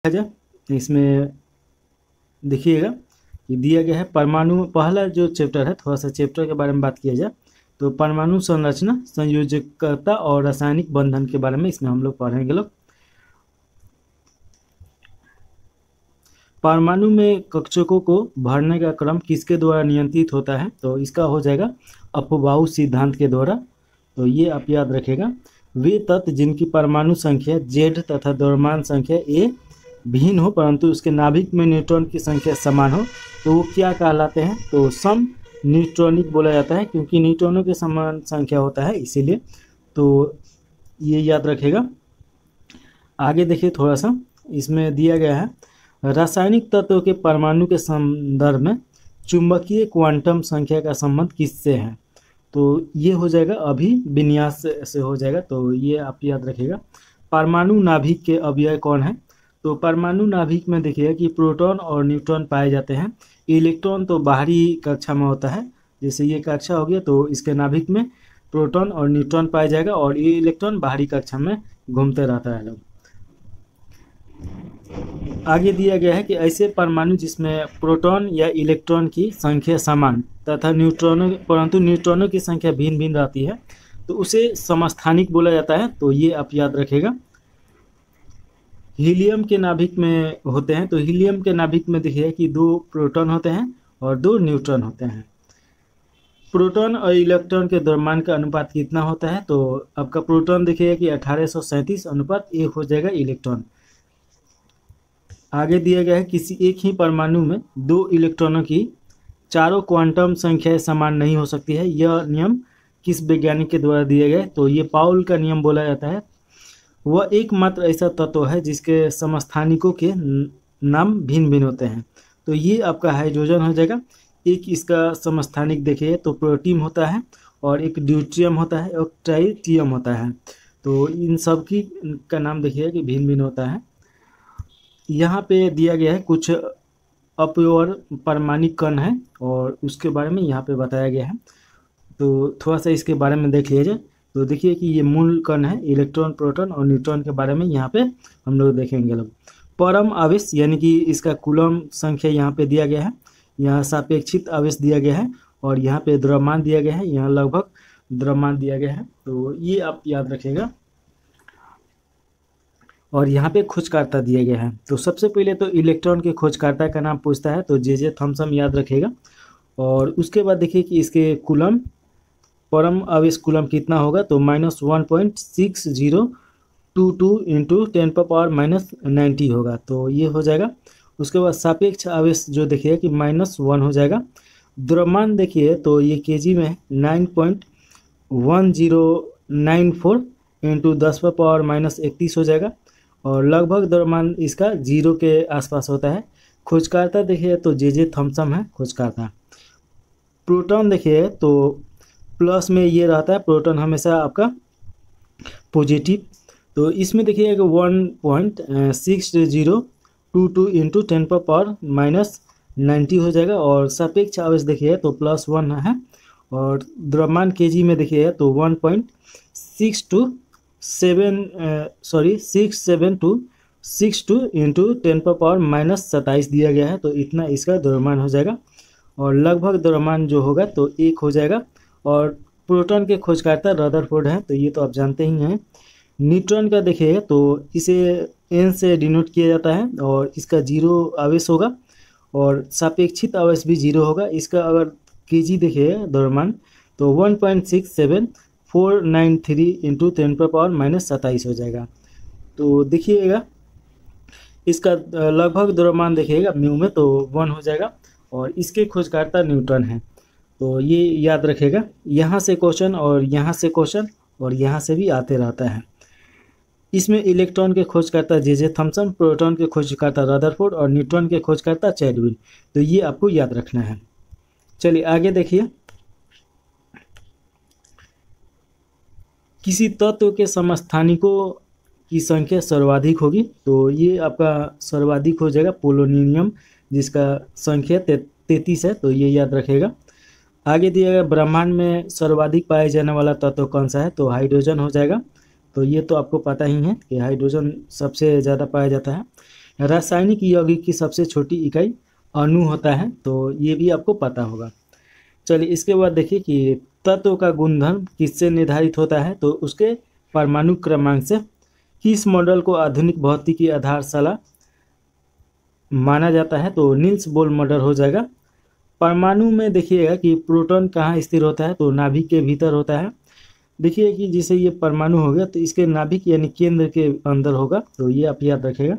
जाए इसमें देखिएगा कि दिया गया है परमाणु, पहला जो चैप्टर है थोड़ा सा चैप्टर के बारे में बात किया जाए तो परमाणु संरचना, संयोजकता और रासायनिक बंधन के बारे में इसमें हम लोग पढ़ेंगे लोग। परमाणु में कक्षकों को भरने का क्रम किसके द्वारा नियंत्रित होता है, तो इसका हो जाएगा अफबाऊ सिद्धांत के द्वारा। तो ये आप याद रखेगा। वे तत्व जिनकी परमाणु संख्या Z तथा द्रव्यमान संख्या A भिन्न हो परंतु उसके नाभिक में न्यूट्रॉन की संख्या समान हो तो वो क्या कहलाते हैं, तो सम न्यूट्रॉनिक बोला जाता है, क्योंकि न्यूट्रॉनों की समान संख्या होता है इसीलिए। तो ये याद रखेगा। आगे देखिए थोड़ा सा इसमें दिया गया है रासायनिक तत्वों के परमाणु के संदर्भ में चुंबकीय क्वांटम संख्या का संबंध किससे है, तो ये हो जाएगा अभिविन्यास से हो जाएगा। तो ये आप याद रखिएगा। परमाणु नाभिक के अवयव कौन है, तो परमाणु नाभिक में देखिए कि प्रोटॉन और न्यूट्रॉन पाए जाते हैं। इलेक्ट्रॉन तो बाहरी कक्षा में होता है, जैसे ये कक्षा हो गया तो इसके नाभिक में प्रोटॉन और न्यूट्रॉन पाया जाएगा और ये इलेक्ट्रॉन बाहरी कक्षा में घूमते रहता है लोग। आगे दिया गया है कि ऐसे परमाणु जिसमें प्रोटॉन या इलेक्ट्रॉन की संख्या समान तथा परंतु न्यूट्रॉनों की संख्या भिन्न भिन्न रहती है तो उसे समस्थानिक बोला जाता है। तो ये आप याद रखेगा। हीलियम के नाभिक में होते हैं, तो हीलियम के नाभिक में देखिए कि 2 प्रोटॉन होते हैं और 2 न्यूट्रॉन होते हैं। प्रोटॉन और इलेक्ट्रॉन के द्रव्यमान का अनुपात कितना होता है, तो आपका प्रोटॉन देखिएगा कि 1837 अनुपात 1 हो जाएगा इलेक्ट्रॉन। आगे दिया गया है किसी एक ही परमाणु में 2 इलेक्ट्रॉनों की चारों क्वांटम संख्याएं समान नहीं हो सकती है। यह नियम किस वैज्ञानिक के द्वारा दिया गया है, तो ये पाउल का नियम बोला जाता है। वह एकमात्र ऐसा तत्व है जिसके समस्थानिकों के नाम भिन्न भिन्न होते हैं। तो ये आपका हाइड्रोजन हो जाएगा। एक इसका समस्थानिक देखिए तो प्रोटियम होता है और एक ड्यूट्रियम होता है और ट्राइटियम होता है। तो इन सब की का नाम देखिए कि भिन्न भिन्न होता है। यहाँ पे दिया गया है कुछ अपव्यय परमाणिक कण है और उसके बारे में यहाँ पे बताया गया है। तो थोड़ा सा इसके बारे में देख लीजिए। तो देखिए कि ये मूल कण है, इलेक्ट्रॉन, प्रोटॉन और न्यूट्रॉन के बारे में यहाँ पे हम लोग देखेंगे लोग। परम आवेश यानी कि इसका कूलम संख्या यहाँ पे दिया गया है, यहाँ सापेक्षिक आवेश दिया गया है और यहाँ पे द्रव्यमान दिया गया है, यहाँ लगभग द्रव्यमान दिया गया है। तो ये आप याद रखिएगा। और यहाँ पे खोजकर्ता दिया गया है। तो सबसे पहले तो इलेक्ट्रॉन के खोजकर्ता का नाम पूछता है तो जे थॉमसन याद रखेगा। और उसके बाद देखिए कि इसके कूलम, परम आवेश कूलम कितना होगा, तो -1.6022 इंटू 10⁻⁻90 होगा। तो ये हो जाएगा। उसके बाद सापेक्ष आवेश जो देखिए कि -1 हो जाएगा। द्रव्यमान देखिए तो ये केजी में 9.1094 इंटू 10⁻31 हो जाएगा और लगभग द्रव्यमान इसका 0 के आसपास होता है। खोजकर्ता देखिए तो जे थॉमसन है खोजकर्ता। प्रोटॉन देखिए तो प्लस में ये रहता है, प्रोटॉन हमेशा आपका पॉजिटिव। तो इसमें देखिए 1.6022 इंटू 10⁻⁻90 हो जाएगा। और सापेक्ष आवेश देखिए तो +1 है और द्रव्यमान केजी में देखिए तो 672 इंटू 10⁻⁻27 दिया गया है। तो इतना इसका द्रव्यमान हो जाएगा और लगभग द्रव्यमान जो होगा तो 1 हो जाएगा। और प्रोटॉन के खोजकर्ता रदरफोर्ड हैं, तो ये तो आप जानते ही हैं। न्यूट्रॉन का देखिए तो इसे n से डिनोट किया जाता है और इसका 0 आवेश होगा और सापेक्षिक आवेश भी 0 होगा। इसका अगर केजी देखिए द्रव्यमान तो 1.67493 इंटू 10⁻⁻27 हो जाएगा। तो देखिएगा इसका लगभग द्रव्यमान देखिएगा म्यू में तो 1 हो जाएगा और इसके खोजकर्ता न्यूटन हैं। तो ये याद रखेगा। यहाँ से क्वेश्चन और यहाँ से क्वेश्चन और यहाँ से भी आते रहता है। इसमें इलेक्ट्रॉन के खोजकर्ता जे थॉमसन, प्रोटॉन के खोजकर्ता रदरफोर्ड और न्यूट्रॉन के खोजकर्ता चैडविक। तो ये आपको याद रखना है। चलिए आगे देखिए। किसी तत्व के समस्थानिकों की संख्या सर्वाधिक होगी, तो ये आपका सर्वाधिक हो जाएगा पोलोनियम, जिसका संख्या 33 है। तो ये याद रखेगा। आगे दिया गया ब्रह्मांड में सर्वाधिक पाए जाने वाला तत्व कौन सा है, तो हाइड्रोजन हो जाएगा। तो ये तो आपको पता ही है कि हाइड्रोजन सबसे ज़्यादा पाया जाता है। रासायनिक यौगिक की सबसे छोटी इकाई अणु होता है, तो ये भी आपको पता होगा। चलिए इसके बाद देखिए कि तत्व का गुणधर्म किससे निर्धारित होता है, तो उसके परमाणु क्रमांक से। किस मॉडल को आधुनिक भौतिकी आधारशिला माना जाता है, तो नील्स बोर मॉडल हो जाएगा। परमाणु में देखिएगा कि प्रोटॉन कहाँ स्थिर होता है, तो नाभिक के भीतर होता है। देखिए कि जैसे ये परमाणु हो गया तो इसके नाभिक यानी केंद्र के अंदर होगा, तो ये आप याद रखेगा।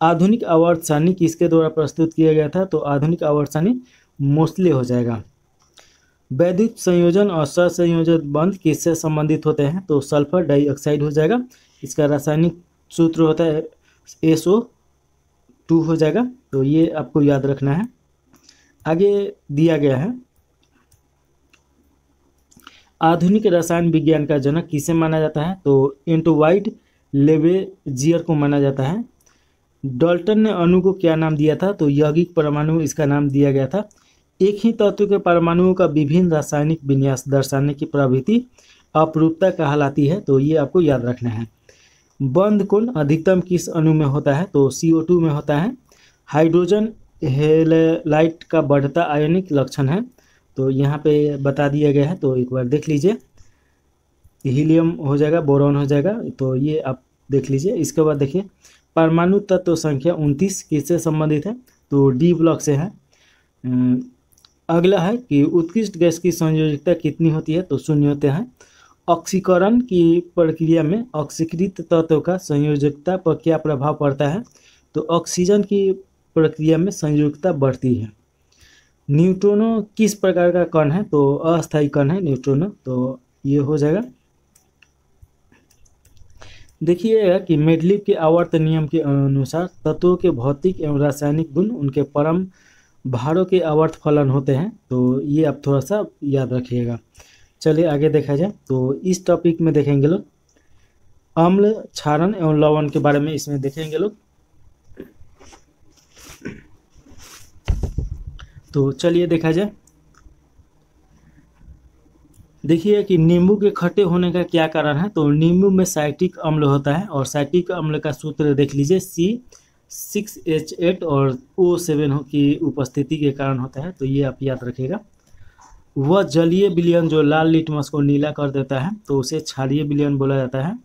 आधुनिक आवर्त सारणी किसके द्वारा प्रस्तुत किया गया था, तो आधुनिक आवर्त सारणी मोस्ले हो जाएगा। वैद्युत संयोजन और सहसंयोजन बंध किससे संबंधित होते हैं, तो सल्फर डाइऑक्साइड हो जाएगा। इसका रासायनिक सूत्र होता है SO2 हो जाएगा, तो ये आपको याद रखना है। आगे दिया गया है आधुनिक रसायन विज्ञान का जनक किसे माना जाता है, तो एंटोवाइड लेवेजियर को माना जाता है। डाल्टन ने अणु को क्या नाम दिया था, तो यौगिक परमाणु इसका नाम दिया गया था। एक ही तत्व के परमाणुओं का विभिन्न रासायनिक विन्यास दर्शाने की प्रवृत्ति अपरूपता कहलाती है, तो ये आपको याद रखना है। बंध कोण अधिकतम किस अणु में होता है, तो CO2 में होता है। हाइड्रोजन हेलाइट का बढ़ता आयनिक लक्षण है, तो यहाँ पे बता दिया गया है, तो एक बार देख लीजिए। हीलियम हो जाएगा, बोरॉन हो जाएगा, तो ये आप देख लीजिए। इसके बाद देखिए परमाणु तत्व संख्या 29 किससे संबंधित है, तो D ब्लॉक से है। अगला है कि उत्कृष्ट गैस की संयोजकता कितनी होती है, तो 0 होते हैं। ऑक्सीकरण की प्रक्रिया में ऑक्सीकृत तत्व का संयोजकता पर क्या प्रभाव पड़ता है, तो ऑक्सीजन की प्रक्रिया में संयोजकता बढ़ती है। न्यूट्रॉनो किस प्रकार का कण है, तो अस्थायी कण है न्यूट्रॉनो, तो ये हो जाएगा। देखिएगा कि मेडलिव के आवर्त नियम के अनुसार तत्वों के भौतिक एवं रासायनिक गुण उनके परम भारों के आवर्त फलन होते हैं, तो ये आप थोड़ा सा याद रखिएगा। चलिए आगे देखा जाए, तो इस टॉपिक में देखेंगे लोग अम्ल, क्षारण एवं लवण के बारे में इसमें देखेंगे लोग। तो चलिए देखा जाए। देखिए कि नींबू के खट्टे होने का क्या कारण है, तो नींबू में साइट्रिक अम्ल होता है और साइट्रिक अम्ल का सूत्र देख लीजिए C6H8 और O7 की उपस्थिति के कारण होता है, तो ये आप याद रखिएगा। वह जलीय विलयन जो लाल लिटमस को नीला कर देता है, तो उसे क्षारीय विलयन बोला जाता है।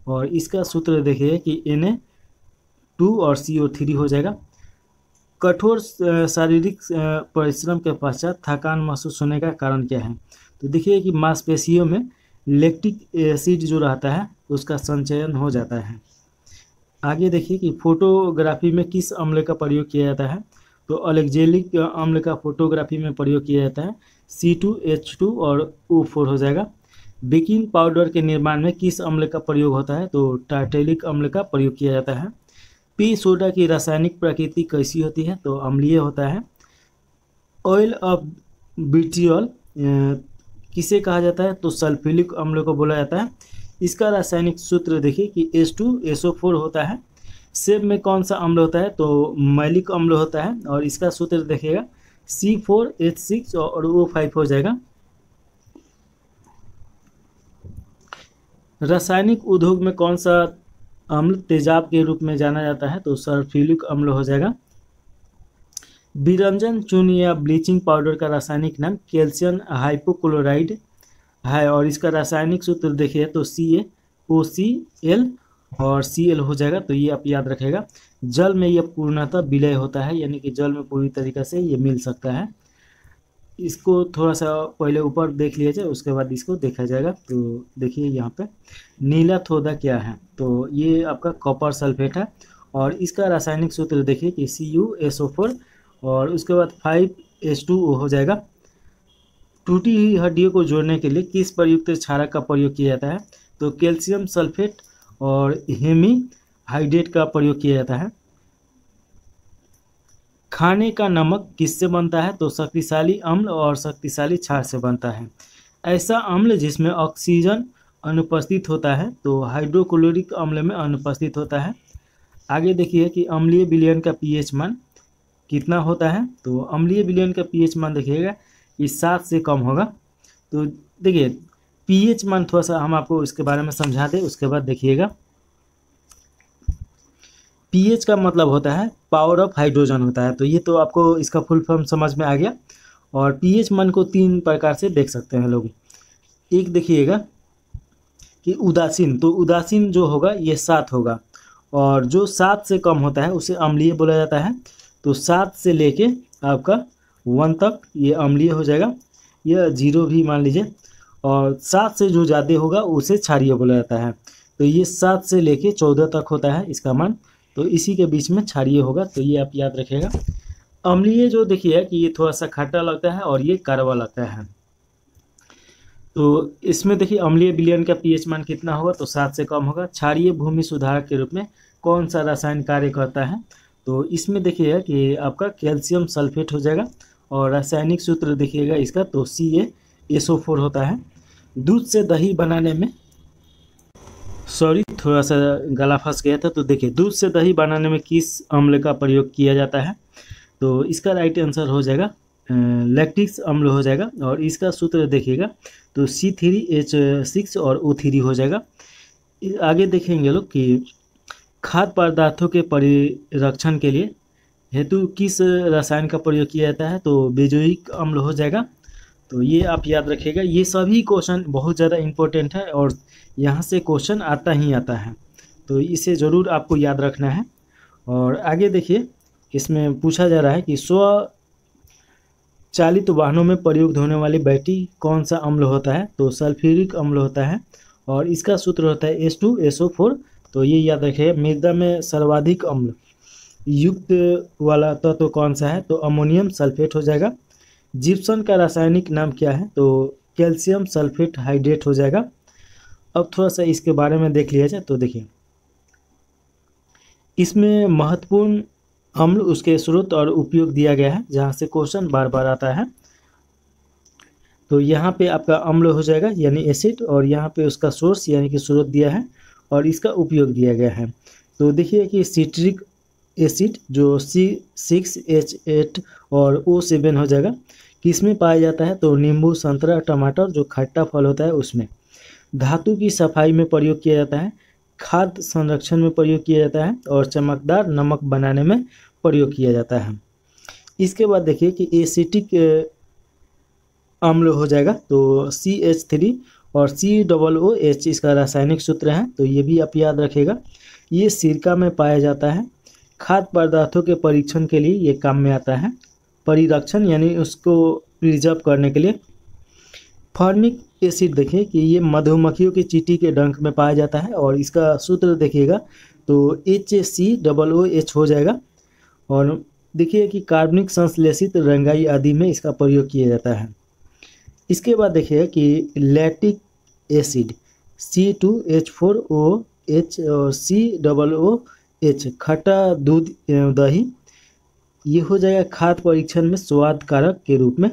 और इसका सूत्र देखिए कि Na2 और CO3 हो जाएगा। कठोर शारीरिक परिश्रम के पश्चात थकान महसूस होने का कारण क्या है, तो देखिए कि मांसपेशियों में लैक्टिक एसिड जो रहता है उसका संचयन हो जाता है। आगे देखिए कि फोटोग्राफी में किस अम्ल का प्रयोग किया जाता है, तो अलेक्जेलिक अम्ल का फोटोग्राफी में प्रयोग किया जाता है। C2H2 और O4 हो जाएगा। बेकिंग पाउडर के निर्माण में किस अम्ल का प्रयोग होता है, तो टार्टेलिक अम्ल का प्रयोग किया जाता है। पी सोडा की रासायनिक प्रकृति कैसी होती है, तो अम्लीय होता है। ऑयल ऑफ विट्रियल किसे कहा जाता है, तो सल्फ्यूरिक अम्ल को बोला जाता है। इसका रासायनिक सूत्र देखिए कि H2SO4 होता है। सेब में कौन सा अम्ल होता है, तो मैलिक अम्ल होता है और इसका सूत्र देखिएगा C4H6 और O5 हो जाएगा। रासायनिक उद्योग में कौन सा अम्ल तेजाब के रूप में जाना जाता है, तो सल्फ्यूरिक अम्ल हो जाएगा। विरंजन चूर्ण या ब्लीचिंग पाउडर का रासायनिक नाम कैल्शियम हाइपोक्लोराइड है और इसका रासायनिक सूत्र देखिए तो CaOCl और Cl हो जाएगा, तो ये आप याद रखेगा। जल में यह पूर्णतः विलय होता है, यानी कि जल में पूरी तरीके से ये मिल सकता है। इसको थोड़ा सा पहले ऊपर देख लिया जाए, उसके बाद इसको देखा जाएगा। तो देखिए यहाँ पे नीला थोड़ा क्या है, तो ये आपका कॉपर सल्फेट है और इसका रासायनिक सूत्र देखिए कि CuSO4 और उसके बाद 5H2O हो जाएगा। टूटी हुई हड्डियों को जोड़ने के लिए किस प्रयुक्त क्षारक का प्रयोग किया जाता है, तो कैल्शियम सल्फेट और हेमीहाइड्रेट का प्रयोग किया जाता है। खाने का नमक किससे बनता है, तो शक्तिशाली अम्ल और शक्तिशाली क्षार से बनता है। ऐसा अम्ल जिसमें ऑक्सीजन अनुपस्थित होता है, तो हाइड्रोक्लोरिक अम्ल में अनुपस्थित होता है। आगे देखिए कि अम्लीय विलयन का pH मान कितना होता है, तो अम्लीय विलयन का pH मान देखिएगा कि 7 से कम होगा। तो देखिए pH मान थोड़ा सा हम आपको इसके बारे में समझा दें, उसके बाद देखिएगा। पीएच का मतलब होता है पावर ऑफ हाइड्रोजन होता है। तो ये तो आपको इसका फुल फॉर्म समझ में आ गया। और पीएच मान को 3 प्रकार से देख सकते हैं लोग। एक देखिएगा कि उदासीन, तो उदासीन जो होगा ये 7 होगा, और जो 7 से कम होता है उसे अम्लीय बोला जाता है। तो 7 से लेके आपका 1 तक ये अम्लीय हो जाएगा, यह 0 भी मान लीजिए। और 7 से जो ज़्यादा होगा उसे क्षारीय बोला जाता है। तो ये 7 से लेके 14 तक होता है इसका मान, तो इसी के बीच में क्षारीय होगा। तो ये आप याद रखिएगा। अम्लीय जो देखिए कि ये थोड़ा सा खट्टा लगता है और ये कड़वा लगता है। तो इसमें देखिए अम्लीय विलयन का पीएच मान कितना होगा, तो 7 से कम होगा। क्षारीय भूमि सुधारक के रूप में कौन सा रसायन कार्य करता है, तो इसमें देखिएगा कि आपका कैल्शियम सल्फेट हो जाएगा। और रासायनिक सूत्र देखिएगा इसका, तो CaSO4 होता है। दूध से दही बनाने में, सॉरी थोड़ा सा गला फंस गया था। तो देखिए दूध से दही बनाने में किस अम्ल का प्रयोग किया जाता है, तो इसका राइट आंसर हो जाएगा लैक्टिक अम्ल हो जाएगा। और इसका सूत्र देखिएगा तो C3H6 और O3 हो जाएगा। आगे देखेंगे लोग कि खाद्य पदार्थों के परिरक्षण के लिए हेतु किस रसायन का प्रयोग किया जाता है, तो बेंजोइक अम्ल हो जाएगा। तो ये आप याद रखिएगा। ये सभी क्वेश्चन बहुत ज़्यादा इम्पोर्टेंट है और यहाँ से क्वेश्चन आता ही आता है, तो इसे ज़रूर आपको याद रखना है। और आगे देखिए इसमें पूछा जा रहा है कि स्वचालित वाहनों में प्रयुक्त होने वाली बैटरी कौन सा अम्ल होता है, तो सल्फ्यूरिक अम्ल होता है। और इसका सूत्र होता है H2SO4। तो ये याद रखिए। मृदा में सर्वाधिक अम्ल युक्त वाला तत्व कौन सा है, तो अमोनियम सल्फेट हो जाएगा। जिप्सम का रासायनिक नाम क्या है, तो कैल्शियम सल्फेट हाइड्रेट हो जाएगा। अब थोड़ा सा इसके बारे में देख लिया जाए। तो देखिए इसमें महत्वपूर्ण अम्ल, उसके स्रोत और उपयोग दिया गया है, जहाँ से क्वेश्चन बार बार आता है। तो यहाँ पे आपका अम्ल हो जाएगा यानी एसिड, और यहाँ पे उसका सोर्स यानी कि स्रोत दिया है और इसका उपयोग दिया गया है। तो देखिए कि सिट्रिक एसिड जो C6H8 और O7 हो जाएगा, किसमें पाया जाता है, तो नींबू, संतरा, टमाटर जो खट्टा फल होता है उसमें। धातु की सफाई में प्रयोग किया जाता है, खाद्य संरक्षण में प्रयोग किया जाता है, और चमकदार नमक बनाने में प्रयोग किया जाता है। इसके बाद देखिए कि एसिटिक अम्ल हो जाएगा, तो CH3 और COOH इसका रासायनिक सूत्र है। तो ये भी आप याद रखिएगा। ये सिरका में पाया जाता है। खाद्य पदार्थों के परीक्षण के लिए ये काम में आता है, परिरक्षण यानी उसको प्रिजर्व करने के लिए। फॉर्मिक एसिड देखिए कि ये मधुमक्खियों की चींटी के डंक में पाया जाता है, और इसका सूत्र देखिएगा तो HCOOH हो जाएगा। और देखिए कि कार्बनिक संश्लेषित रंगाई आदि में इसका प्रयोग किया जाता है। इसके बाद देखिए कि लैक्टिक एसिड C2H4OH और COOH खट्टा दूध दही, ये हो जाएगा खाद्य परीक्षण में स्वाद कारक के रूप में।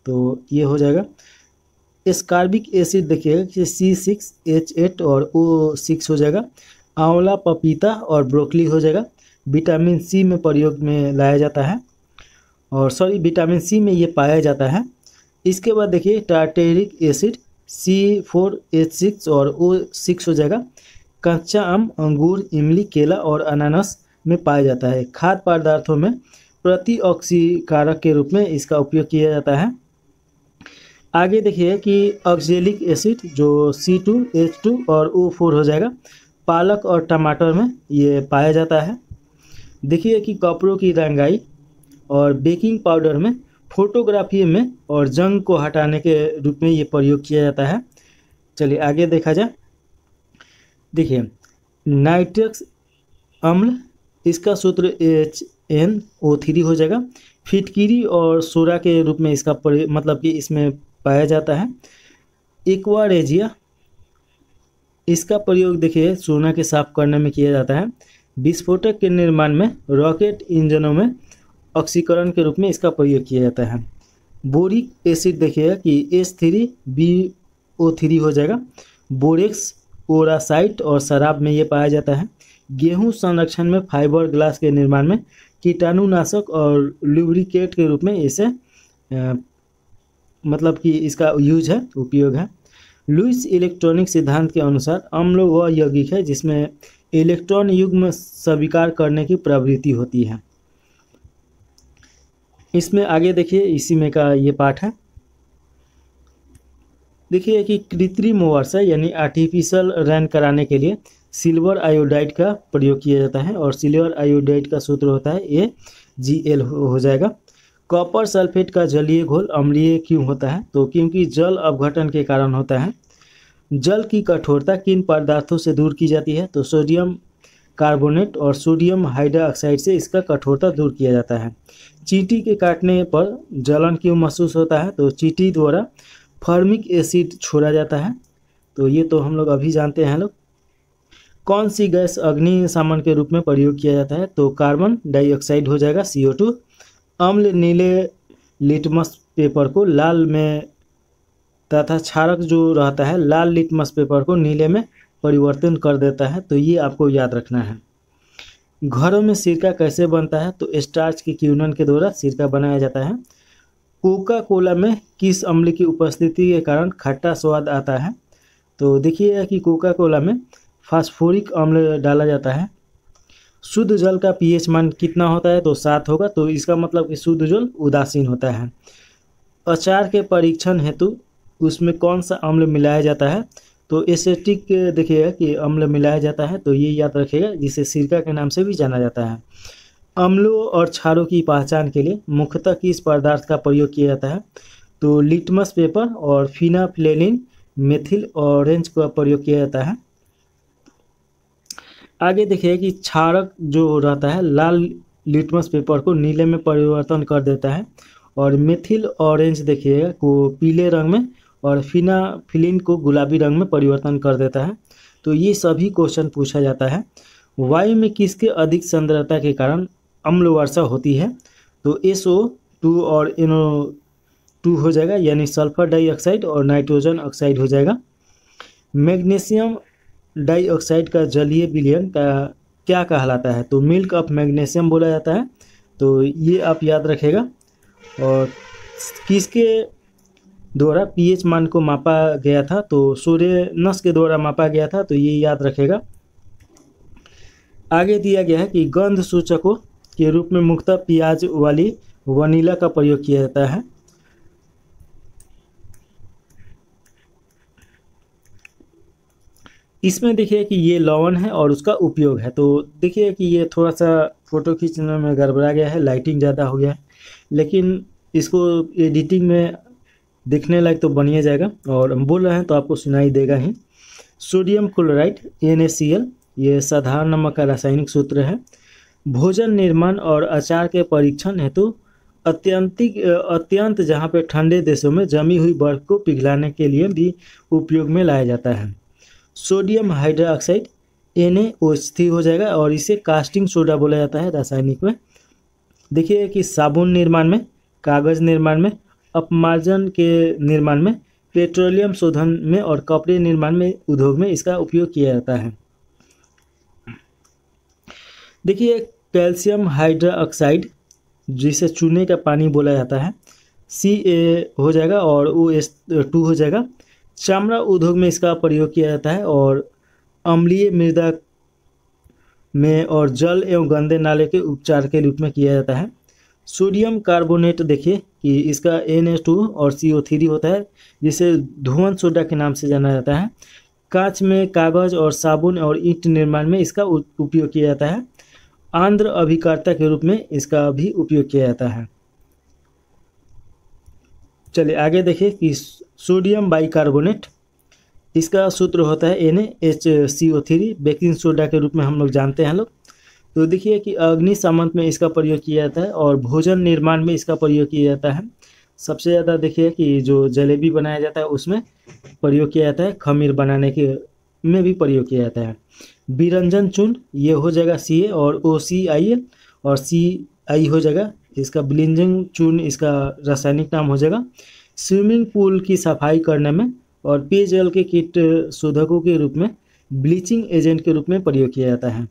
तो ये हो जाएगा। एस्कार्बिक एसिड देखिएगा कि C6H8 और O6 हो जाएगा। आंवला, पपीता और ब्रोकली हो जाएगा। विटामिन C में प्रयोग में लाया जाता है, और सॉरी विटामिन C में ये पाया जाता है। इसके बाद देखिए टार्टेरिक एसिड C4H6 और O6 हो जाएगा। कच्चा आम, अंगूर, इमली, केला और अनानास में पाया जाता है। खाद्य पदार्थों में प्रतिऑक्सीकारक के रूप में इसका उपयोग किया जाता है। आगे देखिए कि ऑक्जेलिक एसिड जो C2H2 और O4 हो जाएगा। पालक और टमाटर में ये पाया जाता है। देखिए कि कपड़ों की रंगाई और बेकिंग पाउडर में, फोटोग्राफी में और जंग को हटाने के रूप में ये प्रयोग किया जाता है। चलिए आगे देखा जाए। देखिए नाइट्रस अम्ल, इसका सूत्र HNO3 हो जाएगा। फिटकिरी और सोडा के रूप में इसका मतलब कि इसमें पाया जाता है। एक्वारेजिया, इसका प्रयोग देखिए सोना के साफ करने में किया जाता है। विस्फोटक के निर्माण में, रॉकेट इंजनों में ऑक्सीकरण के रूप में इसका प्रयोग किया जाता है। बोरिक एसिड देखिएगा कि H3BO3 हो जाएगा। बोरेक्स, ओरासाइट और शराब में ये पाया जाता है। गेहूं संरक्षण में, फाइबर ग्लास के निर्माण में, कीटाणुनाशक और लुब्रिकेट के रूप में इसे मतलब कि इसका यूज है, उपयोग है। लुईस इलेक्ट्रॉनिक सिद्धांत के अनुसार अम्ल वह यौगिक है जिसमें इलेक्ट्रॉन युग्म स्वीकार करने की प्रवृत्ति होती है। इसमें आगे देखिए, इसी में का ये पाठ है। देखिए कि कृत्रिम वर्षा यानी आर्टिफिशियल रेन कराने के लिए सिल्वर आयोडाइड का प्रयोग किया जाता है, और सिल्वर आयोडाइड का सूत्र होता है AgL हो जाएगा। कॉपर सल्फेट का जलीय घोल अम्लीय क्यों होता है? तो क्योंकि जल अपघटन के कारण होता है। जल की कठोरता किन पदार्थों से दूर की जाती है? तो सोडियम कार्बोनेट और सोडियम हाइड्रोक्साइड से इसका कठोरता दूर किया जाता है। चींटी के काटने पर जलन क्यों महसूस होता है? तो चींटी द्वारा फॉर्मिक एसिड छोड़ा जाता है, तो ये तो हम लोग अभी जानते हैं लोग। कौन सी गैस अग्नि सामान के रूप में प्रयोग किया जाता है? तो कार्बन डाइऑक्साइड हो जाएगा CO2। अम्ल नीले लिटमस पेपर को लाल में तथा क्षारक जो रहता है लाल लिटमस पेपर को नीले में परिवर्तन कर देता है, तो ये आपको याद रखना है। घरों में सिरका कैसे बनता है? तो स्टार्च के क्यूनन के द्वारा सिरका बनाया जाता है। कोका कोला में किस अम्ल की उपस्थिति के कारण खट्टा स्वाद आता है? तो देखिए कि कोका कोला में फास्फोरिक अम्ल डाला जाता है। शुद्ध जल का pH मान कितना होता है? तो 7 होगा, तो इसका मतलब कि शुद्ध जल उदासीन होता है। अचार के परीक्षण हेतु उसमें कौन सा अम्ल मिलाया जाता है? तो एसिटिक देखिएगा कि अम्ल मिलाया जाता है, तो ये याद रखिएगा, जिसे सिरका के नाम से भी जाना जाता है। अम्लों और क्षारों की पहचान के लिए मुख्यतः किस पदार्थ का प्रयोग किया जाता है? तो लिटमस पेपर और फिनाफ्लेलिन मेथिल ऑरेंज का प्रयोग किया जाता है। आगे देखिए कि क्षारक जो रहता है लाल लिटमस पेपर को नीले में परिवर्तन कर देता है, और मेथिल ऑरेंज देखिएगा को पीले रंग में और फिनाफ्लिन को गुलाबी रंग में परिवर्तन कर देता है। तो ये सभी क्वेश्चन पूछा जाता है। वायु में किसके अधिक सांद्रता के कारण अम्ल वर्षा होती है? तो SO2 और NO2 हो जाएगा, यानी सल्फर डाइऑक्साइड और नाइट्रोजन ऑक्साइड हो जाएगा। मैग्नीशियम डाइऑक्साइड का जलीय विलयन का क्या कहलाता है? तो मिल्क ऑफ मैग्नीशियम बोला जाता है, तो ये आप याद रखेगा। और किसके द्वारा pH मान को मापा गया था? तो सोरेनस के द्वारा मापा गया था, तो ये याद रखेगा। आगे दिया गया है कि गंध सूचकों के रूप में मुख्यतः प्याज वाली वनीला का प्रयोग किया जाता है। इसमें देखिए कि ये लवण है और उसका उपयोग है। तो देखिए कि ये थोड़ा सा फ़ोटो खींचने में गड़बड़ा गया है, लाइटिंग ज़्यादा हो गया है, लेकिन इसको एडिटिंग में दिखने लायक तो बनिए जाएगा, और हम बोल रहे हैं तो आपको सुनाई देगा ही। सोडियम क्लोराइड NaCl ये साधारण नमक का रासायनिक सूत्र है। भोजन निर्माण और अचार के परीक्षण हेतु अत्यंत जहाँ पे ठंडे देशों में जमी हुई बर्फ को पिघलाने के लिए भी उपयोग में लाया जाता है। सोडियम हाइड्रोक्साइड NaOH3 हो जाएगा, और इसे कास्टिंग सोडा बोला जाता है रासायनिक में। देखिए कि साबुन निर्माण में, कागज़ निर्माण में, अपमार्जन के निर्माण में, पेट्रोलियम शोधन में और कपड़े निर्माण में उद्योग में इसका उपयोग किया जाता है। देखिए कैल्शियम हाइड्रोक्साइड जिसे चूने का पानी बोला जाता है Ca हो जाएगा और OH2 हो जाएगा। चमड़ा उद्योग में इसका प्रयोग किया जाता है, और अम्लीय मृदा में और जल एवं गंदे नाले के उपचार के रूप में किया जाता है। सोडियम कार्बोनेट देखिए कि इसका Na2 और CO3 होता है, जिसे धुआं सोडा के नाम से जाना जाता है। कांच में कागज और साबुन और ईंट निर्माण में इसका उपयोग किया जाता है। आंध्र अभिकर्ता के रूप में इसका भी उपयोग किया जाता है। चलिए आगे देखिए कि सोडियम बाइकार्बोनेट, इसका सूत्र होता है NaHCO3, बेकिंग सोडा के रूप में हम लोग जानते हैं लोग। तो देखिए कि अग्निशमन में इसका प्रयोग किया जाता है, और भोजन निर्माण में इसका प्रयोग किया जाता है। सबसे ज़्यादा देखिए कि जो जलेबी बनाया जाता है उसमें प्रयोग किया जाता है, खमीर बनाने के में भी प्रयोग किया जाता है। विरंजन चूर्ण ये हो जाएगा Ca और OCl और Ci हो जाएगा, इसका विरंजन चूर्ण इसका रासायनिक नाम हो जाएगा। स्विमिंग पूल की सफाई करने में और पेयजल के कीट शोधकों के रूप में ब्लीचिंग एजेंट के रूप में प्रयोग किया जाता है।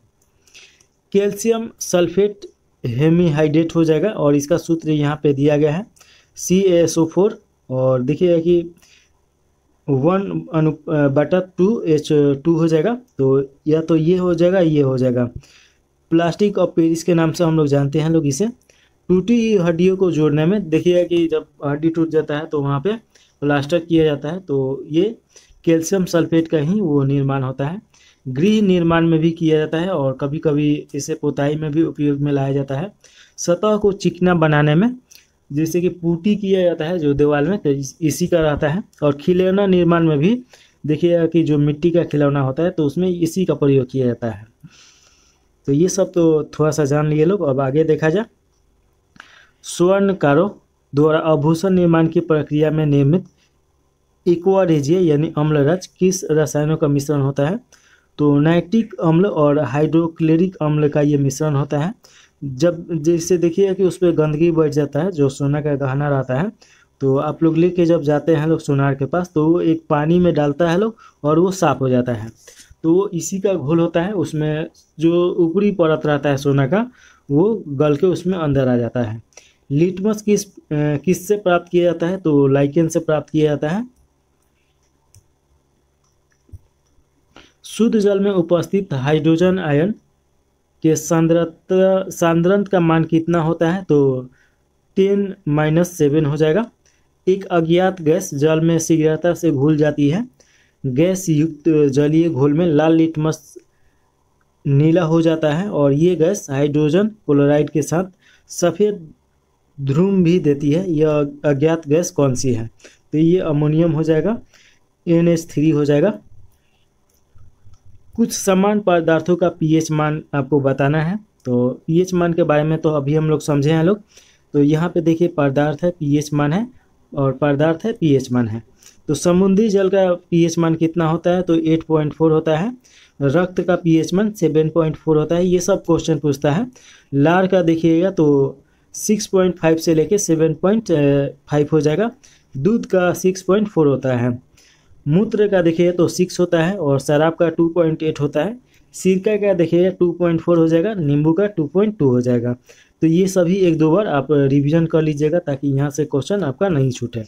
कैल्शियम सल्फेट हेमीहाइड्रेट हो जाएगा, और इसका सूत्र यहाँ पे दिया गया है CaSO4। और देखिए कि 1/2H2 हो जाएगा। तो या तो ये हो जाएगा, ये हो जाएगा। प्लास्टिक ऑफ पेरिस के नाम से हम लोग जानते हैं लोग इसे। टूटी हड्डियों को जोड़ने में देखिएगा कि जब हड्डी टूट जाता है तो वहाँ पे प्लास्टर किया जाता है, तो ये कैल्शियम सल्फेट का ही वो निर्माण होता है। गृह निर्माण में भी किया जाता है और कभी कभी इसे पुताई में भी उपयोग में लाया जाता है। सतह को चिकना बनाने में जैसे कि पुट्टी किया जाता है जो दीवार में, तो इसी का रहता है। और खिलौना निर्माण में भी देखिएगा कि जो मिट्टी का खिलौना होता है तो उसमें इसी का प्रयोग किया जाता है। तो ये सब तो थोड़ा सा जान लिए लोग। अब आगे देखा जाए, स्वर्णकारों द्वारा आभूषण निर्माण की प्रक्रिया में निर्मित एक्वा रेजिया यानी अम्लरज किस रसायनों का मिश्रण होता है? तो नाइट्रिक अम्ल और हाइड्रोक्लोरिक अम्ल का ये मिश्रण होता है। जब जैसे देखिए कि उस पर गंदगी बैठ जाता है, जो सोना का गहना रहता है, तो आप लोग लेके जब जाते हैं लोग सोनार के पास, तो वो एक पानी में डालता है लोग और वो साफ हो जाता है। तो वो इसी का घोल होता है, उसमें जो ऊपरी परत रहता है सोना का वो गल के उसमें अंदर आ जाता है। लिटमस किससे प्राप्त किया जाता है? तो लाइकेन से प्राप्त किया जाता है। शुद्ध जल में उपस्थित हाइड्रोजन आयन के सांद्रण का मान कितना होता है? तो 10-7 हो जाएगा। एक अज्ञात गैस जल में शीघ्रता से घुल जाती है। गैस युक्त जलीय घोल में लाल लिटमस नीला हो जाता है और ये गैस हाइड्रोजन क्लोराइड के साथ सफ़ेद ध्रुव भी देती है। यह अज्ञात गैस कौन सी है? तो ये अमोनियम हो जाएगा, NH3 हो जाएगा। कुछ समान पदार्थों का pH मान आपको बताना है। तो pH मान के बारे में तो अभी हम लोग समझे हैं लोग। तो यहाँ पे देखिए पदार्थ है, pH मान है, और पदार्थ है, pH मान है। तो समुद्री जल का pH मान कितना होता है? तो 8.4 होता है। रक्त का pH मान 7.4 होता है। ये सब क्वेश्चन पूछता है। लार का देखिएगा तो 6.5 से लेके 7.5 हो जाएगा। दूध का 6.4 होता है। मूत्र का देखिए तो 6 होता है और शराब का 2.8 होता है। सिरका का देखिएगा 2.4 हो जाएगा। नींबू का 2.2 हो जाएगा। तो ये सभी एक दो बार आप रिवीजन कर लीजिएगा ताकि यहाँ से क्वेश्चन आपका नहीं छूटे।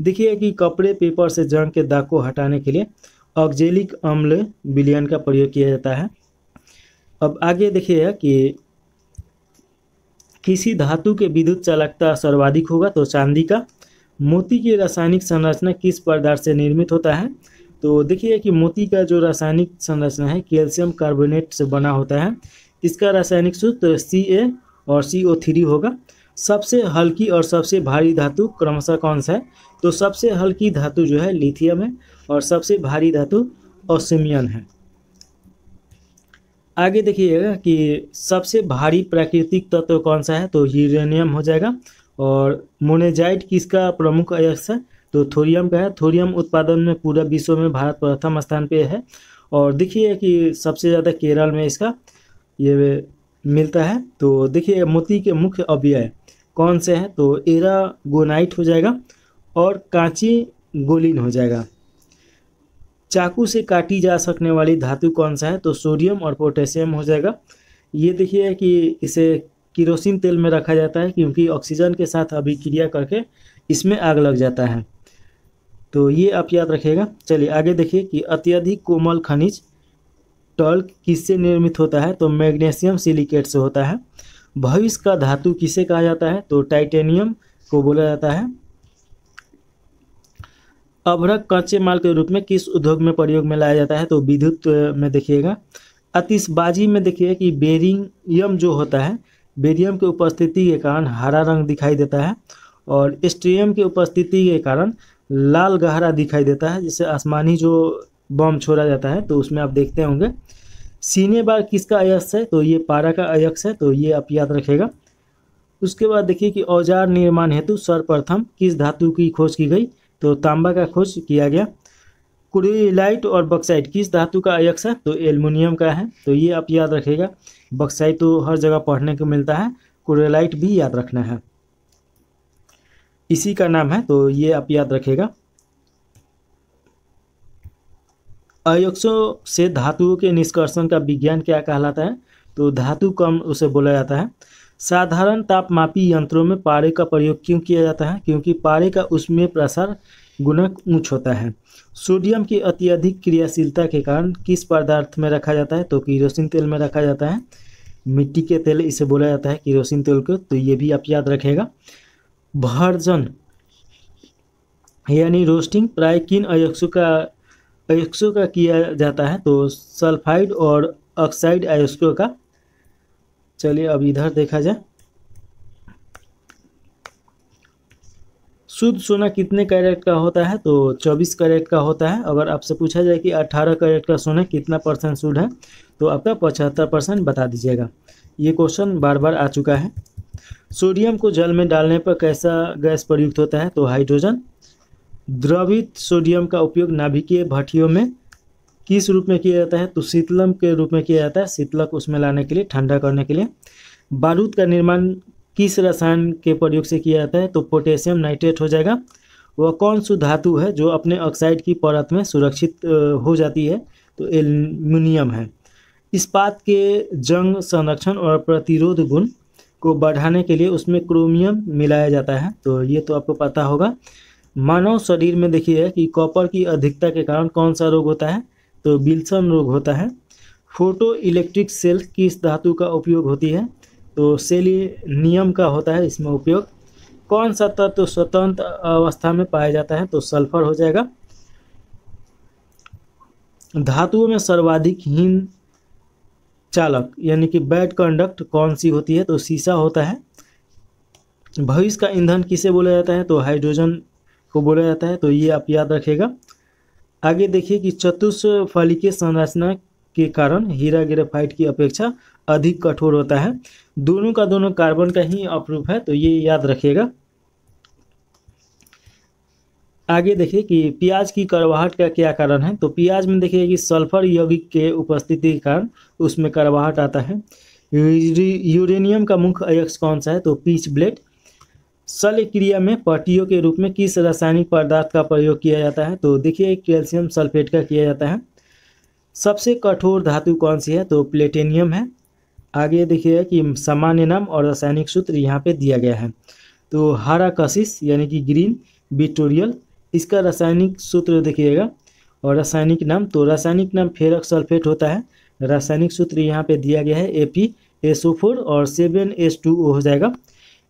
देखिए कि कपड़े पेपर से जंग के दाग को हटाने के लिए ऑक्जेलिक अम्ल विलयन का प्रयोग किया जाता है। अब आगे देखिएगा कि किसी धातु के विद्युत चालकता सर्वाधिक होगा? तो चांदी का। मोती की रासायनिक संरचना किस पदार्थ से निर्मित होता है? तो देखिए कि मोती का जो रासायनिक संरचना है कैल्शियम कार्बोनेट से बना होता है। इसका रासायनिक सूत्र Ca और CO3 होगा। सबसे हल्की और सबसे भारी धातु क्रमशः कौन सा है? तो सबसे हल्की धातु जो है लिथियम है और सबसे भारी धातु ऑस्मियम है। आगे देखिएगा कि सबसे भारी प्राकृतिक तत्व कौन सा है? तो यूरेनियम हो जाएगा। और मोनेजाइट किसका प्रमुख अयस्क है? तो थोरियम का है। थोरियम उत्पादन में पूरा विश्व में भारत प्रथम स्थान पे है। और देखिए कि सबसे ज़्यादा केरल में इसका ये मिलता है। तो देखिए मोती के मुख्य अवयव कौन से हैं? तो एरागोनाइट हो जाएगा और कांची गोलिन हो जाएगा। चाकू से काटी जा सकने वाली धातु कौन सा है? तो सोडियम और पोटेशियम हो जाएगा। ये देखिए कि इसे केरोसिन तेल में रखा जाता है क्योंकि ऑक्सीजन के साथ अभिक्रिया करके इसमें आग लग जाता है। तो ये आप याद रखिएगा। चलिए आगे देखिए कि अत्यधिक कोमल खनिज टल्क किससे निर्मित होता है? तो मैग्नीशियम सिलिकेट से होता है। भविष्य का धातु किसे कहा जाता है? तो टाइटेनियम को बोला जाता है। अभ्रक कच्चे माल के रूप में किस उद्योग में प्रयोग में लाया जाता है? तो विद्युत में देखिएगा। आतिशबाजी में देखिए कि बेरियम जो होता है, बेरियम की उपस्थिति के कारण हरा रंग दिखाई देता है और स्ट्रियम की उपस्थिति के कारण लाल गहरा दिखाई देता है। जैसे आसमानी जो बम छोड़ा जाता है तो उसमें आप देखते होंगे। सीने बार किसका अयस्क है? तो ये पारा का अयस्क है। तो ये आप याद रखेगा। उसके बाद देखिए कि औजार निर्माण हेतु सर्वप्रथम किस धातु की खोज की गई? तो तांबा का खोज किया गया। क्रोलाइट और बक्साइट किस धातु का अयस्क है? तो एल्युमिनियम का है। तो ये आप याद रखेगा। बक्साइट तो हर जगह पढ़ने को मिलता है, क्रोलाइट भी याद रखना है, इसी का नाम है। तो ये आप याद रखेगा। अयस्कों से धातुओं के निष्कर्षण का विज्ञान क्या कहलाता है? तो धातु कम उसे बोला जाता है। साधारण तापमापी यंत्रों में पारे का प्रयोग क्यों किया जाता है? क्योंकि पारे का ऊष्मीय प्रसार गुणक उच्च होता है। सोडियम की अत्यधिक क्रियाशीलता के कारण किस पदार्थ में रखा जाता है? तो केरोसिन तेल में रखा जाता है। मिट्टी के तेल इसे बोला जाता है केरोसिन तेल को, तो ये भी आप याद रखेगा। भर्जन यानी रोस्टिंग प्राय किन अयस्कों का किया जाता है? तो सल्फाइड और ऑक्साइड अयस्कों का। चलिए अब इधर देखा जाए। शुद्ध सोना कितने कैरेट का होता है? तो 24 कैरेट का होता है। अगर आपसे पूछा जाए कि 18 कैरेट का सोना कितना % शुद्ध है, तो आपका 75% बता दीजिएगा। ये क्वेश्चन बार बार आ चुका है। सोडियम को जल में डालने पर कैसा गैस प्रयुक्त होता है? तो हाइड्रोजन। द्रवित सोडियम का उपयोग नाभिकीय भट्टियों में किस रूप में किया जाता है? तो शीतलम के रूप में किया जाता है, शीतलक उसमें लाने के लिए, ठंडा करने के लिए। बारूद का निर्माण किस रसायन के प्रयोग से किया जाता है? तो पोटेशियम नाइट्रेट हो जाएगा। वह कौन सी धातु है जो अपने ऑक्साइड की परत में सुरक्षित हो जाती है? तो एल्युमिनियम है। इस्पात के जंग संरक्षण और प्रतिरोध गुण को बढ़ाने के लिए उसमें क्रोमियम मिलाया जाता है, तो ये तो आपको पता होगा। मानव शरीर में देखिए कि कॉपर की अधिकता के कारण कौन सा रोग होता है? तो विल्सन रोग होता है। फोटो इलेक्ट्रिक सेल किस धातु का उपयोग होती है? तो सेलेनियम का होता है इसमें उपयोग। कौन सा तत्व स्वतंत्र अवस्था में पाया जाता है? तो सल्फर हो जाएगा। धातुओं में सर्वाधिक हीन चालक यानी कि बैड कंडक्ट कौन सी होती है? तो सीसा होता है। भविष्य का ईंधन किसे बोला जाता है? तो हाइड्रोजन को बोला जाता है, तो ये आप याद रखेगा। आगे देखिए कि चतुष्फलकीय संरचना के कारण हीरा ग्रेफाइट की अपेक्षा अधिक कठोर होता है। दोनों का दोनों कार्बन का ही अपरूप है, तो ये याद रखिएगा। आगे देखिए कि प्याज की कड़वाहट का क्या कारण है? तो प्याज में देखिए कि सल्फर यौगिक के उपस्थिति के कारण उसमें कड़वाहट आता है। यूरेनियम का मुख्य अयस्क कौन सा है? तो पीच ब्लेड। शल्य क्रिया में पट्टियों के रूप में किस रासायनिक पदार्थ का प्रयोग किया जाता है? तो देखिए कैल्शियम सल्फेट का किया जाता है। सबसे कठोर धातु कौन सी है? तो प्लेटिनियम है। आगे देखिए कि सामान्य नाम और रासायनिक सूत्र यहाँ पे दिया गया है। तो हाराकसिस यानी कि ग्रीन विक्टोरियल, इसका रासायनिक सूत्र देखिएगा और रासायनिक नाम। तो रासायनिक नाम फेरक सल्फेट होता है। रासायनिक सूत्र यहाँ पे दिया गया है FeSO4 और 7H2O हो जाएगा।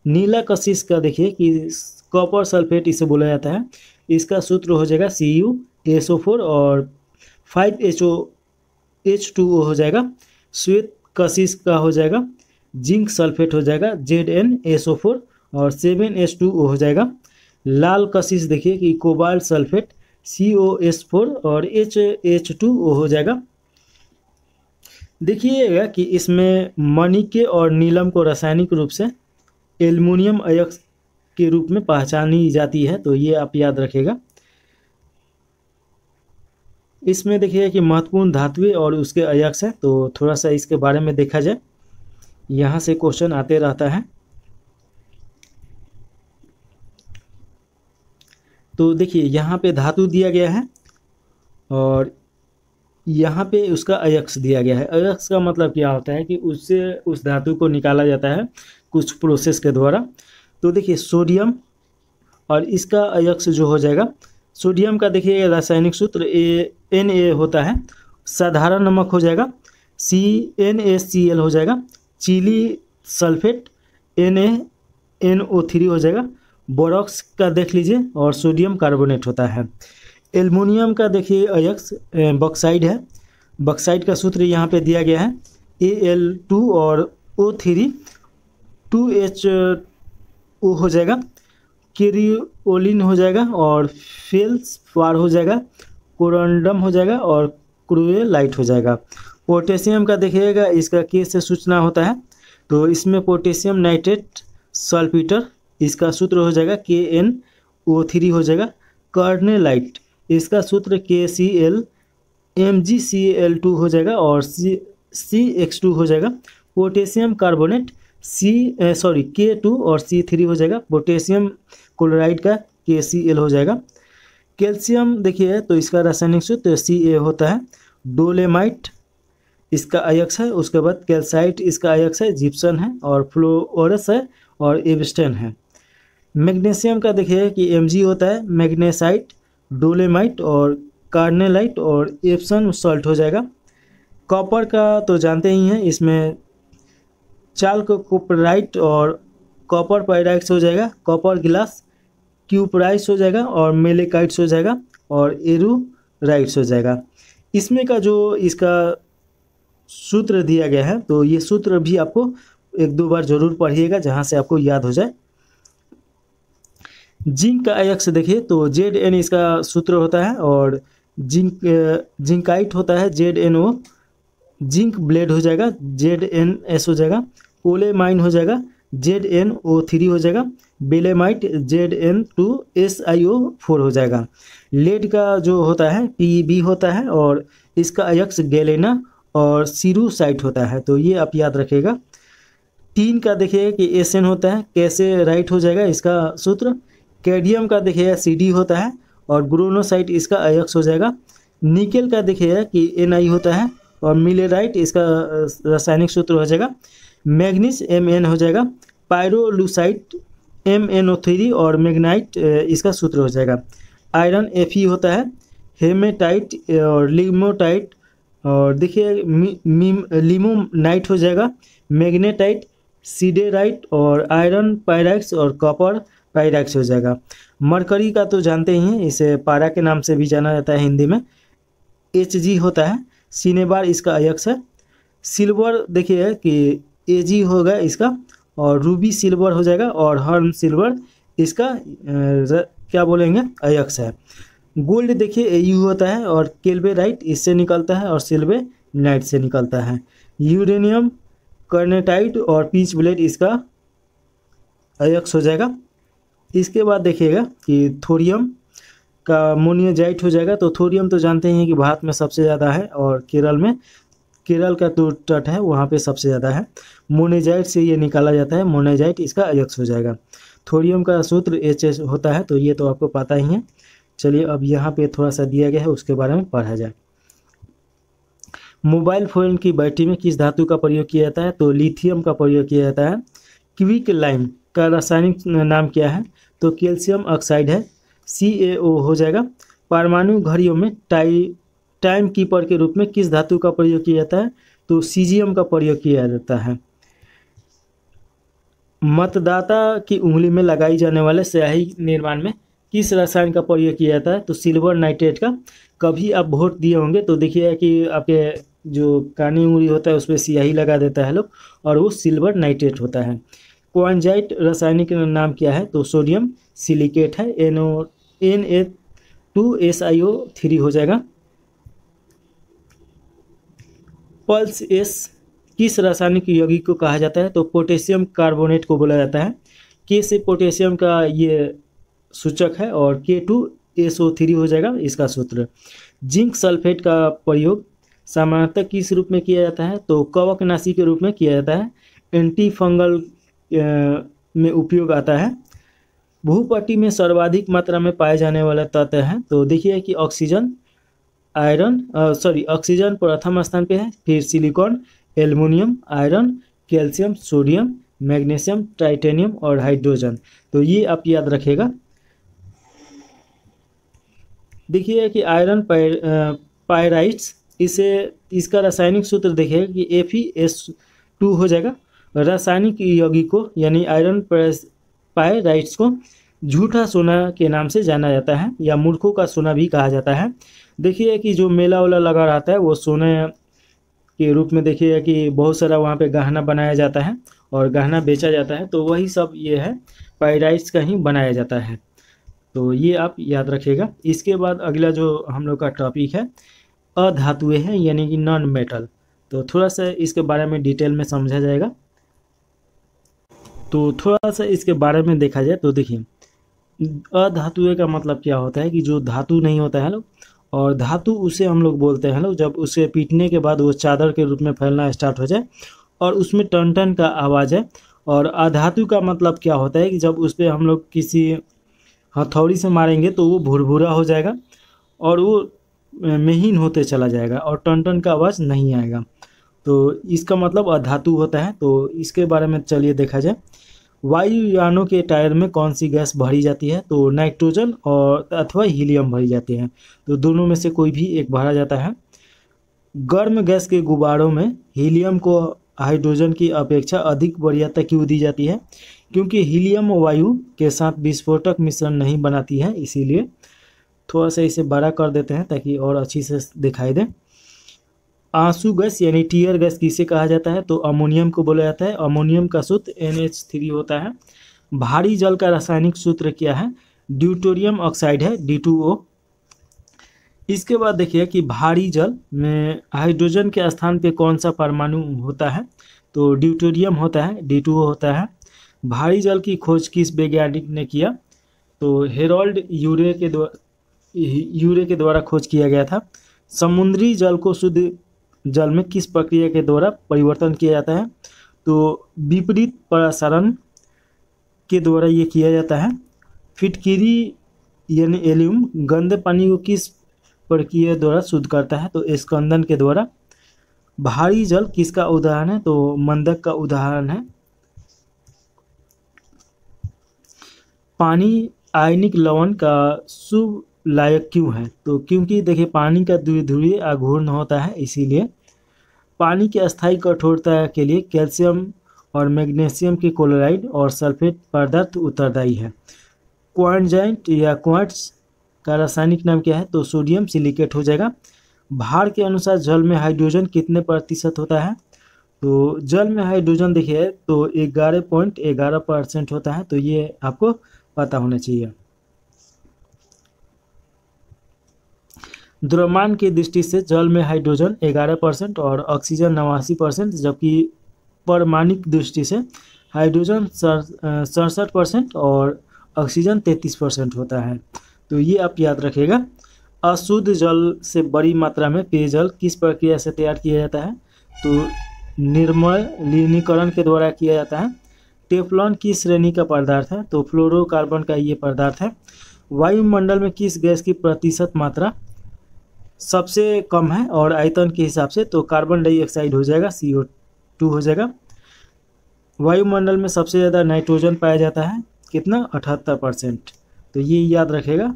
नीला कशिश का देखिए कि कॉपर सल्फेट इसे बोला जाता है, इसका सूत्र हो जाएगा CuSO4 और 5H2O हो जाएगा। श्वेत कशिश का हो जाएगा जिंक सल्फेट हो जाएगा ZnSO4 और 7H2O हो जाएगा। लाल कशिश देखिए कि कोबाल्ट सल्फेट COS4 और HH2O हो जाएगा। देखिएगा कि इसमें मणिके और नीलम को रासायनिक रूप से एल्युमिनियम अयस्क के रूप में पहचानी जाती है, तो ये आप याद रखेगा। इसमें देखिए कि महत्वपूर्ण धातुएं और उसके अयस्क हैं, तो थोड़ा सा इसके बारे में देखा जाए। यहाँ से क्वेश्चन आते रहता है। तो देखिए यहाँ पे धातु दिया गया है और यहाँ पे उसका अयस्क दिया गया है। अयस्क का मतलब क्या होता है कि उससे उस धातु को निकाला जाता है कुछ प्रोसेस के द्वारा। तो देखिए सोडियम और इसका अयस्क जो हो जाएगा, सोडियम का देखिए रासायनिक सूत्र Na होता है। साधारण नमक हो जाएगा CnHCl हो जाएगा। चीली सल्फेट NaNO3 हो जाएगा। बोरॉक्स का देख लीजिए और सोडियम कार्बोनेट होता है। एल्युमिनियम का देखिए अयस्क बॉक्साइड है। बॉक्साइड का सूत्र यहाँ पे दिया गया है Al2 और O3 2H2O हो जाएगा। कैरियोलिन हो जाएगा और फेल्सपार हो जाएगा। कोरंडम हो जाएगा और क्रोएलाइट हो जाएगा। पोटेशियम का देखिएगा इसका K से सूचना होता है, तो इसमें पोटेशियम नाइट्रेट सल्फेटर, इसका सूत्र हो जाएगा KnO3 हो जाएगा। कार्नेलाइट, इसका सूत्र KCl MgCl2 हो जाएगा और CX2 हो जाएगा। पोटेशियम कार्बोनेट K2 और C3 हो जाएगा। पोटेशियम क्लोराइड का KCl हो जाएगा। कैल्शियम देखिए तो इसका रासायनिक सूत्र Ca होता है। डोलेमाइट इसका अयस्क है। उसके बाद कैल्साइट इसका अयस्क है, जिप्सन है और फ्लोरस है और एब्स्टेन है। मैग्नीशियम का देखिए कि Mg होता है मैग्नेसाइट, डोलेमाइट और कार्नेलाइट और एप्सम सॉल्ट हो जाएगा। कॉपर का तो जानते ही हैं, इसमें चाल्क कोपराइट और कॉपर पायराइट्स हो जाएगा, कॉपर ग्लास क्यूपराइट्स हो जाएगा और मेलेकाइट्स हो जाएगा और एरूराइट्स हो जाएगा। इसमें का जो इसका सूत्र दिया गया है तो ये सूत्र भी आपको एक दो बार जरूर पढ़िएगा जहाँ से आपको याद हो जाए। जिंक का अयस्क देखिए तो Zn इसका सूत्र होता है और जिंकाइट होता है ZnO, जिंक ब्लेड हो जाएगा ZnS हो जाएगा, ओलेमाइन हो जाएगा ZnO3 हो जाएगा, बेलेमाइट ZN2SiO4 हो जाएगा। लेड का जो होता है PeB होता है और इसका अयस्क गैलेना और सीरूसाइट होता है, तो ये आप याद रखिएगा। टीन का देखिए कि Sn होता है, कैसे राइट हो जाएगा इसका सूत्र। कैडमियम का देखिएगा Cd होता है और ग्रोनोसाइट इसका अयस्क हो जाएगा। निकेल का देखिएगा कि Na होता है और मिलेराइट इसका रासायनिक सूत्र हो जाएगा। मैग्नीज Mn हो जाएगा, पायरोलुसाइट MnO3 और मैग्नाइट इसका सूत्र हो जाएगा। आयरन Fe होता है, हेमेटाइट और लिमोटाइट और देखिए लिमोनाइट हो जाएगा, मैग्नेटाइट, सीडेराइट और आयरन पायराइट्स और कॉपर पायराइट्स हो जाएगा। मरकरी का तो जानते ही हैं, इसे पारा के नाम से भी जाना जाता है हिंदी में, Hg होता है, सिनेबार इसका अयस्क है। सिल्वर देखिए कि Ag होगा इसका और रूबी सिल्वर हो जाएगा और हर्न सिल्वर इसका क्या बोलेंगे अयस्क है। गोल्ड देखिए Au होता है और केल्वेराइट इससे निकलता है और सिल्वेनाइट से निकलता है। यूरेनियम कर्नेटाइट और पीच ब्लेड इसका अयस्क हो जाएगा। इसके बाद देखिएगा कि थोरियम का मोनियोजाइट हो जाएगा। तो थोरियम तो जानते हैं कि भारत में सबसे ज़्यादा है और केरल का तो तट है वहाँ पे सबसे ज़्यादा है। मोनेजाइट से ये निकाला जाता है, मोनेजाइट इसका अयस्क हो जाएगा। थोरियम का सूत्र H होता है, तो ये तो आपको पता ही है। चलिए अब यहाँ पे थोड़ा सा दिया गया है उसके बारे में पढ़ा जाए। मोबाइल फ़ोन की बैटरी में किस धातु का प्रयोग किया जाता है? तो लिथियम का प्रयोग किया जाता है। क्विक लाइम का रासायनिक नाम क्या है? तो कैल्शियम ऑक्साइड है, CaO हो जाएगा। परमाणु घड़ियों में टाइम कीपर के रूप में किस धातु का प्रयोग किया जाता है? तो सीजियम का प्रयोग किया जाता है। मतदाता की उंगली में लगाई जाने वाले स्याही निर्माण में किस रसायन का प्रयोग किया जाता है? तो सिल्वर नाइट्रेट का। कभी आप वोट दिए होंगे तो देखिए कि आपके जो कानी उंगली होता है उस पर स्याही लगा देता है लोग, और वो सिल्वर नाइट्रेट होता है। क्वांजाइट रासायनिक नाम क्या है? तो सोडियम सिलिकेट है, Na2SiO3 हो जाएगा। पल्स एस किस रासायनिक यौगिक को कहा जाता है? तो पोटेशियम कार्बोनेट को बोला जाता है। के से पोटेशियम का ये सूचक है और K2SO3 हो जाएगा इसका सूत्र। जिंक सल्फेट का प्रयोग सामान्यतः किस रूप में किया जाता है? तो कवकनाशी के रूप में किया जाता है। एंटी फंगल में उपयोग आता है। भूपट्टी में सर्वाधिक मात्रा में पाए जाने वाला तत्व है? तो देखिए कि ऑक्सीजन ऑक्सीजन प्रथम स्थान पे है, फिर silicon, aluminium, iron, calcium, sodium, magnesium, titanium और हाइड्रोजन। तो ये आप याद रखिएगा। देखिए कि आयरन पायराइट्स इसका रासायनिक सूत्र देखिए कि Fe2 हो जाएगा। रासायनिक यौगिकों यानी आयरन पायराइट्स को झूठा सोना के नाम से जाना जाता है या मूर्खों का सोना भी कहा जाता है। देखिए कि जो मेला वाला लगा रहता है वो सोने के रूप में देखिए कि बहुत सारा वहाँ पे गहना बनाया जाता है और गहना बेचा जाता है, तो वही सब ये है पायराइट्स का ही बनाया जाता है। तो ये आप याद रखिएगा। इसके बाद अगला जो हम लोग का टॉपिक है अधातुएं हैं यानी कि नॉन मेटल। तो थोड़ा सा इसके बारे में डिटेल में समझा जाएगा। तो थोड़ा सा इसके बारे में देखा जाए तो देखिए अधातुएं का मतलब क्या होता है कि जो धातु नहीं होता है लोग, और धातु उसे हम लोग बोलते हैं लोग जब उसे पीटने के बाद वो चादर के रूप में फैलना स्टार्ट हो जाए और उसमें टन टन का आवाज़ है। और अधातु का मतलब क्या होता है कि जब उस पर हम लोग किसी हथौड़ी से मारेंगे तो वो भुरभुरा हो जाएगा और वो महीन होते चला जाएगा और टन टन का आवाज़ नहीं आएगा। तो इसका मतलब अधातु होता है। तो इसके बारे में चलिए देखा जाए। वायुयानों के टायर में कौन सी गैस भरी जाती है? तो नाइट्रोजन और अथवा हीलियम भरी जाती है। तो दोनों में से कोई भी एक भरा जाता है। गर्म गैस के गुब्बारों में हीलियम को हाइड्रोजन की अपेक्षा अधिक वरीयता क्यों दी जाती है? क्योंकि हीलियम वायु के साथ विस्फोटक मिश्रण नहीं बनाती है, इसीलिए। थोड़ा सा इसे बड़ा कर देते हैं ताकि और अच्छी से दिखाई दे। आंसू गैस यानी टीयर गैस किसे कहा जाता है? तो अमोनियम को बोला जाता है। अमोनियम का सूत्र NH3 होता है। भारी जल का रासायनिक सूत्र क्या है? ड्यूटेरियम ऑक्साइड है, D2O। इसके बाद देखिए कि भारी जल में हाइड्रोजन के स्थान पे कौन सा परमाणु होता है? तो ड्यूटेरियम होता है, D2O होता है। भारी जल की खोज किस वैज्ञानिक ने किया? तो हेरोल्ड यूरे के द्वारा खोज किया गया था। समुद्री जल को शुद्ध जल में किस प्रक्रिया के द्वारा परिवर्तन किया जाता है? तो विपरीत प्रसारण के द्वारा ये किया जाता है। फिटकिरी यानी एल्यूम गंदे पानी को किस प्रक्रिया द्वारा शुद्ध करता है? तो स्कंदन के द्वारा। भारी जल किसका उदाहरण है? तो मंदक का उदाहरण है। पानी आयनिक लवण का शुभ लायक क्यों है? तो क्योंकि देखिए पानी का द्विध्रुवीय आघूर्ण होता है, इसीलिए। पानी की अस्थायी कठोरता के लिए कैल्शियम और मैग्नीशियम के क्लोराइड और सल्फेट पदार्थ उत्तरदायी है। क्वार्ट्जाइट या क्वार्ट्ज का रासायनिक नाम क्या है? तो सोडियम सिलिकेट हो जाएगा। भार के अनुसार जल में हाइड्रोजन कितने प्रतिशत होता है? तो जल में हाइड्रोजन देखिए तो 11.11% होता है। तो ये आपको पता होना चाहिए। द्रव्यमान की दृष्टि से जल में हाइड्रोजन 11% और ऑक्सीजन 89%, जबकि परमाणिक दृष्टि से हाइड्रोजन 67% और ऑक्सीजन 33% होता है। तो ये आप याद रखिएगा। अशुद्ध जल से बड़ी मात्रा में पेयजल किस प्रक्रिया से तैयार किया जाता है? तो निर्मलीकरण के द्वारा किया जाता है। टेफ्लॉन किस श्रेणी का पदार्थ है? तो फ्लोरोकार्बन का ये पदार्थ है। वायुमंडल में किस गैस की प्रतिशत मात्रा सबसे कम है और आयतन के हिसाब से? तो कार्बन डाइऑक्साइड हो जाएगा, CO2 हो जाएगा। वायुमंडल में सबसे ज़्यादा नाइट्रोजन पाया जाता है, कितना? 78%। तो ये याद रखेगा।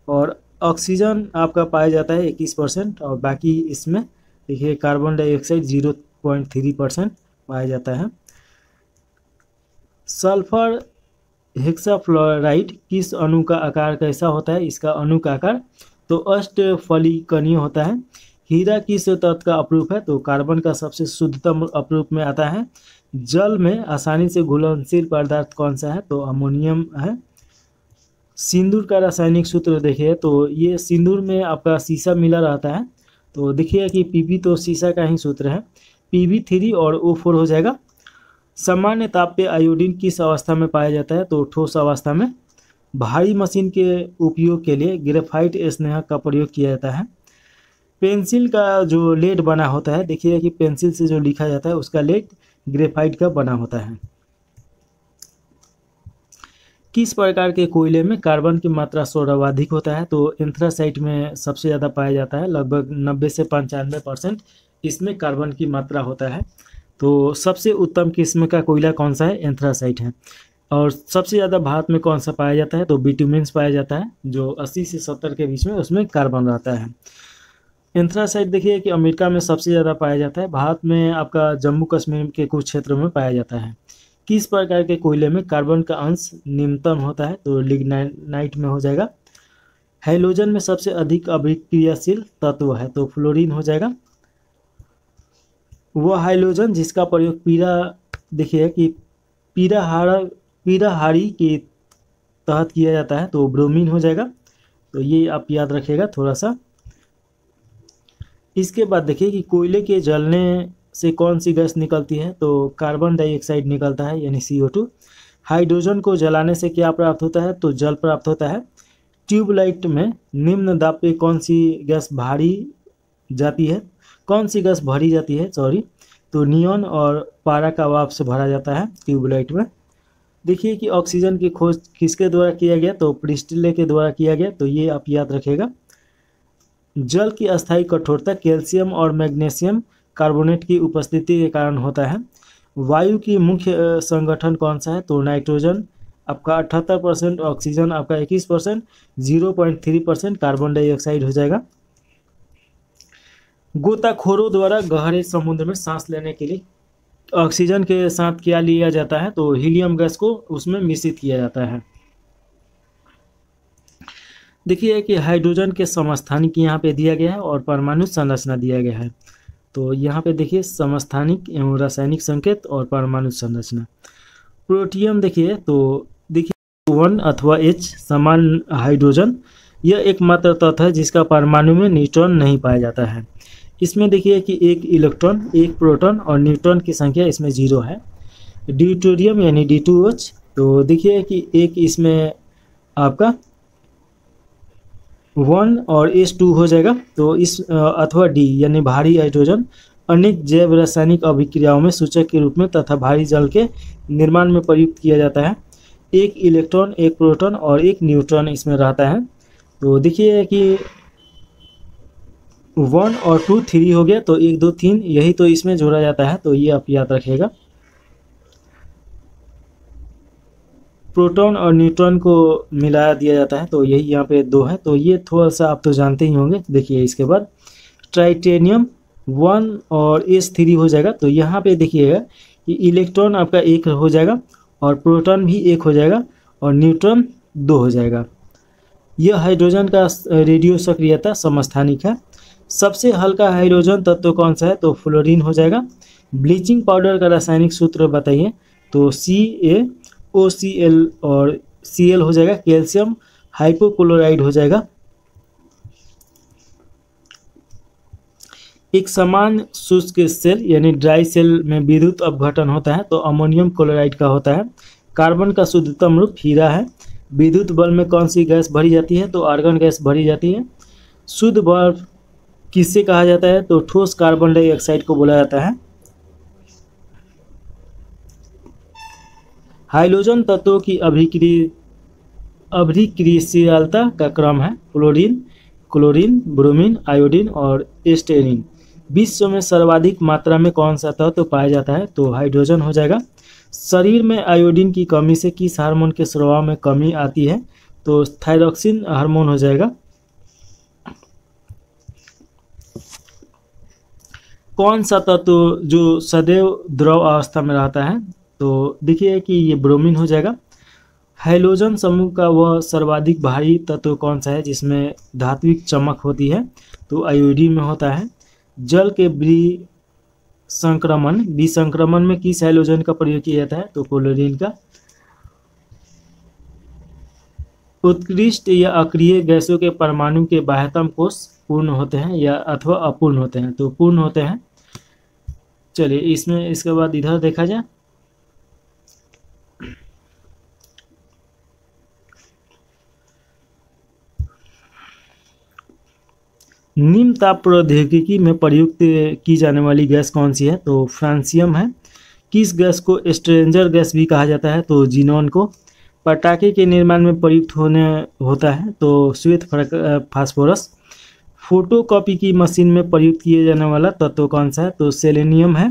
और ऑक्सीजन आपका पाया जाता है 21% और बाकी इसमें देखिए कार्बन डाइऑक्साइड 0.3% पाया जाता है। सल्फर हेक्साफ्लोराइड किस अणु का आकार कैसा होता है? इसका अणु का आकार तो अष्टफलिकनीय होता है। हीरा किस तत्व का अपरूप है? तो कार्बन का सबसे शुद्धतम अपरूप में आता है। जल में आसानी से घुलनशील पदार्थ कौन सा है? तो अमोनियम है। सिंदूर का रासायनिक सूत्र देखिए तो ये सिंदूर में आपका शीशा मिला रहता है। तो देखिए कि Pb तो शीशा का ही सूत्र है, Pb3 और O4 हो जाएगा। सामान्य ताप पे आयोडीन किस अवस्था में पाया जाता है? तो ठोस अवस्था में। भारी मशीन के उपयोग के लिए ग्रेफाइट स्नेहक का प्रयोग किया जाता है। पेंसिल का जो लेड बना होता है, देखिए कि पेंसिल से जो लिखा जाता है उसका लेड ग्रेफाइट का बना होता है। किस प्रकार के कोयले में कार्बन की मात्रा सर्वाधिक होता है? तो एंथ्रासाइट में सबसे ज़्यादा पाया जाता है, लगभग 90 से 95% इसमें कार्बन की मात्रा होता है। तो सबसे उत्तम किस्म का कोयला कौन सा है? एंथ्रासाइट है। और सबसे ज़्यादा भारत में कौन सा पाया जाता है? तो बिटुमेन्स पाया जाता है, जो 80 से 70 के बीच में उसमें कार्बन रहता है। एंथ्रासाइट देखिए कि अमेरिका में सबसे ज़्यादा पाया जाता है, भारत में आपका जम्मू कश्मीर के कुछ क्षेत्रों में पाया जाता है। किस प्रकार के कोयले में कार्बन का अंश न्यूनतम होता है? तो लिग्नाइट में हो जाएगा। हैलोजन में सबसे अधिक अभिक्रियाशील तत्व है, तो फ्लोरीन हो जाएगा। वह हाइड्रोजन जिसका प्रयोग देखिए कि पीराहारी के तहत किया जाता है, तो ब्रोमीन हो जाएगा। तो ये आप याद रखिएगा थोड़ा सा। इसके बाद देखिए कि कोयले के जलने से कौन सी गैस निकलती है? तो कार्बन डाइऑक्साइड निकलता है, यानी CO2। हाइड्रोजन को जलाने से क्या प्राप्त होता है? तो जल प्राप्त होता है। ट्यूबलाइट में निम्न दाब पे कौन सी गैस भरी जाती है? तो नियॉन और पारा का वाष्प से भरा जाता है ट्यूबलाइट में। देखिए कि ऑक्सीजन की खोज किसके द्वारा किया गया? तो प्रिस्टिले के द्वारा किया गया। तो ये आप याद रखिएगा। जल की अस्थायी कठोरता कैल्शियम और मैग्नीशियम कार्बोनेट की उपस्थिति के कारण होता है। वायु की मुख्य संगठन कौन सा है? तो नाइट्रोजन आपका 78%, ऑक्सीजन आपका 21%, 0.3% कार्बन डाइऑक्साइड हो जाएगा। गोताखोरों द्वारा गहरे समुद्र में सांस लेने के लिए ऑक्सीजन के साथ क्या लिया जाता है? तो हीलियम गैस को उसमें मिश्रित किया जाता है। देखिए कि हाइड्रोजन के समस्थानिक यहाँ पे दिया गया है और परमाणु संरचना दिया गया है। तो यहाँ पे देखिए समस्थानिक एवं रासायनिक संकेत और परमाणु संरचना। प्रोटियम देखिए, तो देखिए 1 अथवा H समान हाइड्रोजन, यह एकमात्र तत्व है जिसका परमाणु में न्यूट्रॉन नहीं पाया जाता है। इसमें देखिए कि एक इलेक्ट्रॉन, एक प्रोटॉन और न्यूट्रॉन की संख्या इसमें 0 है। ड्यूटेरियम यानी D2H, तो देखिए कि एक इसमें आपका 1 और H2 हो जाएगा। तो इस अथवा D यानी भारी हाइड्रोजन अनेक जैव रासायनिक अभिक्रियाओं में सूचक के रूप में तथा भारी जल के निर्माण में प्रयुक्त किया जाता है। एक इलेक्ट्रॉन, एक प्रोटॉन और एक न्यूट्रॉन इसमें रहता है। तो देखिए कि 1 और 2 3 हो गया, तो 1 2 3 यही तो इसमें जोड़ा जाता है। तो ये आप याद रखिएगा। प्रोटॉन और न्यूट्रॉन को मिला दिया जाता है, तो यही यहाँ पे 2 है। तो ये थोड़ा सा आप तो जानते ही होंगे। देखिए इसके बाद ट्राइटेनियम 1 और H3 हो जाएगा। तो यहाँ पे देखिएगा कि इलेक्ट्रॉन आपका 1 हो जाएगा और प्रोटॉन भी 1 हो जाएगा और न्यूट्रॉन 2 हो जाएगा। यह हाइड्रोजन का रेडियो सक्रियता समस्थानिक है। सबसे हल्का हाइड्रोजन तत्व कौन सा है? तो फ्लोरीन हो जाएगा। ब्लीचिंग पाउडर का रासायनिक सूत्र बताइए। तो CaOCl और Cl हो जाएगा। कैल्शियम हाइपोक्लोराइड हो जाएगा। एक समान शुष्क सेल यानी ड्राई सेल में विद्युत अपघटन होता है, तो अमोनियम क्लोराइड का होता है। कार्बन का शुद्धतम रूप हीरा है। विद्युत बल्ब में कौन सी गैस भरी जाती है? तो आर्गन गैस भरी जाती है। शुद्ध बल्ब किससे कहा जाता है? तो ठोस कार्बन डाइऑक्साइड को बोला जाता है। हाइड्रोजन तत्वों की अभिक्रियाशीलता का क्रम है फ्लोरीन, क्लोरीन, ब्रोमीन, आयोडीन और एस्टेरिन। विश्व में सर्वाधिक मात्रा में कौन सा तत्व पाया जाता है? तो हाइड्रोजन हो जाएगा। शरीर में आयोडीन की कमी से किस हार्मोन के स्राव में कमी आती है? तो थायरॉक्सिन हार्मोन हो जाएगा। कौन सा तत्व जो सदैव द्रव अवस्था में रहता है? तो देखिए कि ये ब्रोमीन हो जाएगा। हाइड्रोजन समूह का वह सर्वाधिक भारी तत्व कौन सा है जिसमें धात्विक चमक होती है? तो आयोडीन में होता है। जल के विसंक्रमण में किस हाइड्रोजन का प्रयोग किया जाता है? तो क्लोरीन का। उत्कृष्ट या अक्रिय गैसों के परमाणु के बाह्यतम कोश पूर्ण होते हैं या अथवा अपूर्ण होते हैं? तो पूर्ण होते हैं। चलिए इसमें इसके बाद इधर देखा जाए। निम्न ताप प्रौद्योगिकी में प्रयुक्त की जाने वाली गैस कौन सी है? तो फ्रांसियम है। किस गैस को स्ट्रेंजर गैस भी कहा जाता है? तो जीनॉन को। पटाखे के निर्माण में प्रयुक्त होता है? तो श्वेत फास्फोरस। फोटोकॉपी की मशीन में प्रयुक्त किए जाने वाला तत्व कौन सा है? तो सेलेनियम है।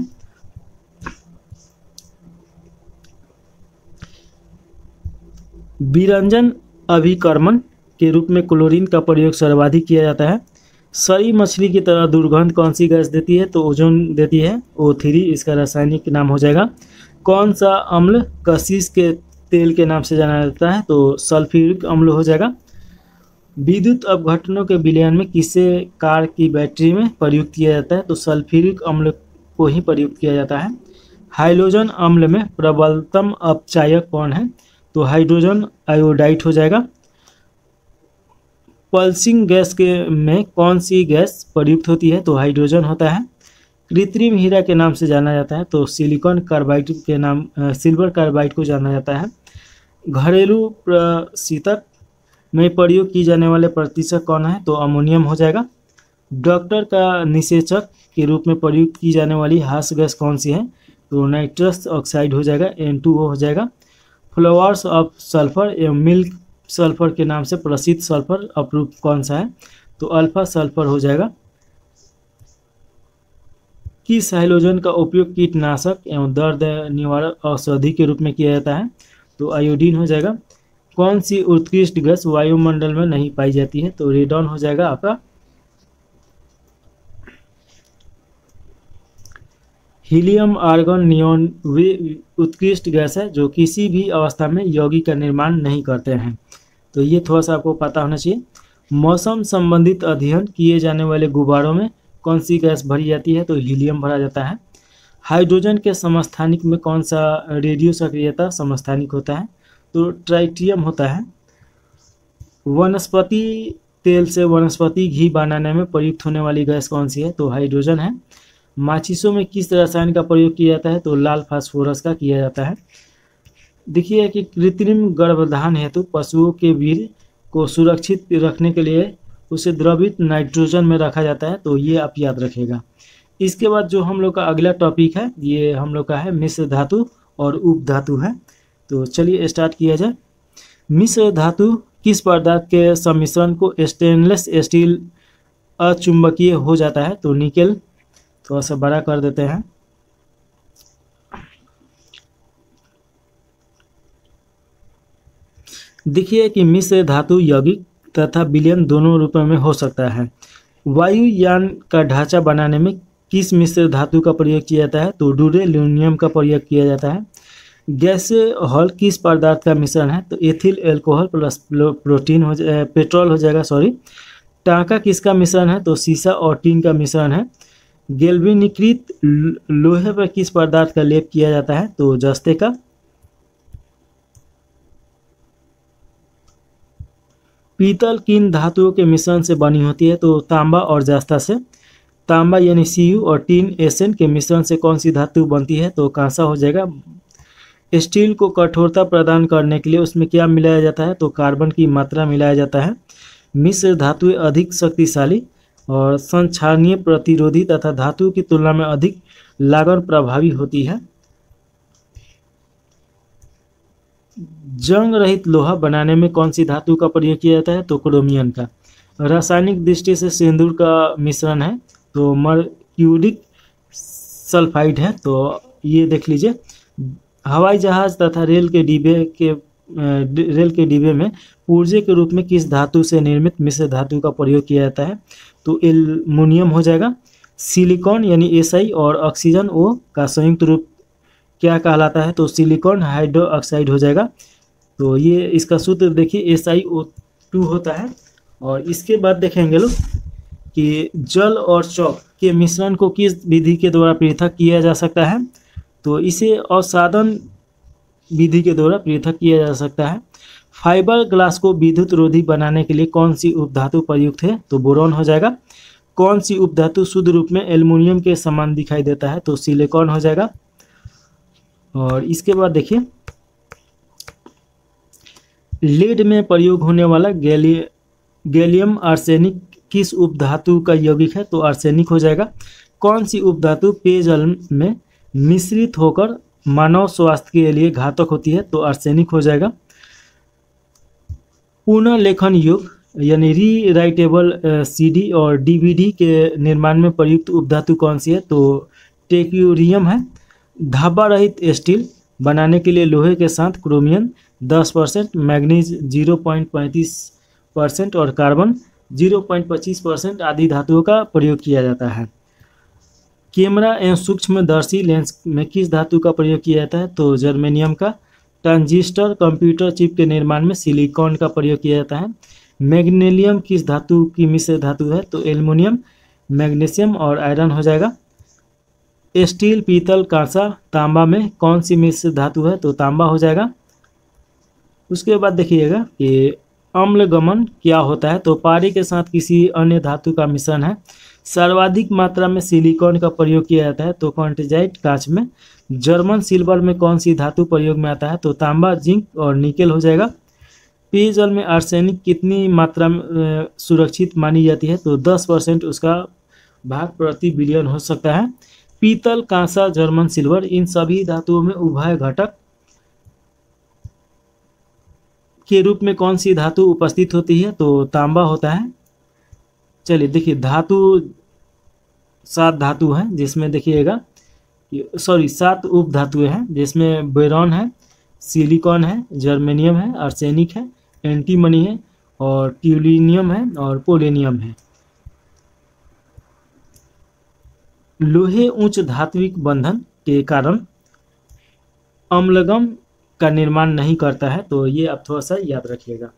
विरंजन अभिकर्मण के रूप में क्लोरीन का प्रयोग सर्वाधिक किया जाता है। सरी मछली की तरह दुर्गंध कौन सी गैस देती है? तो ओजोन देती है, O3 इसका रासायनिक नाम हो जाएगा। कौन सा अम्ल कशिश के तेल के नाम से जाना जाता है? तो सल्फ्यूरिक अम्ल हो जाएगा। विद्युत अपघटनों के विलयन में किसे कार की बैटरी में प्रयुक्त किया जाता है? तो सल्फ्यूरिक अम्ल को ही प्रयुक्त किया जाता है। हाइड्रोजन अम्ल में प्रबलतम अपचायक कौन है? तो हाइड्रोजन आयोडाइड हो जाएगा। पल्सिंग गैस में कौन सी गैस प्रयुक्त होती है? तो हाइड्रोजन होता है। कृत्रिम हीरा के नाम से जाना जाता है? तो सिलिकॉन कार्बाइड के नाम सिल्वर कार्बाइड को जाना जाता है। घरेलू प्रशीतक में प्रयोग की जाने वाले प्रतिशत कौन है? तो अमोनियम हो जाएगा। डॉक्टर का निषेचक के रूप में प्रयुक्त की जाने वाली हास्य गैस कौन सी है? तो नाइट्रस ऑक्साइड हो जाएगा, N2O हो जाएगा। फ्लावर्स ऑफ सल्फर एवं मिल्क सल्फर के नाम से प्रसिद्ध सल्फर अपरूप कौन सा है? तो अल्फा सल्फर हो जाएगा। किस हैलोजन का उपयोग कीटनाशक एवं दर्द निवारक औषधि के रूप में किया जाता है? तो आयोडीन हो जाएगा। कौन सी उत्कृष्ट गैस वायुमंडल में नहीं पाई जाती है? तो रेडॉन हो जाएगा आपका। हीलियम, आर्गन, नियोन वे उत्कृष्ट गैस है जो किसी भी अवस्था में यौगिक का निर्माण नहीं करते हैं। तो ये थोड़ा सा आपको पता होना चाहिए। मौसम संबंधित अध्ययन किए जाने वाले गुब्बारों में कौन सी गैस भरी जाती है? तो हीलियम भरा जाता है। हाइड्रोजन के समस्थानिक में कौन सा रेडियो सक्रियता समस्थानिक होता है? तो ट्राइटियम होता है। वनस्पति तेल से वनस्पति घी बनाने में प्रयुक्त होने वाली गैस कौन सी है? तो हाइड्रोजन है। माचिसों में किस रसायन का प्रयोग किया जाता है? तो लाल फास्फोरस का किया जाता है। देखिए कि कृत्रिम गर्भधान हेतु पशुओं के वीर्य को सुरक्षित रखने के लिए उसे द्रवित नाइट्रोजन में रखा जाता है। तो ये आप याद रखेगा। इसके बाद जो हम लोग का अगला टॉपिक है ये हम लोग का है मिश्र धातु और उप धातु है। तो चलिए स्टार्ट किया जाए। मिश्र धातु किस पदार्थ के सम्मिश्रण को स्टेनलेस स्टील अचुंबकीय हो जाता है? तो निकेल। थोड़ा सा बड़ा कर देते हैं। देखिए कि मिश्र धातु यौगिक तथा विलयन दोनों रूपों में हो सकता है। वायुयान का ढांचा बनाने में किस मिश्र धातु का प्रयोग किया जाता है? तो ड्यूरेनियम का प्रयोग किया जाता है। गैसीय हॉल किस पदार्थ का मिश्रण है? तो एथिल एल्कोहल प्लस पेट्रोल हो जाएगा, सॉरी। टांका किसका मिश्रण है? तो सीसा और टीन का मिश्रण है। गैल्वेनीकृत लोहे पर किस पदार्थ का लेप किया जाता है? तो जस्ते का। पीतल किन धातुओं के मिश्रण से बनी होती है? तो तांबा और जस्ता से। तांबा यानी Cu और टीन एसएन के मिश्रण से कौन सी धातु बनती है? तो कांसा हो जाएगा। स्टील को कठोरता प्रदान करने के लिए उसमें क्या मिलाया जाता है? तो कार्बन की मात्रा मिलाया जाता है। मिश्र धातुएं अधिक शक्तिशाली और संक्षारणीय, प्रतिरोधी तथा धातु की तुलना में अधिक लागत प्रभावी होती है। जंग रहित लोहा बनाने में कौन सी धातु का प्रयोग किया जाता है? तो क्रोमियम का। रासायनिक दृष्टि से सिंदूर का मिश्रण है तो मर्क्यूरिक सल्फाइड है। तो ये देख लीजिए। हवाई जहाज तथा रेल के डिब्बे में पुर्जे के रूप में किस धातु से निर्मित मिश्र धातु का प्रयोग किया जाता है? तो एल्युमिनियम हो जाएगा। सिलिकॉन यानी Si और ऑक्सीजन O का संयुक्त रूप क्या कहलाता है? तो सिलिकॉन हाइड्रोक्साइड हो जाएगा। तो ये इसका सूत्र देखिए SiO2 होता है। और इसके बाद देखेंगे लोग कि जल और चौक के मिश्रण को किस विधि के द्वारा पृथक किया जा सकता है? तो इसे अवसादन विधि के द्वारा पृथक किया जा सकता है। फाइबर ग्लास को विद्युत रोधी बनाने के लिए कौन सी उपधातु प्रयुक्त है? तो बोरॉन हो जाएगा। कौन सी उपधातु शुद्ध रूप में एल्युमिनियम के समान दिखाई देता है? तो सिलिकॉन हो जाएगा। और इसके बाद देखिए लेड में प्रयोग होने वाला गैलियम आर्सेनिक किस उपधातु का यौगिक है? तो आर्सेनिक हो जाएगा। कौन सी उपधातु पेयजल में मिश्रित होकर मानव स्वास्थ्य के लिए घातक होती है? तो आर्सेनिक हो जाएगा। पुनः लेखन योग्य यानी रीराइटेबल CD और DVD के निर्माण में प्रयुक्त उपधातु कौन सी है? तो टेक्यूरियम है। धब्बा रहित स्टील बनाने के लिए लोहे के साथ क्रोमियम 10%, मैग्नीज 0.35% और कार्बन 0.25% आदि धातुओं का प्रयोग किया जाता है। कैमरा एवं सूक्ष्मदर्शी लेंस में किस धातु का प्रयोग किया जाता है? तो जर्मेनियम का। ट्रांजिस्टर कंप्यूटर चिप के निर्माण में सिलिकॉन का प्रयोग किया जाता है। मैग्नीशियम किस धातु की मिश्र धातु है? तो एल्युमिनियम, मैग्नीशियम और आयरन हो जाएगा। स्टील, पीतल, कांसा, तांबा में कौन सी मिश्र धातु है? तो तांबा हो जाएगा। उसके बाद देखिएगा कि अम्लगमन क्या होता है? तो पानी के साथ किसी अन्य धातु का मिश्रण है। सर्वाधिक मात्रा में सिलिकॉन का प्रयोग किया जाता है तो क्वार्ट्जाइट कांच में। जर्मन सिल्वर में कौन सी धातु प्रयोग में आता है? तो तांबा, जिंक और निकेल हो जाएगा। पेयजल में आर्सेनिक कितनी मात्रा में सुरक्षित मानी जाती है? तो 10% उसका भाग प्रति बिलियन हो सकता है। पीतल, कांसा, जर्मन सिल्वर इन सभी धातुओं में उभय घटक के रूप में कौन सी धातु उपस्थित होती है? तो तांबा होता है। चलिए देखिए धातु 7 धातु हैं, जिसमें देखिएगा सॉरी 7 उप धातुएं हैं, जिसमें बोरॉन है, सिलिकॉन है, जर्मेनियम है, आर्सेनिक है, एंटीमनी है और ट्यूलिनियम है और पोलेनियम है। लोहे उच्च धात्विक बंधन के कारण अम्लगम का निर्माण नहीं करता है, तो ये आप थोड़ा सा याद रखिएगा।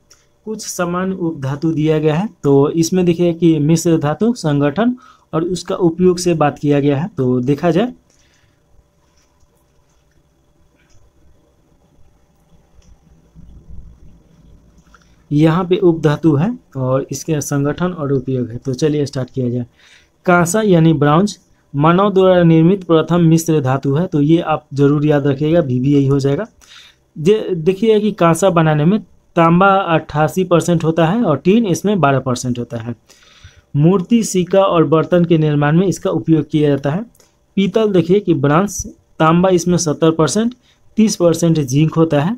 कुछ समान उप धातु दिया गया है, तो इसमें देखिए कि मिश्र धातु संगठन और उसका उपयोग से बात किया गया है। तो देखा जाए, यहाँ पे उप धातु है और इसके संगठन और उपयोग है। तो चलिए स्टार्ट किया जाए। कांसा यानी ब्रॉन्ज मानव द्वारा निर्मित प्रथम मिश्र धातु है, तो ये आप जरूर याद रखिएगा, भी यही हो जाएगा। देखिए कि कांसा बनाने में तांबा 88% होता है और टीन इसमें 12% होता है। मूर्ति, सिक्का और बर्तन के निर्माण में इसका उपयोग किया जाता है। पीतल देखिए कि ब्रांस, तांबा इसमें 70%, 30% जिंक होता है।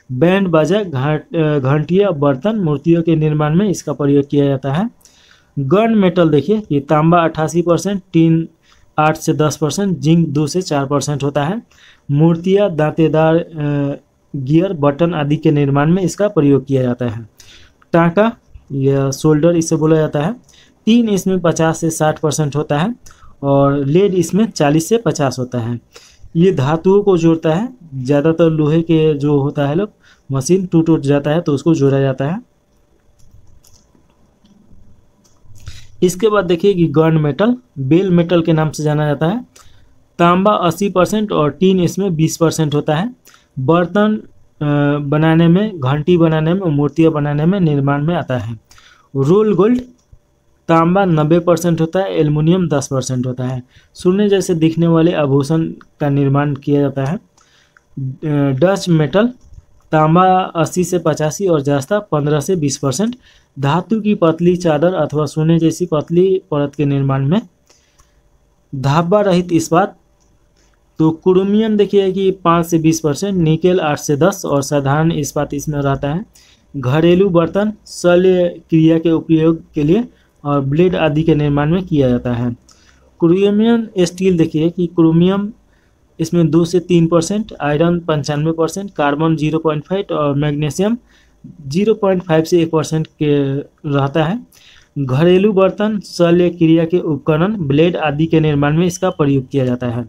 बैंड बाजा, घंटिया, बर्तन, मूर्तियों के निर्माण में इसका प्रयोग किया जाता है। गन मेटल देखिए कि तांबा 88%, टीन 8 से 10%, जिंक 2 से 4% होता है। मूर्तियाँ, दांतेदार गियर, बटन आदि के निर्माण में इसका प्रयोग किया जाता है। टाँका या शोल्डर इसे बोला जाता है। टीन इसमें 50 से 60% होता है और लेड इसमें 40 से 50 होता है। ये धातुओं को जोड़ता है। ज़्यादातर लोहे के जो होता है लोग मशीन टूट जाता है तो उसको जोड़ा जाता है। इसके बाद देखिए कि गन मेटल, बेल मेटल के नाम से जाना जाता है। तांबा 80% और टीन इसमें 20% होता है। बर्तन बनाने में, घंटी बनाने में, मूर्तियाँ बनाने में, निर्माण में आता है। रोल गोल्ड, तांबा 90% होता है, एल्युमिनियम 10% होता है। सोने जैसे दिखने वाले आभूषण का निर्माण किया जाता है। डच मेटल, तांबा 80 से 85 और जास्ता 15 से 20%। धातु की पतली चादर अथवा सोने जैसी पतली परत के निर्माण में। धाबा रहित इस्पात, तो क्रोमियम देखिए कि 5 से 20%, निकेल 8 से 10 और साधारण इस्पात इसमें रहता है। घरेलू बर्तन शल्य क्रिया के उपयोग के लिए और ब्लेड आदि के निर्माण में किया जाता है। क्रोमियम स्टील देखिए कि क्रोमियम इसमें 2 से 3%, आयरन 95%, कार्बन 0.5 और मैग्नीशियम 0.5 से 1% के रहता है। घरेलू बर्तन शल्य क्रिया के उपकरण, ब्लेड आदि के निर्माण में इसका प्रयोग किया जाता है।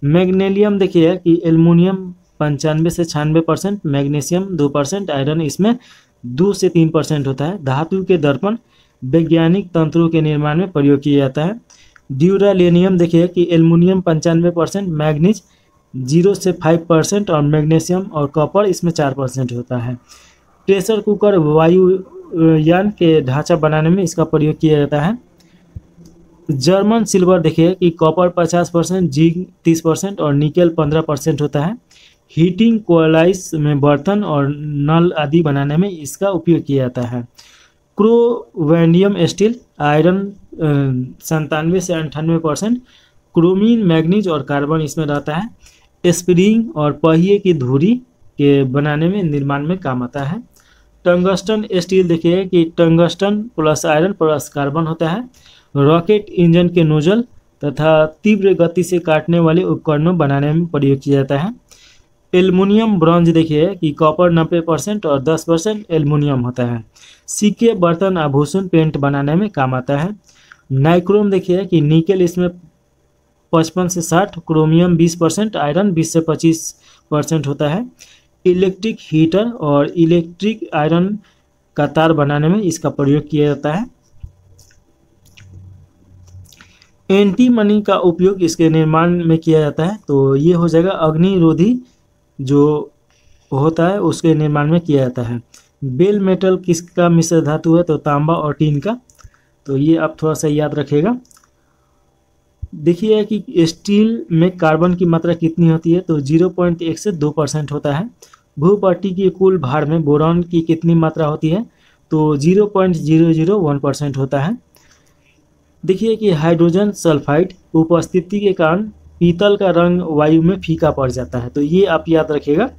मैग्नीशियम देखिए कि एल्युमिनियम 95 से 96%, मैग्नीशियम 2%, आयरन इसमें 2 से 3% होता है। धातु के दर्पण वैज्ञानिक तंत्रों के निर्माण में प्रयोग किया जाता है। ड्यूरालेनियम देखिए कि एल्युमिनियम 95%, मैग्नीज 0 से 5% और मैग्नीशियम और कॉपर इसमें 4% होता है। प्रेशर कुकर वायुयान के ढांचा बनाने में इसका प्रयोग किया जाता है। जर्मन सिल्वर देखिए कि कॉपर 50%, जिंक 30% और निकेल 15% होता है। हीटिंग कोयलाइस में बर्तन और नल आदि बनाने में इसका उपयोग किया जाता है। क्रोवेंडियम स्टील, आयरन 97 से 98%, क्रोमीन, मैग्नीज और कार्बन इसमें रहता है। स्प्रिंग और पहिए की धुरी के बनाने में, निर्माण में काम आता है। टंगस्टन स्टील देखिए कि tungsten plus iron plus carbon होता है। रॉकेट इंजन के नोजल तथा तीव्र गति से काटने वाले उपकरणों बनाने में प्रयोग किया जाता है। एल्युमिनियम ब्रॉन्ज देखिए कि कॉपर 90% और 10% एल्युमिनियम होता है। सिक्के, बर्तन, आभूषण, पेंट बनाने में काम आता है। नाइक्रोम देखिए कि निकेल इसमें 55 से 60, क्रोमियम 20%, आयरन 20 से 25% होता है। इलेक्ट्रिक हीटर और इलेक्ट्रिक आयरन का तार बनाने में इसका प्रयोग किया जाता है। एंटीमनी का उपयोग इसके निर्माण में किया जाता है, तो ये हो जाएगा अग्निरोधी जो होता है उसके निर्माण में किया जाता है। बेल मेटल किसका मिश्र धातु है, तो तांबा और टीन का, तो ये आप थोड़ा सा याद रखिएगा। देखिए कि स्टील में कार्बन की मात्रा कितनी होती है, तो 0.1 से 2% होता है। भूपट्टी की कुल भार में बोरॉन की कितनी मात्रा होती है, तो 0.001% होता है। देखिए कि हाइड्रोजन सल्फाइड उपस्थिति के कारण पीतल का रंग वायु में फीका पड़ जाता है, तो ये आप याद रखिएगा।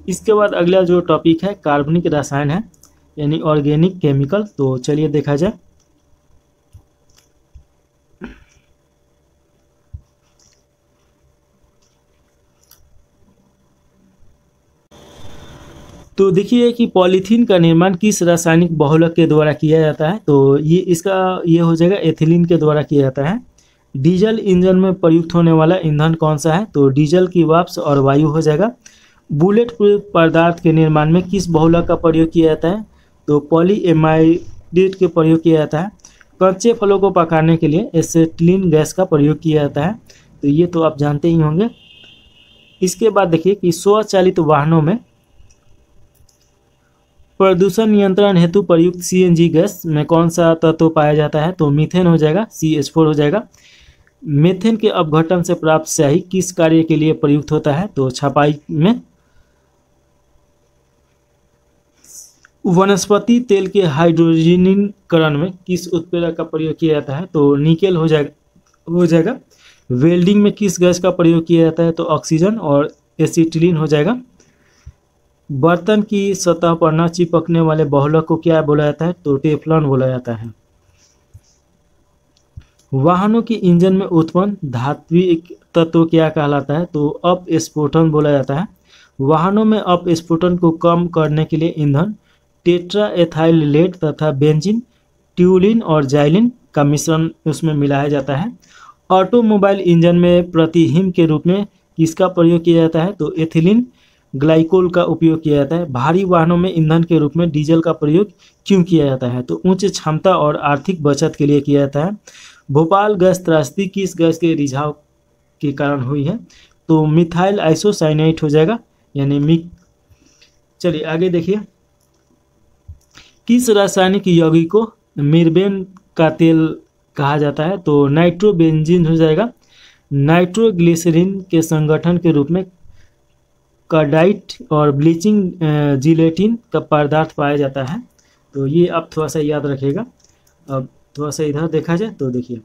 इसके बाद अगला जो टॉपिक है कार्बनिक रसायन है, यानी ऑर्गेनिक केमिकल। तो चलिए देखा जाए। तो देखिए कि पॉलीथीन का निर्माण किस रासायनिक बहुलक के द्वारा किया जाता है, तो ये हो जाएगा एथिलीन के द्वारा किया जाता है। डीजल इंजन में प्रयुक्त होने वाला ईंधन कौन सा है, तो डीजल की वाष्प और वायु हो जाएगा। बुलेट प्रूफ पदार्थ के निर्माण में किस बहुलक का प्रयोग किया जाता है, तो पॉलीएमाइड के प्रयोग किया जाता है। कच्चे फलों को पकाने के लिए एसिटिलीन गैस का प्रयोग किया जाता है, तो ये तो आप जानते ही होंगे। इसके बाद देखिए कि स्वचालित वाहनों में प्रदूषण नियंत्रण हेतु प्रयुक्त सीएनजी गैस में कौन सा तत्व पाया जाता है, तो मीथेन हो जाएगा, CH4 हो जाएगा। मीथेन के अपघटन से प्राप्त स्याही किस कार्य के लिए प्रयुक्त होता है, तो छपाई में। वनस्पति तेल के हाइड्रोजनीकरण में किस उत्प्रेरक का प्रयोग किया जाता है, तो निकेल हो जाएगा। वेल्डिंग में किस गैस का प्रयोग किया जाता है, तो ऑक्सीजन और एसिटिलीन हो जाएगा। बर्तन की सतह पर न चिपकने वाले बहुलक को क्या बोला जाता है, तो टेफ्लॉन बोला जाता है। वाहनों के इंजन में उत्पन्न धात्विक तत्व क्या कहलाता है, तो अपस्फोटन बोला जाता है। वाहनों में अपस्फोटन को कम करने के लिए ईंधन टेट्रा एथाइल लेड तथा बेंजीन, ट्यूलिन और जाइलिन का मिश्रण उसमें मिलाया जाता है। ऑटोमोबाइल इंजन में प्रतिहिम के रूप में किसका प्रयोग किया जाता है, तो एथिलीन ग्लाइकोल का उपयोग किया जाता है। भारी वाहनों में ईंधन के रूप में डीजल का प्रयोग क्यों किया जाता है, तो उच्च क्षमता और आर्थिक बचत के लिए किया जाता है। भोपाल गैस त्रासदी किस गैस के रिझाव के कारण हुई है, तो मिथाइल आइसोसाइनेट हो जाएगा, यानी चलिए आगे देखिए। किस रासायनिक यौगिक को मिर्बेन का तेल कहा जाता है, तो नाइट्रोबेंजीन हो जाएगा। नाइट्रोग्लिसरीन के संगठन के रूप में कार्डाइट और ब्लीचिंग जिलेटिन का पदार्थ पाया जाता है, तो ये आप थोड़ा सा याद रखिएगा। अब थोड़ा सा इधर देखा जाए तो देखिए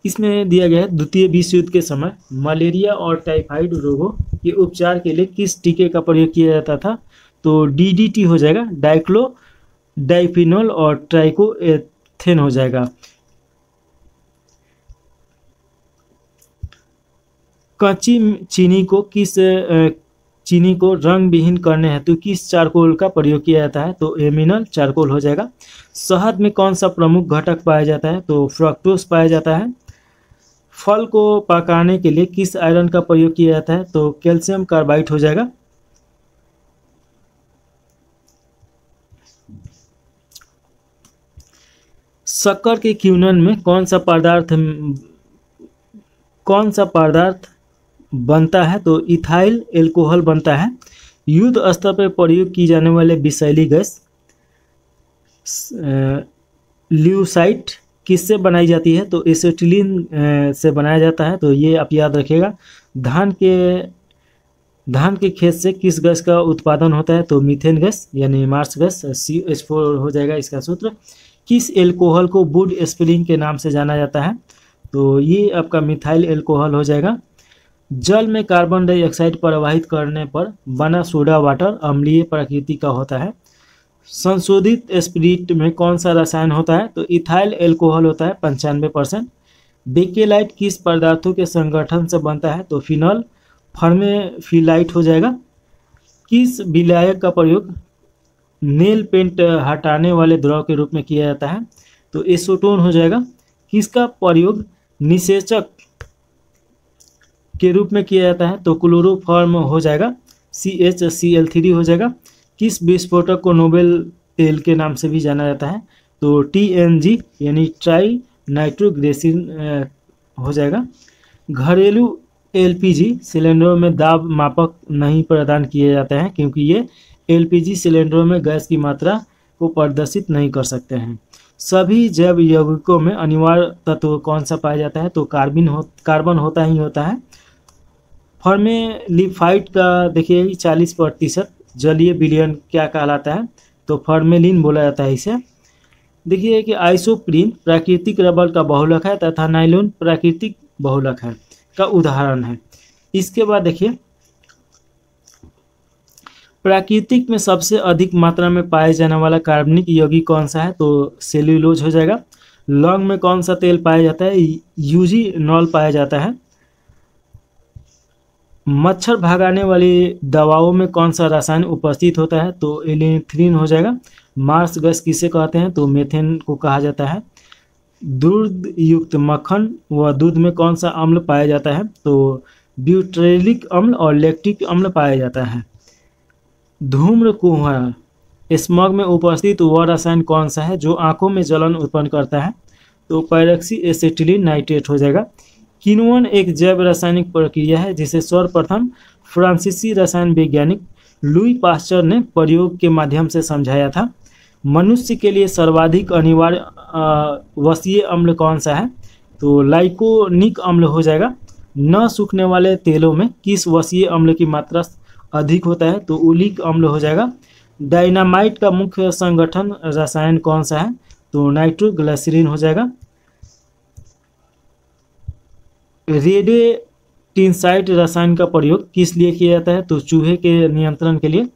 इसमें दिया गया है द्वितीय विश्व युद्ध के समय मलेरिया और टाइफाइड रोगों के उपचार के लिए किस टीके का प्रयोग किया जाता था, तो DDT हो जाएगा, डाइक्लो डाइफिनॉल और ट्राइकोएथेन हो जाएगा। कच्ची चीनी को रंग विहीन करने हेतु किस चारकोल का प्रयोग किया जाता है, तो एमिनल चारकोल हो जाएगा। शहद में कौन सा प्रमुख घटक पाया जाता है, तो फ्रक्टोज पाया जाता है। फल को पकाने के लिए किस आयरन का प्रयोग किया जाता है, तो कैल्शियम कार्बाइड हो जाएगा। शक्कर के क्यूनन में कौन सा पदार्थ बनता है, तो इथाइल एल्कोहल बनता है। युद्ध स्तर पर प्रयोग की जाने वाले विषैली गैस ल्यूसाइट किससे बनाई जाती है, तो एसिटिलीन से बनाया जाता है, तो ये आप याद रखिएगा। धान के खेत से किस गैस का उत्पादन होता है, तो मीथेन गैस यानी मार्स गैस, CH4 हो जाएगा इसका सूत्र। किस एल्कोहल को वुड स्प्रिंग के नाम से जाना जाता है, तो ये आपका मिथाइल एल्कोहल हो जाएगा। जल में कार्बन डाइऑक्साइड प्रवाहित करने पर बना सोडा वाटर अम्लीय प्रकृति का होता है। संशोधित स्पिरिट में कौन सा रसायन होता है, तो इथाइल एल्कोहल होता है 95%। बेकेलाइट किस पदार्थों के संगठन से बनता है, तो फिनॉल फॉर्मेफिलाइट हो जाएगा। किस विलायक का प्रयोग नेल पेंट हटाने वाले द्रव के रूप में किया जाता है, तो एसीटोन हो जाएगा। किसका प्रयोग निषेचक के रूप में किया जाता है, तो क्लोरोफॉर्म हो जाएगा, CHCl3 हो जाएगा। किस विस्फोटक को नोबेल तेल के नाम से भी जाना जाता है, तो TNG यानी ट्राई नाइट्रोग्लिसरीन हो जाएगा। घरेलू LPG सिलेंडरों में दाब मापक नहीं प्रदान किए जाते हैं क्योंकि ये LPG सिलेंडरों में गैस की मात्रा को प्रदर्शित नहीं कर सकते हैं। सभी जैव यौगिकों में अनिवार्य तत्व कौन सा पाया जाता है, तो कार्बन होता ही होता है। फॉर्मेलिफाइड का देखिए 40% जलीय विलयन क्या कहलाता है, तो फॉर्मेलिन बोला जाता है इसे। देखिए कि आइसोप्रीन प्राकृतिक रबर का बहुलक है तथा नाइलॉन प्राकृतिक बहुलक है का उदाहरण है। इसके बाद देखिए प्राकृतिक में सबसे अधिक मात्रा में पाए जाने वाला कार्बनिक यौगिक कौन सा है, तो सेल्यूलोज हो जाएगा। लौंग में कौन सा तेल पाया जाता है, यूजीनॉल पाया जाता है। मच्छर भगाने वाली दवाओं में कौन सा रसायन उपस्थित होता है? तो एलिथ्रिन हो जाएगा। मार्स गैस किसे कहते हैं? तो मीथेन को कहा जाता है। दूध युक्त मक्खन व दूध में कौन सा अम्ल पाया जाता है? तो ब्यूटेरिक अम्ल और लैक्टिक अम्ल पाया जाता है। धूम्र कुआं स्मॉग में उपस्थित वह रसायन कौन सा है जो आंखों में जलन उत्पन्न करता है? तो पैरोक्सी एसिटिलीन नाइट्रेट हो जाएगा। किण्वन एक जैव रासायनिक प्रक्रिया है जिसे सर्वप्रथम फ्रांसीसी रसायन वैज्ञानिक लुई पास्चर ने प्रयोग के माध्यम से समझाया था। मनुष्य के लिए सर्वाधिक अनिवार्य वसीय अम्ल कौन सा है? तो लाइकोनिक अम्ल हो जाएगा। न सूखने वाले तेलों में किस वसीय अम्ल की मात्रा अधिक होता है? तो उलिक अम्ल हो जाएगा। डायनामाइट का मुख्य संगठन रसायन कौन सा है? तो नाइट्रोग्लिसरीन हो जाएगा। रेडेटिनसाइड रसायन का प्रयोग किस लिए किया जाता है? तो चूहे के नियंत्रण के लिए।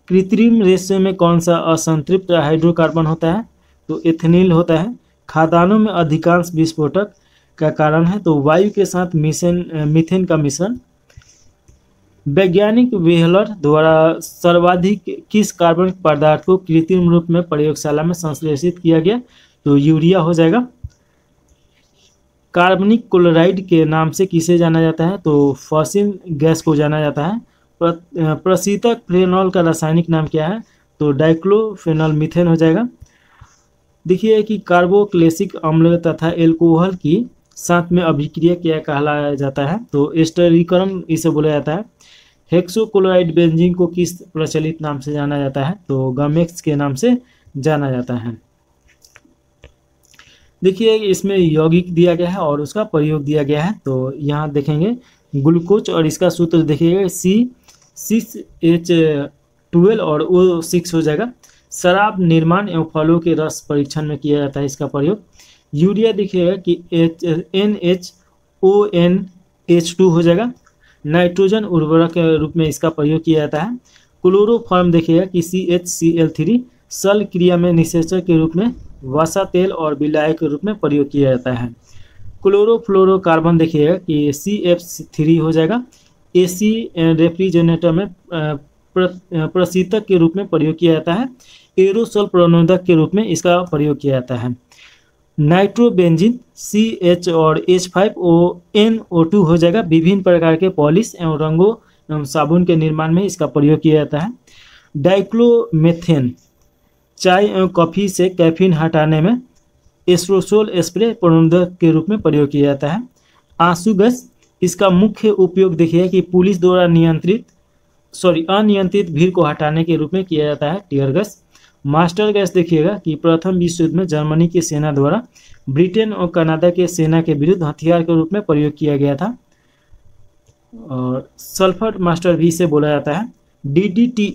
कृत्रिम रेशे में कौन सा असंतृप्त हाइड्रोकार्बन होता है? तो एथेनिल होता है। खाद्यान्नों में अधिकांश विस्फोटक का कारण है? तो वायु के साथ मीथेन का मिश्रण। वैज्ञानिक व्हीलर द्वारा सर्वाधिक किस कार्बनिक पदार्थ को कृत्रिम रूप में प्रयोगशाला में संश्लेषित किया गया? तो यूरिया हो जाएगा। कार्बनिक क्लोराइड के नाम से किसे जाना जाता है? तो फॉसिन गैस को जाना जाता है। प्रशीतक फेनॉल का रासायनिक नाम क्या है? तो डाइक्लोफेनॉल मीथेन हो जाएगा। देखिए कि कार्बोक्लेसिक अम्ल तथा एल्कोहल की साथ में अभिक्रिया क्या कहलाया जाता है? तो एस्टरीकरण इसे बोला जाता है। हेक्सोक्लोराइड बेंजीन को किस प्रचलित नाम से जाना जाता है? तो गमेक्स के नाम से जाना जाता है। देखिए इसमें यौगिक दिया गया है और उसका प्रयोग दिया गया है। तो यहाँ देखेंगे ग्लूकोज और इसका सूत्र देखिएगा C6H12 और O6 हो जाएगा। शराब निर्माण एवं फलों के रस परीक्षण में किया जाता है इसका प्रयोग। यूरिया देखिएगा कि NHONH2 हो जाएगा। नाइट्रोजन उर्वरक के रूप में इसका प्रयोग किया जाता है। क्लोरोफॉर्म देखिएगा कि CHCl3 सल क्रिया में निषेचक के रूप में वसा तेल और विलायक के रूप में प्रयोग किया जाता है। क्लोरोफ्लोरोकार्बन देखिएगा कि CF3 हो जाएगा। AC रेफ्रिजरेटर में प्रशीतक के रूप में प्रयोग किया जाता है। एरोसोल प्रणोदक के रूप में इसका प्रयोग किया जाता है। नाइट्रोबेंजीन CH और H5ONO2 हो जाएगा। विभिन्न प्रकार के पॉलिश एवं रंगों एवं साबुन के निर्माण में इसका प्रयोग किया जाता है। डाइक्लोमेथेन चाय एवं कॉफ़ी से कैफीन हटाने में एस्ट्रोसोल स्प्रे प्रणोदक के रूप में प्रयोग किया जाता है। आंसू गैस इसका मुख्य उपयोग देखिए कि पुलिस द्वारा अनियंत्रित भीड़ को हटाने के रूप में किया जाता है। Tear gas. मास्टर गैस देखिएगा कि प्रथम विश्व युद्ध में जर्मनी की सेना द्वारा ब्रिटेन और कनाडा के सेना के विरुद्ध हथियार के रूप में प्रयोग किया गया था। और सल्फर मास्टर भी इसे बोला जाता है। DDT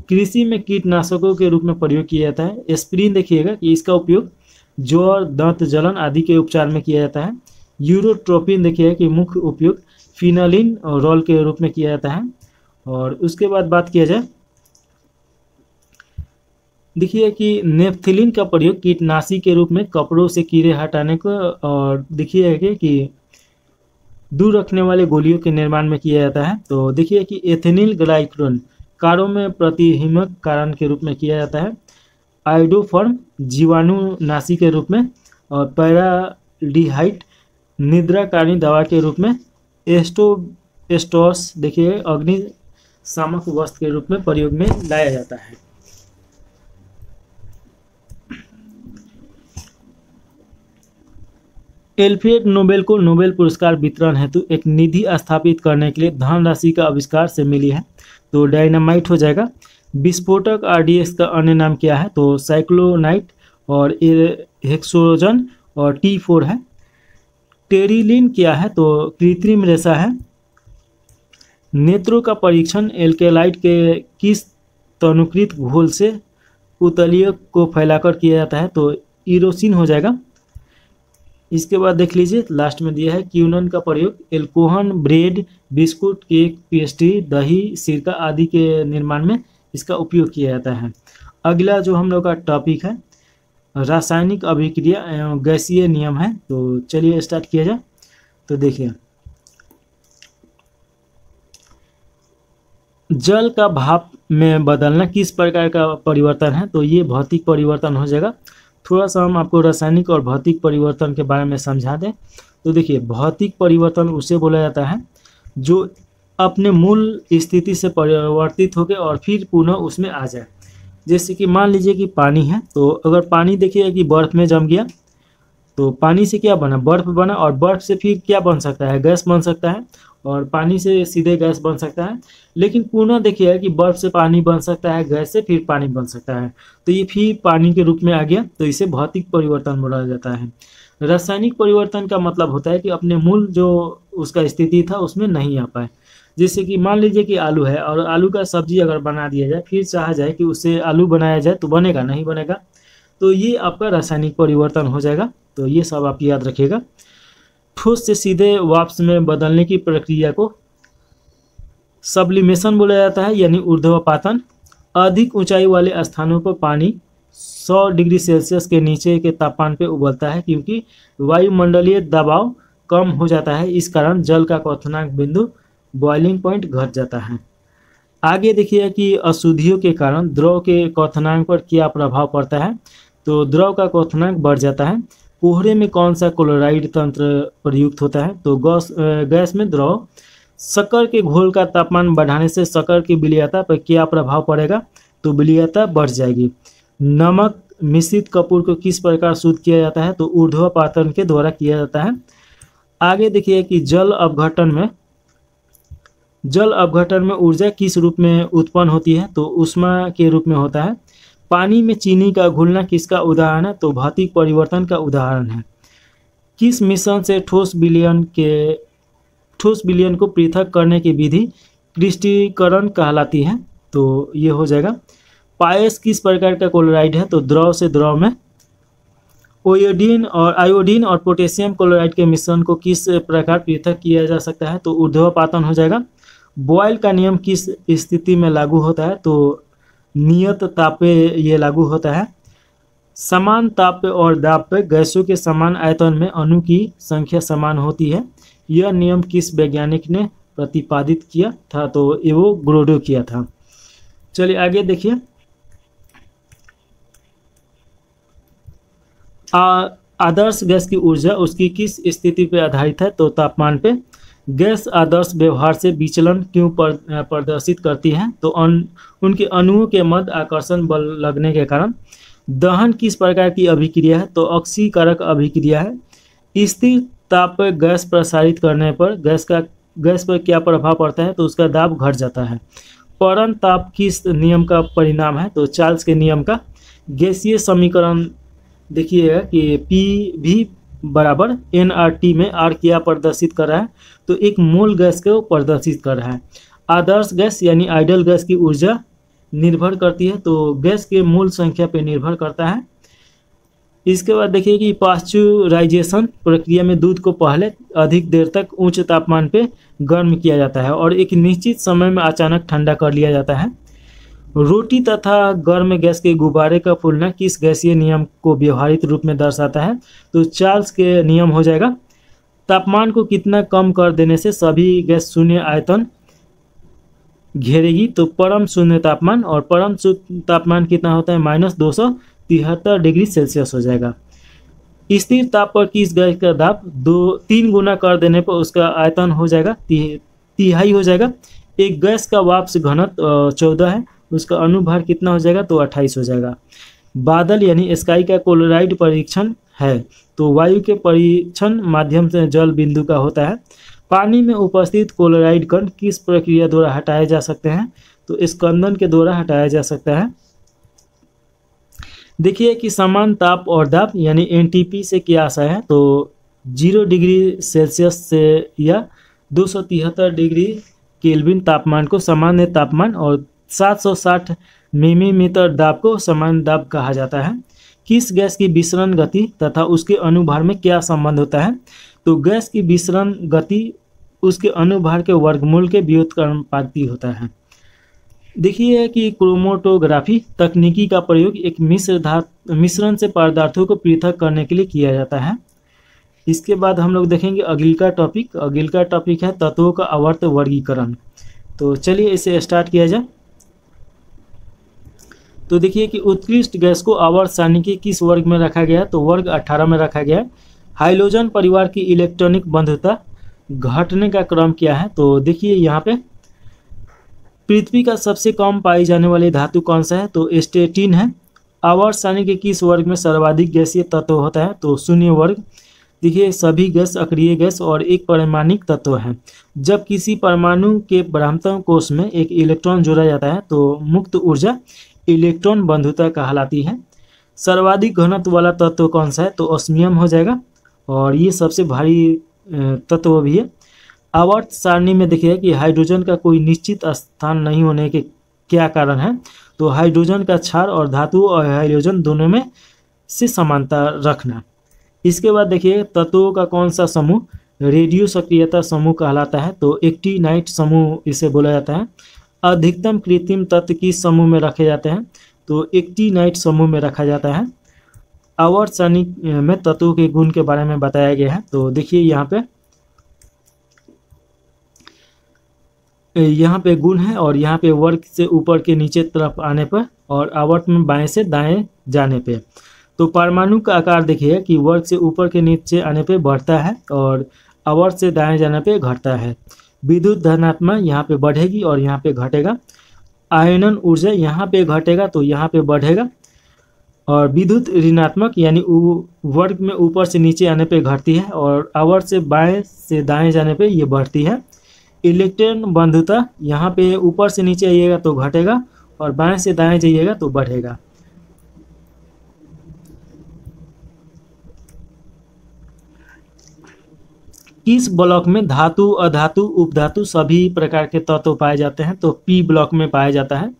कृषि में कीटनाशकों के रूप में प्रयोग किया जाता है। एस्प्रिन देखिएगा कि इसका उपयोग ज्वर, दंत जलन आदि के उपचार में किया जाता है। यूरोट्रोपिन देखिएगा कि मुख्य उपयोग फिनालिन और रोल के रूप में किया जाता है। और उसके बाद बात किया जाए देखिए कि नेफ्थिलिन का प्रयोग कीटनाशी के रूप में कपड़ों से कीड़े हटाने को और देखिए कि दूर रखने वाले गोलियों के निर्माण में किया जाता है। तो देखिए कि एथेनिल ग्लाइकोल कारों में प्रतिहिमक कारण के रूप में किया जाता है। आइडोफॉर्म जीवाणुनाशी के रूप में और पैराल्डिहाइड निद्राकारिणी दवा के रूप में। एस्टोस देखिए अग्निशामक वस्त्र के रूप में प्रयोग में लाया जाता है। एल्फ्रेड नोबेल को नोबेल पुरस्कार वितरण हेतु एक निधि स्थापित करने के लिए धनराशि का आविष्कार से मिली है। तो डायनामाइट हो जाएगा। विस्फोटक RDX का अन्य नाम क्या है? तो साइक्लोनाइट और हेक्सोजन और T4 है। टेरिलिन क्या है? तो कृत्रिम रेशा है। नेत्रों का परीक्षण एल्केलाइट के किस तनुकृत घोल से उत्तलीय को फैलाकर किया जाता है? तो इरोसिन हो जाएगा। इसके बाद देख लीजिए लास्ट में दिया है क्यूनन का प्रयोग alcohol, bread, biscuit, cake, pastry, दही, सिरका आदि के निर्माण में इसका उपयोग किया जाता है। अगला जो हम लोग का टॉपिक है रासायनिक अभिक्रिया एवं गैसीय नियम है। तो चलिए स्टार्ट किया जाए। तो देखिए जल का भाप में बदलना किस प्रकार का परिवर्तन है? तो ये भौतिक परिवर्तन हो जाएगा। थोड़ा सा हम आपको रासायनिक और भौतिक परिवर्तन के बारे में समझा दें। तो देखिए, भौतिक परिवर्तन उसे बोला जाता है जो अपने मूल स्थिति से परिवर्तित होकर और फिर पुनः उसमें आ जाए। जैसे कि मान लीजिए कि पानी है, तो अगर पानी देखिए कि बर्फ़ में जम गया, तो पानी से क्या बना? बर्फ़ बना, और बर्फ़ से फिर क्या बन सकता है? गैस बन सकता है, और पानी से सीधे गैस बन सकता है। लेकिन पुनः देखिए कि बर्फ़ से पानी बन सकता है, गैस से फिर पानी बन सकता है, तो ये फिर पानी के रूप में आ गया, तो इसे भौतिक परिवर्तन बोला जाता है। रासायनिक परिवर्तन का मतलब होता है कि अपने मूल जो उसका स्थिति था उसमें नहीं आ पाए। जैसे कि मान लीजिए कि आलू है, और आलू का सब्जी अगर बना दिया जाए, फिर चाहा जाए कि उससे आलू बनाया जाए, तो बनेगा? नहीं बनेगा। तो ये आपका रासायनिक परिवर्तन हो जाएगा। तो ये सब आप याद रखिएगा। ठोस से सीधे वाष्प में बदलने की प्रक्रिया को सब्लिमेशन बोला जाता है, यानी ऊर्ध्वपातन। अधिक ऊंचाई वाले स्थानों पर पानी 100 डिग्री सेल्सियस के नीचे के तापमान पे उबलता है, क्योंकि वायुमंडलीय दबाव कम हो जाता है। इस कारण जल का क्वथनांक बिंदु बॉइलिंग पॉइंट घट जाता है। आगे देखिए कि अशुद्धियों के कारण द्रव के क्वथनांक पर क्या प्रभाव पड़ता है। तो द्रव का क्वथनांक बढ़ जाता है। कोहरे में कौन सा क्लोराइड तंत्र प्रयुक्त होता है? तो गैस में द्रव शक्कर के घोल का तापमान बढ़ाने से शक्कर की विलयता पर क्या प्रभाव पड़ेगा? तो विलयता बढ़ जाएगी। नमक मिश्रित कपूर को किस प्रकार शुद्ध किया जाता है? तो ऊर्ध्वपातन के द्वारा किया जाता है। आगे देखिए कि जल अपघटन में ऊर्जा किस रूप में उत्पन्न होती है? तो ऊष्मा के रूप में होता है। पानी में चीनी का घुलना किसका उदाहरण है? तो भौतिक परिवर्तन का उदाहरण है। किस मिश्रण से ठोस विलयन को पृथक करने की विधि क्रिस्टलीकरण कहलाती है? तो ये हो जाएगा। पायस किस प्रकार का क्लोराइड है? तो द्रव से द्रव में। आयोडीन और पोटेशियम क्लोराइड के मिश्रण को किस प्रकार पृथक किया जा सकता है? तो ऊर्ध्वपातन हो जाएगा। बॉयल का नियम किस स्थिति में लागू होता है? तो नियत ताप पे ये लागू होता है। समान ताप पे और दाब पे गैसों के समान आयतन में अणु की संख्या समान होती है। यह नियम किस वैज्ञानिक ने प्रतिपादित किया था? तो एवोगैड्रो किया था। चलिए आगे देखिए। आदर्श गैस की ऊर्जा उसकी किस स्थिति पर आधारित है? तो तापमान पे। गैस आदर्श व्यवहार से विचलन क्यों प्रदर्शित करती है? तो उनके अणुओं के मध्य आकर्षण बल लगने के कारण। दहन किस प्रकार की अभिक्रिया है? तो ऑक्सीकारक अभिक्रिया है। स्थिर ताप पर गैस प्रसारित करने पर गैस पर क्या प्रभाव पड़ता है? तो उसका दाब घट जाता है। परण ताप किस नियम का परिणाम है? तो चार्ल्स के नियम का। गैसीय समीकरण देखिएगा कि पी भी बराबर nRT में R क्या प्रदर्शित कर रहा है? तो एक मोल गैस को प्रदर्शित कर रहा है। आदर्श गैस यानी आइडियल गैस की ऊर्जा निर्भर करती है, तो गैस के मोल संख्या पर निर्भर करता है। इसके बाद देखिए कि पाश्चराइजेशन प्रक्रिया में दूध को पहले अधिक देर तक उच्च तापमान पे गर्म किया जाता है और एक निश्चित समय में अचानक ठंडा कर लिया जाता है। रोटी तथा गर्म गैस के गुब्बारे का फूलना किस गैसीय नियम को व्यवहारिक रूप में दर्शाता है? तो चार्ल्स के नियम हो जाएगा। तापमान को कितना कम कर देने से सभी गैस शून्य आयतन घेरेगी? तो परम शून्य तापमान, और परम शून्य तापमान कितना होता है? -273 डिग्री सेल्सियस हो जाएगा। स्थिर ताप पर किस गैस का दाब 3 गुना कर देने पर उसका आयतन हो जाएगा तिहाई हो जाएगा। एक गैस का वाष्प घनत्व 14 है, उसका अनुभार कितना हो जाएगा? तो 28 हो जाएगा। बादल यानी स्काई का क्लोराइड परीक्षण है, तो वायु के परीक्षण माध्यम से जल बिंदु का होता है। पानी में उपस्थित क्लोराइड कण किस प्रक्रिया द्वारा हटाए जा सकते हैं? तो स्कंदन के द्वारा हटाया जा सकता है। देखिए कि समान ताप और दाब यानी NTP से क्या आशा है? तो 0 डिग्री सेल्सियस से या 273 डिग्री केल्विन तापमान को सामान्य तापमान और 760 मिलीमीटर दाब को सामान्य दाब कहा जाता है। किस गैस की विसरण गति तथा उसके अनुभार में क्या संबंध होता है? तो गैस की विसरण गति उसके अनुभार के वर्गमूल के व्युत्क्रमानुपाती होता है। देखिए कि क्रोमेटोग्राफी तकनीकी का प्रयोग एक मिश्रण से पदार्थों को पृथक करने के लिए किया जाता है। इसके बाद हम लोग देखेंगे अगला टॉपिक है तत्वों का आवर्त वर्गीकरण। तो चलिए इसे स्टार्ट किया जाए। तो देखिए कि उत्कृष्ट गैस को आवर्त सारणी के किस वर्ग में रखा गया है, तो वर्ग 18 में रखा गया है। हाइड्रोजन परिवार की इलेक्ट्रॉनिक बंधुता घटने का क्रम क्या है, तो देखिए यहाँ पे पृथ्वी का सबसे कम पाई जाने वाली धातु कौन सा है, तो स्टेटिन है। आवर्त सारणी के किस वर्ग में सर्वाधिक गैसीय तत्व होता है, तो शून्य वर्ग। देखिए सभी गैस अक्रिय गैस और एक परमाणिक तत्व है। जब किसी परमाणु के ब्राह्मतम कोश में एक इलेक्ट्रॉन जोड़ा जाता है तो मुक्त ऊर्जा इलेक्ट्रॉन बंधुता कहलाती है। सर्वाधिक घनत्व वाला तत्व कौन सा है, तो ऑस्मियम हो जाएगा और ये सबसे भारी तत्व भी है। आवर्त सारणी में देखिए कि हाइड्रोजन का कोई निश्चित स्थान नहीं होने के क्या कारण है, तो हाइड्रोजन का क्षार और धातु और हाइड्रोजन दोनों में से समानता रखना। इसके बाद देखिए तत्वों का कौन सा समूह रेडियो सक्रियता समूह कहलाता है, तो एक्टिनाइट समूह इसे बोला जाता है। अधिकतम कृत्रिम तत्व किस समूह में रखे जाते हैं, तो एक्टिनाइट समूह में रखा जाता है। आवर्त सारणी में तत्वों के गुण के बारे में बताया गया है। तो देखिए यहाँ पे गुण है और यहाँ पे वर्ग से ऊपर के नीचे तरफ आने पर और आवर्त में बाएं से दाएं जाने पे। तो परमाणु का आकार देखिए कि वर्ग से ऊपर के नीचे आने पे बढ़ता है और आवर्त से दाएं जाने पे घटता है। विद्युत धनात्मक यहाँ पे बढ़ेगी और यहाँ पे घटेगा। आयनन ऊर्जा यहाँ पे घटेगा तो यहाँ पे बढ़ेगा और विद्युत ऋणात्मक यानी वर्ग में ऊपर से नीचे आने पे घटती है और आवर्त से बाएं से दाएं जाने पे ये बढ़ती है। इलेक्ट्रॉन बंधुता यहाँ पे ऊपर से नीचे आइएगा तो घटेगा और बाएं से दाएं जाइएगा तो बढ़ेगा। किस ब्लॉक में धातु अधातु उपधातु सभी प्रकार के तत्व पाए जाते हैं, तो पी ब्लॉक में पाया जाता है।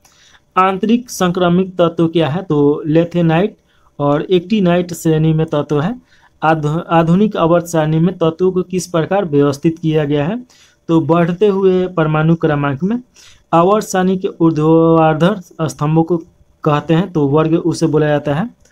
आंतरिक संक्रमिक तत्व क्या है, तो लेथेनाइट और एक्टिनाइट श्रेणी में तत्व है। आधुनिक आवर्त सारणी में तत्वों को किस प्रकार व्यवस्थित किया गया है, तो बढ़ते हुए परमाणु क्रमांक में। आवर्त सारणी के ऊर्ध्वाधर स्तंभों को कहते हैं, तो वर्ग उसे बोला जाता है।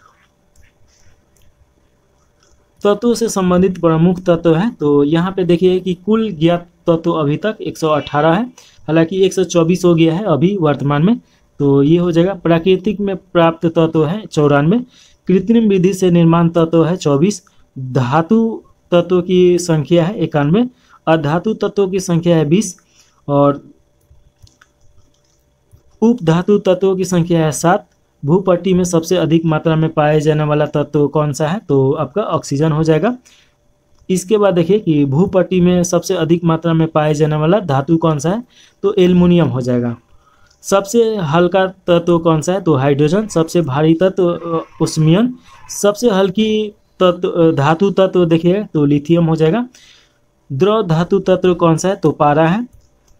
तत्वों से संबंधित प्रमुख तत्व है, तो यहाँ पे देखिए कि कुल ज्ञात तत्व अभी तक 118 है, हालांकि 124 हो गया है अभी वर्तमान में, तो ये हो जाएगा। प्राकृतिक में प्राप्त तत्व है 94, कृत्रिम विधि से निर्माण तत्व है 24, धातु तत्व की संख्या है 91, अधातु तत्वों की संख्या है 20 और उपधातु तत्वों की संख्या है 7। भूपट्टी में सबसे अधिक मात्रा में पाए जाने वाला तत्व कौन सा है, तो आपका ऑक्सीजन हो जाएगा। इसके बाद देखिए कि भूपट्टी में सबसे अधिक मात्रा में पाए जाने वाला धातु कौन सा है, तो एल्युमिनियम हो जाएगा। सबसे हल्का तत्व कौन सा है, तो हाइड्रोजन। सबसे भारी तत्व ऑस्मियम। सबसे हल्की तत्व धातु तत्व देखिए तो लिथियम हो जाएगा। द्रव धातु तत्व कौन सा है, तो पारा है।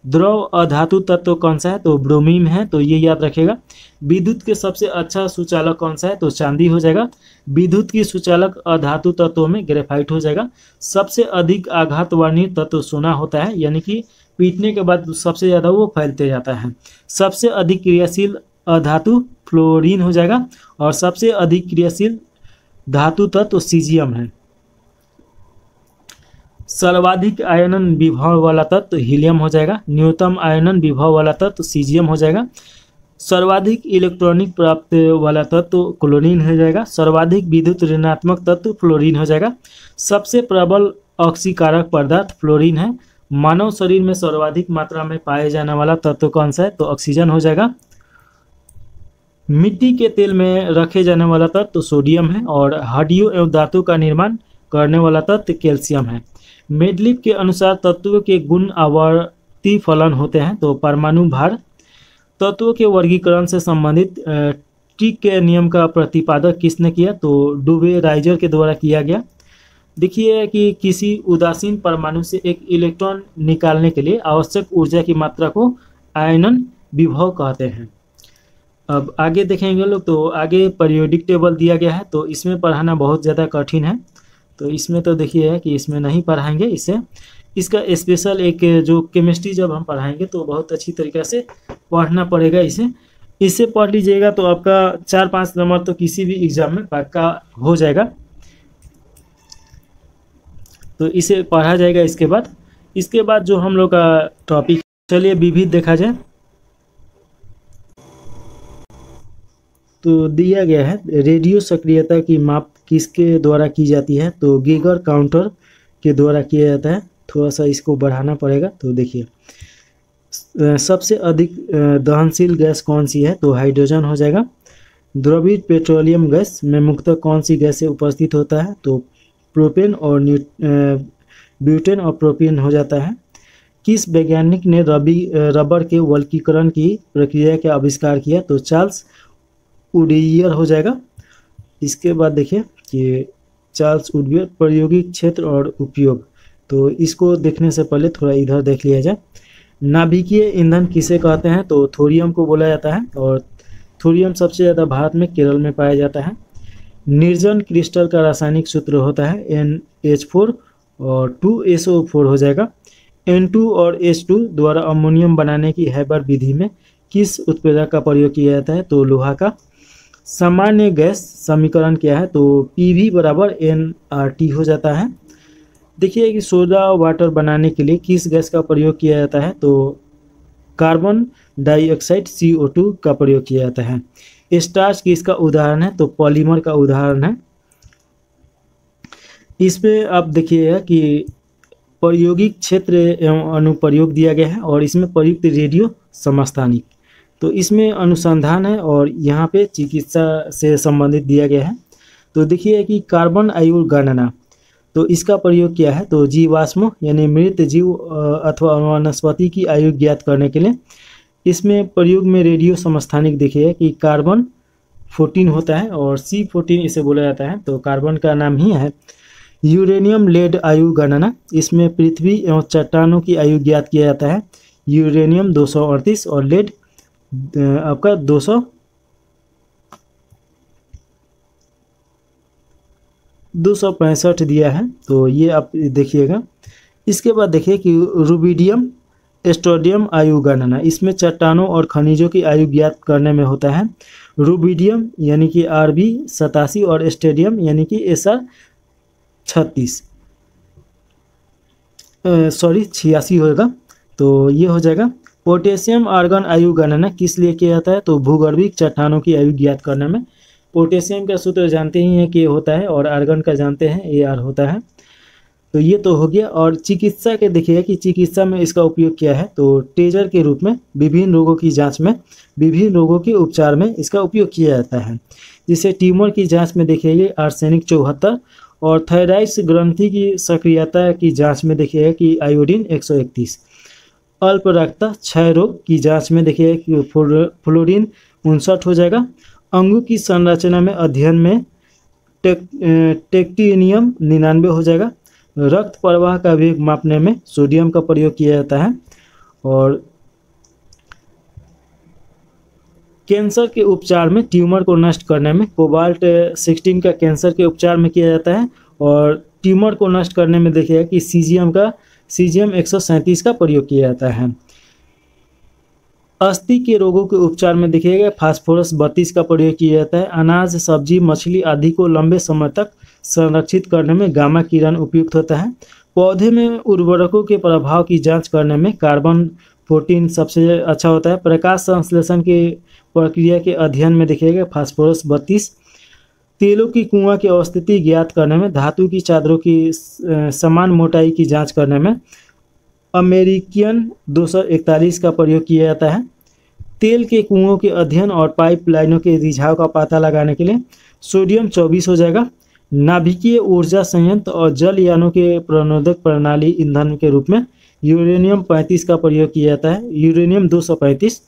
द्रव अधातु तत्व कौन सा है, तो ब्रोमीन है, तो ये याद रखेगा। विद्युत के सबसे अच्छा सुचालक कौन सा है, तो चांदी हो जाएगा। विद्युत की सुचालक अधातु तत्वों में ग्रेफाइट हो जाएगा। सबसे अधिक आघात वर्णीय तत्व सोना होता है, यानी कि पीटने के बाद सबसे ज़्यादा वो फैलते जाता है। सबसे अधिक क्रियाशील अधातु फ्लोरीन हो जाएगा और सबसे अधिक क्रियाशील धातु तत्व सीजियम है। सर्वाधिक आयनन विभव वाला तत्व हीलियम हो जाएगा। न्यूनतम आयनन विभव वाला तत्व सीजियम हो जाएगा। सर्वाधिक इलेक्ट्रॉनिक प्राप्त वाला तत्व क्लोरीन हो जाएगा। सर्वाधिक विद्युत ऋणात्मक तत्व फ्लोरीन हो जाएगा। सबसे प्रबल ऑक्सीकारक पदार्थ फ्लोरीन है। मानव शरीर में सर्वाधिक मात्रा में पाए जाने वाला तत्व कौन सा है, तो ऑक्सीजन हो जाएगा। मिट्टी के तेल में रखे जाने वाला तत्व सोडियम है और हड्डियों एवं दांतों का निर्माण करने वाला तत्व कैल्शियम है। मेडलिप के अनुसार तत्वों के गुण आवर्ती फलन होते हैं, तो परमाणु भार। तत्वों के वर्गीकरण से संबंधित टिक के नियम का प्रतिपादन किसने किया, तो डुबे-राइजर के द्वारा किया गया। देखिए कि किसी उदासीन परमाणु से एक इलेक्ट्रॉन निकालने के लिए आवश्यक ऊर्जा की मात्रा को आयनन विभव कहते हैं। अब आगे देखेंगे लोग, तो आगे पीरियोडिक टेबल दिया गया है, तो इसमें पढ़ाना बहुत ज़्यादा कठिन है, तो इसमें तो देखिए कि इसमें नहीं पढ़ाएंगे इसे। इसका स्पेशल एक जो केमिस्ट्री जब हम पढ़ाएंगे तो बहुत अच्छी तरीक़े से पढ़ना पड़ेगा इसे पढ़ लीजिएगा तो आपका 4-5 नंबर तो किसी भी एग्ज़ाम में पक्का हो जाएगा। तो इसे पढ़ा जाएगा। इसके बाद जो हम लोग का टॉपिक चलिए विविध देखा जाए तो दिया गया है रेडियो सक्रियता की माप किसके द्वारा की जाती है, तो गीगर काउंटर के द्वारा किया जाता है। थोड़ा सा इसको बढ़ाना पड़ेगा। तो देखिए सबसे अधिक दहनशील गैस कौन सी है, तो हाइड्रोजन हो जाएगा। द्रवित पेट्रोलियम गैस में मुख्यतः कौन सी गैसें उपस्थित होता है, तो प्रोपेन और ब्यूटेन और प्रोपेन हो जाता है। किस वैज्ञानिक ने रबर के वल्कीकरण की प्रक्रिया का आविष्कार किया, तो चार्ल्स वुडियर हो जाएगा। इसके बाद देखिए कि चार्ल्स वुडियर प्रायोगिक क्षेत्र और उपयोग, तो इसको देखने से पहले थोड़ा इधर देख लिया जाए। नाभिकीय ईंधन किसे कहते हैं, तो थोरियम को बोला जाता है और थोरियम सबसे ज़्यादा भारत में केरल में पाया जाता है। निर्जन क्रिस्टल का रासायनिक सूत्र होता है NH4 और 2SO4 हो जाएगा। N2 और H2 द्वारा अमोनियम बनाने की हैबर विधि में किस उत्प्रेरक का प्रयोग किया जाता है, तो लोहा का। सामान्य गैस समीकरण क्या है, तो PV बराबर nRT हो जाता है। देखिए कि सोडा वाटर बनाने के लिए किस गैस का प्रयोग किया जाता है, तो कार्बन डाइऑक्साइड CO2 का प्रयोग किया जाता है। स्टार्च किसका उदाहरण है, तो पॉलीमर का उदाहरण है। इसमें आप देखिएगा कि प्रायोगिक क्षेत्र एवं अनुप्रयोग दिया गया है और इसमें प्रयुक्त रेडियो समस्थानिक, तो इसमें अनुसंधान है और यहाँ पे चिकित्सा से संबंधित दिया गया है। तो देखिए कि कार्बन आयु गणना, तो इसका प्रयोग क्या है, तो जीवाश्मों यानी मृत जीव अथवा वनस्पति की आयु ज्ञात करने के लिए इसमें प्रयोग में रेडियो समस्थानिक देखिए कि कार्बन 14 होता है और C14 इसे बोला जाता है, तो कार्बन का नाम ही है। यूरेनियम लेड आयु गणना, इसमें पृथ्वी एवं चट्टानों की आयु ज्ञात किया जाता है। यूरेनियम 238 और लेड आपका 265 दिया है, तो ये आप देखिएगा। इसके बाद देखिए कि रुबिडियम स्टोडियम आयु गणना, इसमें चट्टानों और खनिजों की आयु ज्ञात करने में होता है। रुबिडियम यानी कि RB 87 और स्टेडियम यानी कि SR 86 होगा, तो ये हो जाएगा। पोटेशियम आर्गन आयु गणना किस लिए किया जाता है, तो भूगर्भिक चट्टानों की आयु ज्ञात करने में। पोटेशियम का सूत्र जानते ही हैं कि होता है और आर्गन का जानते हैं AR होता है, तो ये तो हो गया। और चिकित्सा के देखिएगा कि चिकित्सा में इसका उपयोग क्या है, तो टेजर के रूप में विभिन्न रोगों की जांच में, विभिन्न रोगों के उपचार में इसका उपयोग किया जाता है। जिसे ट्यूमर की जांच में देखिएगा आर्सेनिक 74 और थायराइड ग्रंथि की सक्रियता की जांच में देखिएगा कि आयोडीन 131। अल्प रक्तता क्षय रोग की जांच में देखिएगा कि फ्लोरीन 59 हो जाएगा। अंगों की संरचना में अध्ययन में टेक्टिनियम 99 हो जाएगा। रक्त प्रवाह का वेग मापने में सोडियम का प्रयोग किया जाता है। और कैंसर के उपचार में ट्यूमर को नष्ट करने में कोबाल्ट 16 का कैंसर के उपचार में किया जाता है। और ट्यूमर को नष्ट करने में देखिएगा कि सीजियम 137 का प्रयोग किया जाता है। अस्थि के रोगों के उपचार में देखिएगा फास्फोरस 32 का प्रयोग किया जाता है। अनाज, सब्जी, मछली आदि को लंबे समय तक संरक्षित करने में गामा किरण उपयुक्त होता है। पौधे में उर्वरकों के प्रभाव की जांच करने में कार्बन 14 सबसे अच्छा होता है। प्रकाश संश्लेषण के प्रक्रिया के अध्ययन में देखिएगा फास्फोरस 32। तेलों की कुआं की अवस्थिति ज्ञात करने में, धातु की चादरों की समान मोटाई की जांच करने में अमेरिकन 241 का प्रयोग किया जाता है। तेल के कुओं के अध्ययन और पाइपलाइनों के रिझाव का पता लगाने के लिए सोडियम 24 हो जाएगा। नाभिकीय ऊर्जा संयंत्र और जलयानों के प्रणोदक प्रणाली ईंधन के रूप में यूरेनियम 35 का प्रयोग किया जाता है। यूरेनियम 235।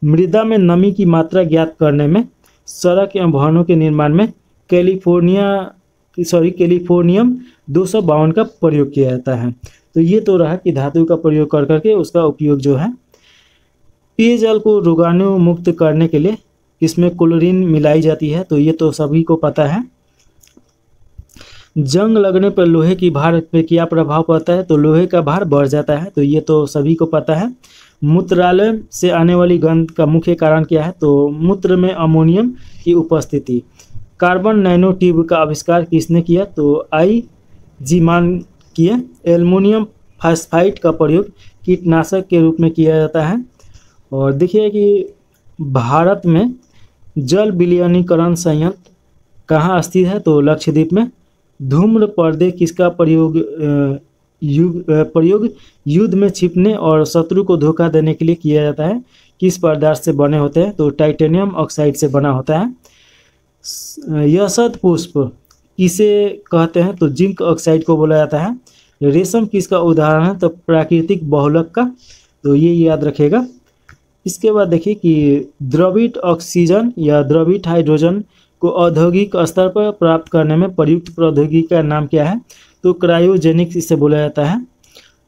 मृदा में नमी की मात्रा ज्ञात करने में, सड़क एवं भवनों के निर्माण में कैलिफोर्नियम 252 का प्रयोग किया जाता है। तो ये तो रहा कि धातु का प्रयोग कर करके उसका उपयोग जो है। पेयजल को रोगाणु मुक्त करने के लिए इसमें क्लोरीन मिलाई जाती है, तो ये तो सभी को पता है। जंग लगने पर लोहे की भार पे क्या प्रभाव पड़ता है, तो लोहे का भार बढ़ जाता है, तो ये तो सभी को पता है। मूत्रालय से आने वाली गंध का मुख्य कारण क्या है, तो मूत्र में अमोनियम की उपस्थिति। कार्बन नैनो ट्यूब का आविष्कार किसने किया, तो आई जीमान किए। एल्युमिनियम फास्फाइड का प्रयोग कीटनाशक के रूप में किया जाता है। और देखिए कि भारत में जल विलयनीकरण संयंत्र कहाँ स्थित है, तो लक्षद्वीप में। धूम्र पर्दे किसका प्रयोग युद्ध में छिपने और शत्रु को धोखा देने के लिए किया जाता है? किस पदार्थ से बने होते हैं, तो टाइटेनियम ऑक्साइड से बना होता है। यशद पुष्प किसे कहते हैं, तो जिंक ऑक्साइड को बोला जाता है। रेशम किसका उदाहरण है, तो प्राकृतिक बहुलक का, तो ये याद रखेगा। इसके बाद देखिए कि द्रवित ऑक्सीजन या द्रवित हाइड्रोजन को औद्योगिक स्तर पर प्राप्त करने में प्रयुक्त प्रौद्योगिकी का नाम क्या है, तो क्रायोजेनिक्स इसे बोला जाता है।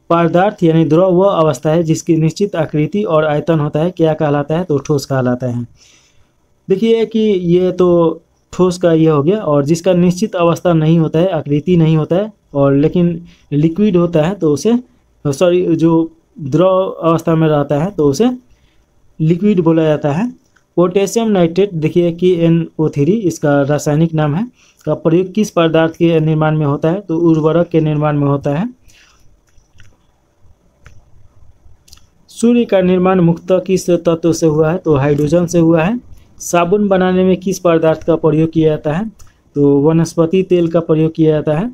पदार्थ यानी द्रव वह अवस्था है जिसकी निश्चित आकृति और आयतन होता है, क्या कहलाता है, तो ठोस कहलाता है। देखिए कि ये तो ठोस का ये हो गया, और जिसका निश्चित अवस्था नहीं होता है, आकृति नहीं होता है, और लेकिन लिक्विड होता है तो उसे जो द्रव अवस्था में रहता है तो उसे लिक्विड बोला जाता है। पोटेशियम नाइट्रेट देखिए कि NO3 इसका रासायनिक नाम है, का प्रयोग किस पदार्थ के निर्माण में होता है, तो उर्वरक के निर्माण में होता है। सूर्य का निर्माण मुख्यतः किस तत्व से हुआ है, तो हाइड्रोजन से हुआ है। साबुन बनाने में किस पदार्थ का प्रयोग किया जाता है, तो वनस्पति तेल का प्रयोग किया जाता है।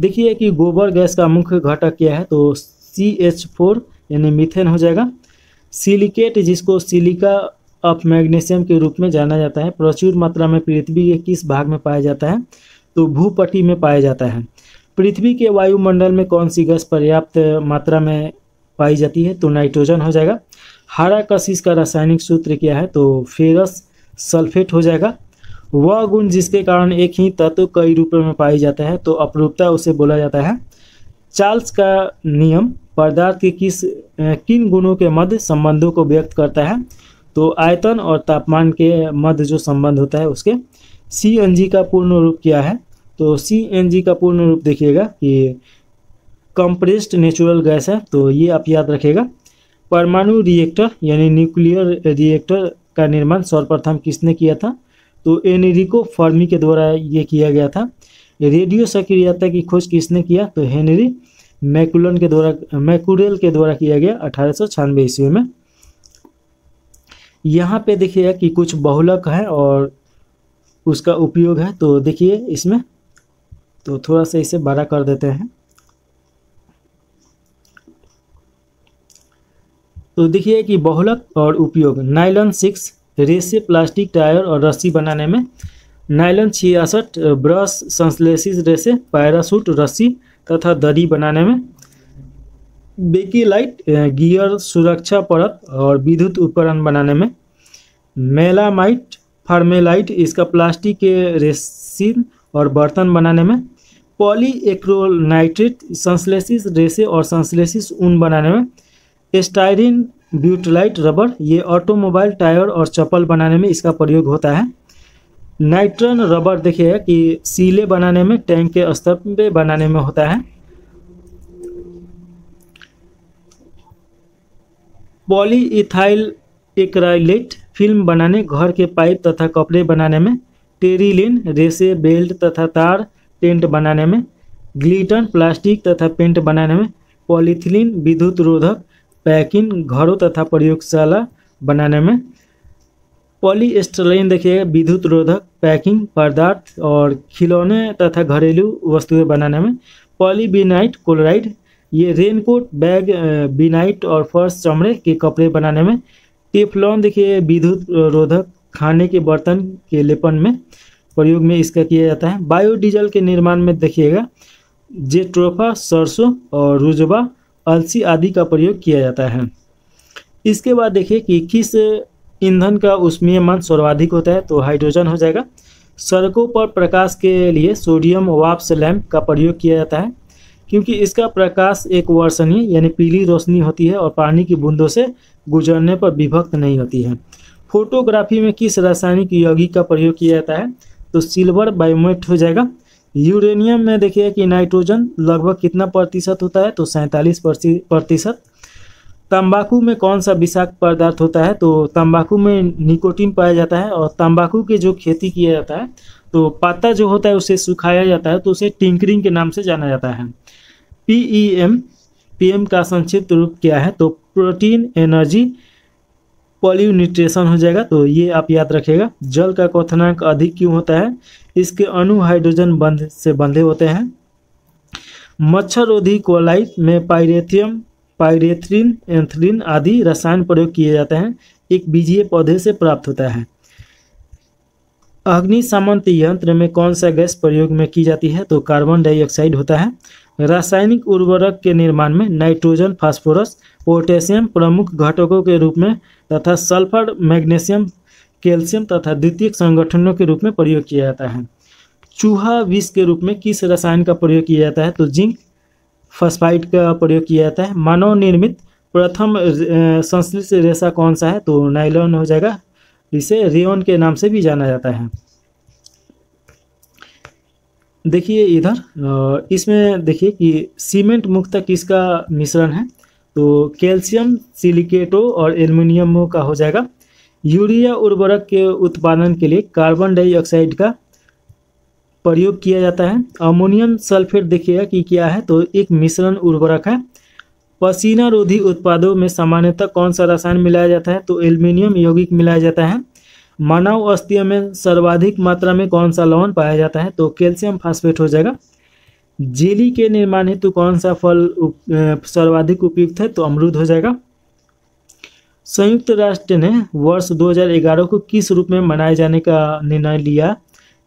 देखिए कि गोबर गैस का मुख्य घटक क्या है, तो CH4 यानी मीथेन हो जाएगा। सिलिकेट जिसको सिलिका ऑफ मैग्नीशियम के रूप में जाना जाता है, प्रचुर मात्रा में पृथ्वी के किस भाग में पाया जाता है, तो भूपट्टी में पाया जाता है। पृथ्वी के वायुमंडल में कौन सी गैस पर्याप्त मात्रा में पाई जाती है, तो नाइट्रोजन हो जाएगा। हरा कशिश का रासायनिक सूत्र क्या है, तो फेरस सल्फेट हो जाएगा। वह गुण जिसके कारण एक ही तत्व कई रूपों में पाई जाता है, तो अपरूपता उसे बोला जाता है। चार्ल्स का नियम पदार्थ के किन गुणों के मध्य संबंधों को व्यक्त करता है, तो आयतन और तापमान के मध्य जो संबंध होता है उसके। CNG का पूर्ण रूप क्या है, तो CNG का पूर्ण रूप देखिएगा कि कंप्रेस्ड नेचुरल गैस है, तो ये आप याद रखेगा। परमाणु रिएक्टर यानी न्यूक्लियर रिएक्टर का निर्माण सर्वप्रथम किसने किया था, तो एनरिको फर्मी के द्वारा ये किया गया था। रेडियो सक्रियता की खोज किसने किया, तो हेनरी मैकुरेल के द्वारा किया गया 1896 ईस्वी में। यहाँ पे देखिए कि कुछ बहुलक है और उसका उपयोग है, तो देखिए इसमें तो थोड़ा सा इसे बड़ा कर देते हैं। तो देखिए कि बहुलक और उपयोग। नायलॉन 6 रेसे प्लास्टिक टायर और रस्सी बनाने में। नायलॉन 66 ब्रश संश्लेषित रेसे पैराशूट रस्सी तथा दरी बनाने में। बेकिलाइट गियर सुरक्षा परत और विद्युत उपकरण बनाने में। मेलामाइट फार्मेलाइट इसका प्लास्टिक के रेसिन और बर्तन बनाने में। पॉलीएक्रोनाइट्रेट संश्लेषित रेसे और संश्लेषित ऊन बनाने में। स्टाइरिन ब्यूटाइट रबर ये ऑटोमोबाइल टायर और चप्पल बनाने में इसका प्रयोग होता है। नाइट्रन रबर देखिए कि सीले बनाने में, टैंक के स्तर पे बनाने में होता है। पॉलीइथाइल एक्राइलेट फिल्म बनाने, घर के पाइप तथा कपड़े बनाने में। टेरिलिन रेसे बेल्ट तथा तार टेंट बनाने में। ग्लिटन प्लास्टिक तथा पेंट बनाने में। पॉलीथिलीन विद्युत रोधक पैकिंग घरों तथा प्रयोगशाला बनाने में। पॉलीस्टाइरीन देखिए विद्युत रोधक पैकिंग पदार्थ और खिलौने तथा घरेलू वस्तुएं बनाने में। पॉलीविनाइट क्लोराइड ये रेनकोट बैग विनाइट और फर्श चमड़े के कपड़े बनाने में। टेफ्लॉन देखिए विद्युत रोधक खाने के बर्तन के लेपन में प्रयोग में इसका किया जाता है। बायोडीजल के निर्माण में देखिएगा जेट्रोफा सरसों और रुजबा अलसी आदि का प्रयोग किया जाता है। इसके बाद देखिए कि किस ईंधन का ऊष्मीयमान सर्वाधिक होता है, तो हाइड्रोजन हो जाएगा। सड़कों पर प्रकाश के लिए सोडियम वाप्स लैंप का प्रयोग किया जाता है क्योंकि इसका प्रकाश एक वर्षणीय यानी पीली रोशनी होती है और पानी की बूंदों से गुजरने पर विभक्त नहीं होती है। फोटोग्राफी में किस रासायनिक यौगिक का प्रयोग किया जाता है, तो सिल्वर बायोमेट हो जाएगा। यूरेनियम में देखिए कि नाइट्रोजन लगभग कितना प्रतिशत होता है, तो 47%। तंबाकू में कौन सा विषाक्त पदार्थ होता है, तो तंबाकू में निकोटीन पाया जाता है। और तंबाकू की जो खेती किया जाता है तो पत्ता जो होता है उसे सुखाया जाता है तो उसे टिंकरिंग के नाम से जाना जाता है। PEM पीएम का संक्षिप्त रूप क्या है? तो प्रोटीन एनर्जी पॉलीन्यूट्रिशन हो जाएगा। तो ये आप याद रखिएगा। जल का क्वथनांक अधिक क्यों होता है? इसके अणु हाइड्रोजन बंध से बंधे होते हैं। मच्छररोधी कोलाइट में पाइरेथियम, पाइरेथ्रिन, एंथ्रिन आदि रसायन प्रयोग किए जाते हैं। एक बीजीय पौधे से प्राप्त होता है। अग्निशमन यंत्र में कौन सा गैस प्रयोग में की जाती है? तो कार्बन डाइऑक्साइड होता है। रासायनिक उर्वरक के निर्माण में नाइट्रोजन, फास्फोरस, पोटेशियम प्रमुख घटकों के रूप में तथा सल्फर, मैग्नीशियम, कैल्शियम तथा द्वितीयक संगठनों के रूप में प्रयोग किया जाता है। चूहा विष के रूप में किस रसायन का प्रयोग किया जाता है? तो जिंक फॉस्फाइड का प्रयोग किया जाता है। मानव निर्मित प्रथम संश्लेषित रेशा कौन सा है? तो नायलॉन हो जाएगा। इसे रेयन के नाम से भी जाना जाता है। देखिए इधर इसमें देखिए कि सीमेंट मुख्यतः किसका मिश्रण है? तो कैल्शियम सिलिकेटो और एल्युमिनियम का हो जाएगा। यूरिया उर्वरक के उत्पादन के लिए कार्बन डाइऑक्साइड का प्रयोग किया जाता है। अमोनियम सल्फेट देखिएगा कि क्या है? तो एक मिश्रण उर्वरक है। पसीना रोधी उत्पादों में सामान्यतः कौन सा रसायन मिलाया जाता है? तो एल्युमिनियम यौगिक मिलाया जाता है। मानव अस्थियों में सर्वाधिक मात्रा में कौन सा लवण पाया जाता है? तो कैल्शियम फास्फेट हो जाएगा। जेली के निर्माण हेतु कौन सा फल सर्वाधिक उपयुक्त है? तो अमरूद हो जाएगा। संयुक्त राष्ट्र ने वर्ष 2011 को किस रूप में मनाए जाने का निर्णय लिया?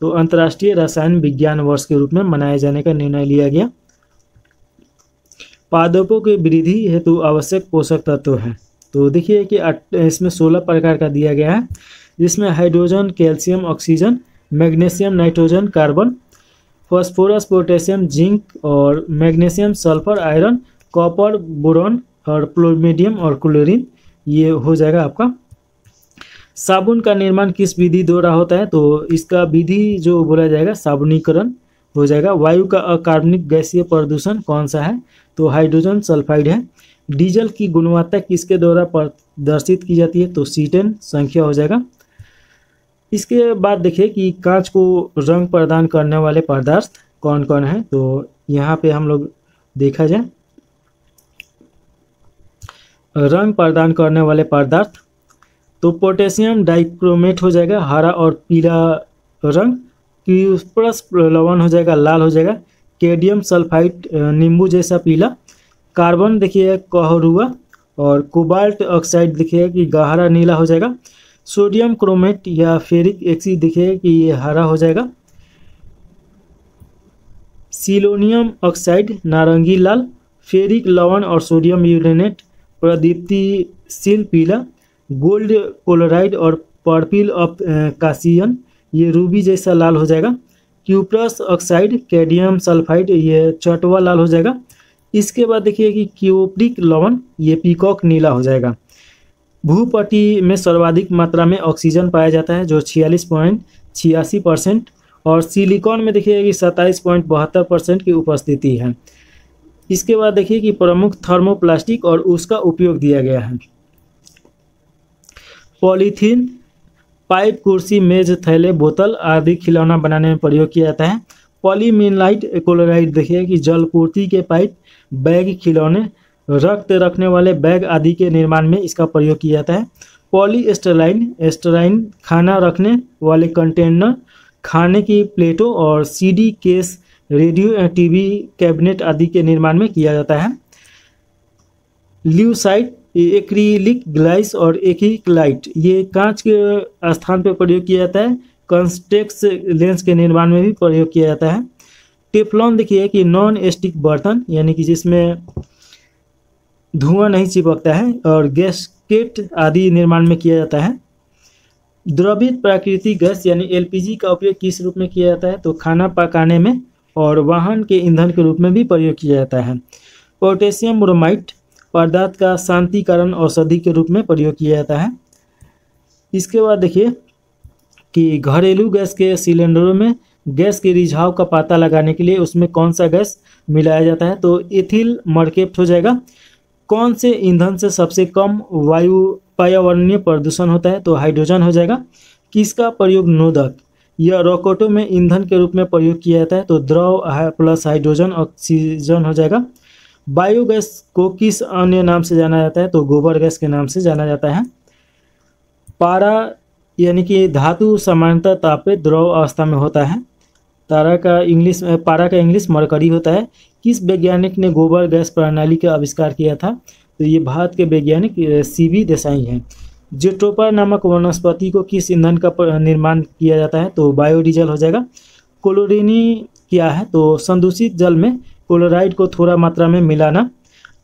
तो अंतर्राष्ट्रीय रसायन विज्ञान वर्ष के रूप में मनाए जाने का निर्णय लिया गया। पादपों के वृद्धि हेतु आवश्यक पोषक तत्व है। तो देखिए कि इसमें 16 प्रकार का दिया गया है, जिसमें hydrogen, calcium, oxygen, magnesium, nitrogen, carbon, phosphorus, potassium, zinc और magnesium, sulphur, iron, copper, boron और प्लूटोनियम और क्लोरीन, ये हो जाएगा आपका। साबुन का निर्माण किस विधि द्वारा होता है? तो इसका विधि जो बोला जाएगा साबुनीकरण हो जाएगा। वायु का अकार्बनिक गैसीय प्रदूषण कौन सा है? तो हाइड्रोजन सल्फाइड है। डीजल की गुणवत्ता किसके द्वारा प्रदर्शित की जाती है? तो C10 संख्या हो जाएगा। इसके बाद देखिए कि कांच को रंग प्रदान करने वाले पदार्थ कौन कौन है? तो यहाँ पे हम लोग देखा जाए रंग प्रदान करने वाले पदार्थ, तो पोटेशियम डाइक्रोमेट हो जाएगा हरा और पीला रंग। क्यूप्रस लवण हो जाएगा लाल हो जाएगा। कैडमियम सल्फाइड नींबू जैसा पीला। कार्बन देखिए कहरुआ और कोबाल्ट ऑक्साइड देखिए कि गहरा नीला हो जाएगा। सोडियम क्रोमेट या फेरिक एसिड देखिए कि ये हरा हो जाएगा। सिलोनियम ऑक्साइड नारंगी लाल। फेरिक लवण और सोडियम यूरेनेट प्रदीप्तिशील पीला। गोल्ड क्लोराइड और पर्पिल ऑफ कासियन ये रूबी जैसा लाल हो जाएगा। क्यूप्रस ऑक्साइड कैडमियम सल्फाइड ये चटवा लाल हो जाएगा। इसके बाद देखिए कि क्यूप्रिक लवण ये पीकॉक नीला हो जाएगा। भूपटी में सर्वाधिक मात्रा में ऑक्सीजन पाया जाता है जो 46.86% और सिलिकॉन में देखिए कि 27.72% की उपस्थिति है। इसके बाद देखिए कि प्रमुख थर्मोप्लास्टिक और उसका उपयोग दिया गया है। पॉलीथीन पाइप, कुर्सी, मेज, थैले, बोतल आदि खिलौना बनाने में प्रयोग किया जाता है। पॉलीमिनाइट क्लोराइड देखिए कि जलपूर्ति के पाइप, बैग, खिलौने, रक्त रखने वाले बैग आदि के निर्माण में इसका प्रयोग किया जाता है। पॉलीस्टराइन एस्टराइन खाना रखने वाले कंटेनर, खाने की प्लेटों और CD case, radio TV cabinet आदि के निर्माण में किया जाता है। ल्यूसाइड एक्रिलिक ग्लास और एक्रिलाइट ये कांच के स्थान पर प्रयोग किया जाता है। कॉन्टेक्स लेंस के निर्माण में भी प्रयोग किया जाता है। टेफ्लॉन देखिए कि नॉन स्टिक बर्तन यानी कि जिसमें धुआं नहीं चिपकता है और गैस्केट आदि निर्माण में किया जाता है। द्रवित प्राकृतिक गैस यानी LPG का उपयोग किस रूप में किया जाता है? तो खाना पकाने में और वाहन के ईंधन के रूप में भी प्रयोग किया जाता है। पोटेशियम ब्रोमाइड पदार्थ का शांतिकरण औषधि के रूप में प्रयोग किया जाता है। इसके बाद देखिए कि घरेलू गैस के सिलेंडरों में गैस के रिझाव का पता लगाने के लिए उसमें कौन सा गैस मिलाया जाता है? तो एथिल मरकेट हो जाएगा। कौन से ईंधन से सबसे कम वायु पर्यावरणीय प्रदूषण होता है? तो हाइड्रोजन हो जाएगा। किसका प्रयोग नोदक या रॉकेटों में ईंधन के रूप में प्रयोग किया जाता है? तो द्रव प्लस हाइड्रोजन ऑक्सीजन हो जाएगा। बायोगैस को किस अन्य नाम से जाना जाता है? तो गोबर गैस के नाम से जाना जाता है। पारा यानी कि धातु सामान्यतः तापीय द्रव अवस्था में होता है। पारा का इंग्लिश मरकरी होता है। किस वैज्ञानिक ने गोबर गैस प्रणाली का आविष्कार किया था? तो ये भारत के वैज्ञानिक सीवी देसाई हैं। जेट्रोपा नामक वनस्पति को किस ईंधन का निर्माण किया जाता है? तो बायोडीजल हो जाएगा। क्लोरीनी क्या है? तो संदूषित जल में क्लोराइड को थोड़ा मात्रा में मिलाना।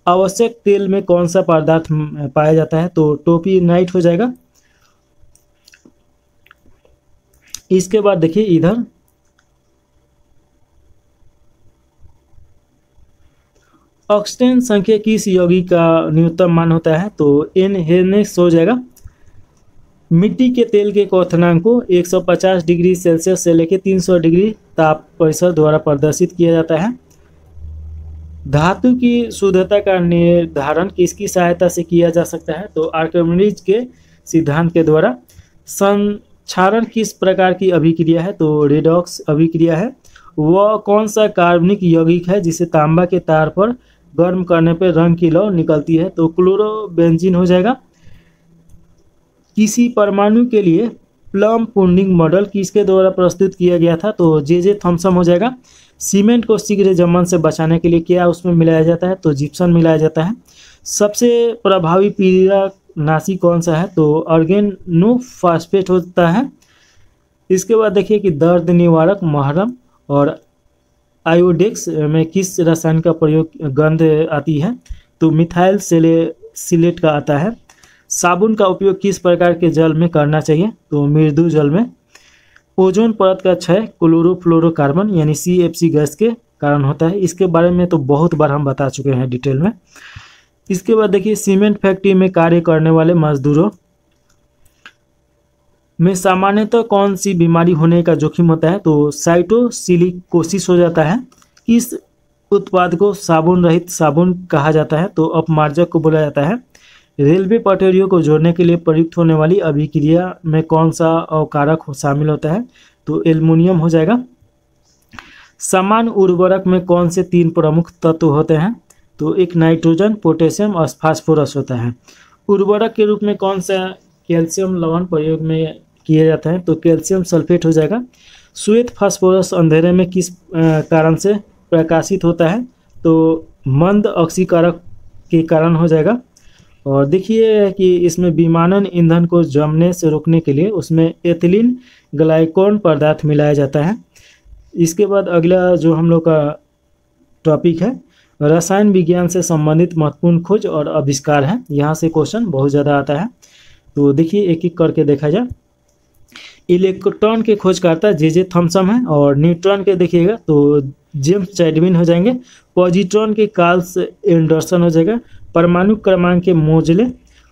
आवश्यक तेल में कौन सा पदार्थ पाया जाता है? तो टोपीनाइट हो जाएगा। इसके बाद देखिए इधर ऑक्टेन संख्या किस यौगिक का न्यूनतम मान होता है? तो एनहेनेस हो जाएगा। मिट्टी के तेल के क्वथनांक को 150 डिग्री सेल्सियस से लेकर 300 डिग्री ताप परिसर द्वारा प्रदर्शित किया जाता है। धातु की शुद्धता का निर्धारण किसकी सहायता से किया जा सकता है? तो आर्किमिडीज के सिद्धांत के द्वारा। संक्षारण किस प्रकार की अभिक्रिया है? तो रेडॉक्स अभिक्रिया है। वह कौन सा कार्बनिक यौगिक है जिसे तांबा के तार पर गर्म करने पर रंग की लौ निकलती है? तो क्लोरोबेंजीन हो जाएगा। किसी परमाणु के लिए प्लम पुडिंग मॉडल किसके द्वारा प्रस्तुत किया गया था? तो जे थॉमसन हो जाएगा। सीमेंट को शीघ्र जमन से बचाने के लिए क्या उसमें मिलाया जाता है? तो जिप्सम मिलाया जाता है। सबसे प्रभावी कीटनाशी कौन सा है? तो ऑर्गेनोफॉस्फेट होता है। इसके बाद देखिए कि दर्द निवारक मरहम और आयोडेक्स में किस रसायन का प्रयोग गंध आती है? तो मिथाइल सिलेट का आता है। साबुन का उपयोग किस प्रकार के जल में करना चाहिए? तो मृदु जल में। ओजोन परत का क्षय क्लोरोफ्लोरोकार्बन यानी CFC गैस के कारण होता है। इसके बारे में तो बहुत बार हम बता चुके हैं डिटेल में। इसके बाद देखिए सीमेंट फैक्ट्री में कार्य करने वाले मजदूरों में सामान्यतः कौन सी बीमारी होने का जोखिम होता है? तो साइटोसिलिकोसिस हो जाता है। किस उत्पाद को साबुन रहित साबुन कहा जाता है? तो अपमार्जक को बोला जाता है। रेलवे पटरियों को जोड़ने के लिए प्रयुक्त होने वाली अभिक्रिया में कौन सा अवकारक शामिल होता है? तो एल्युमिनियम हो जाएगा। समान उर्वरक में कौन से 3 प्रमुख तत्व होते हैं? तो एक नाइट्रोजन, पोटेशियम और फास्फोरस होता है। उर्वरक के रूप में कौन सा कैल्शियम लवण प्रयोग में किया जाता है? तो कैल्शियम सल्फेट हो जाएगा। श्वेत फास्फोरस अंधेरे में किस कारण से प्रकाशित होता है? तो मंद ऑक्सीकारक के कारण हो जाएगा। और देखिए कि इसमें विमानन ईंधन को जमने से रोकने के लिए उसमें एथिलीन ग्लाइकोन पदार्थ मिलाया जाता है। इसके बाद अगला जो हम लोग का टॉपिक है रसायन विज्ञान से संबंधित महत्वपूर्ण खोज और आविष्कार है। यहाँ से क्वेश्चन बहुत ज़्यादा आता है, तो देखिए एक एक करके देखा जाए। इलेक्ट्रॉन के खोजकर्ता जे थॉमसन है और न्यूट्रॉन के देखिएगा तो जेम्स चैडविन हो जाएंगे। पॉजिट्रॉन के कार्ल्स एंडरसन हो जाएगा। परमाणु क्रमांक के मोजले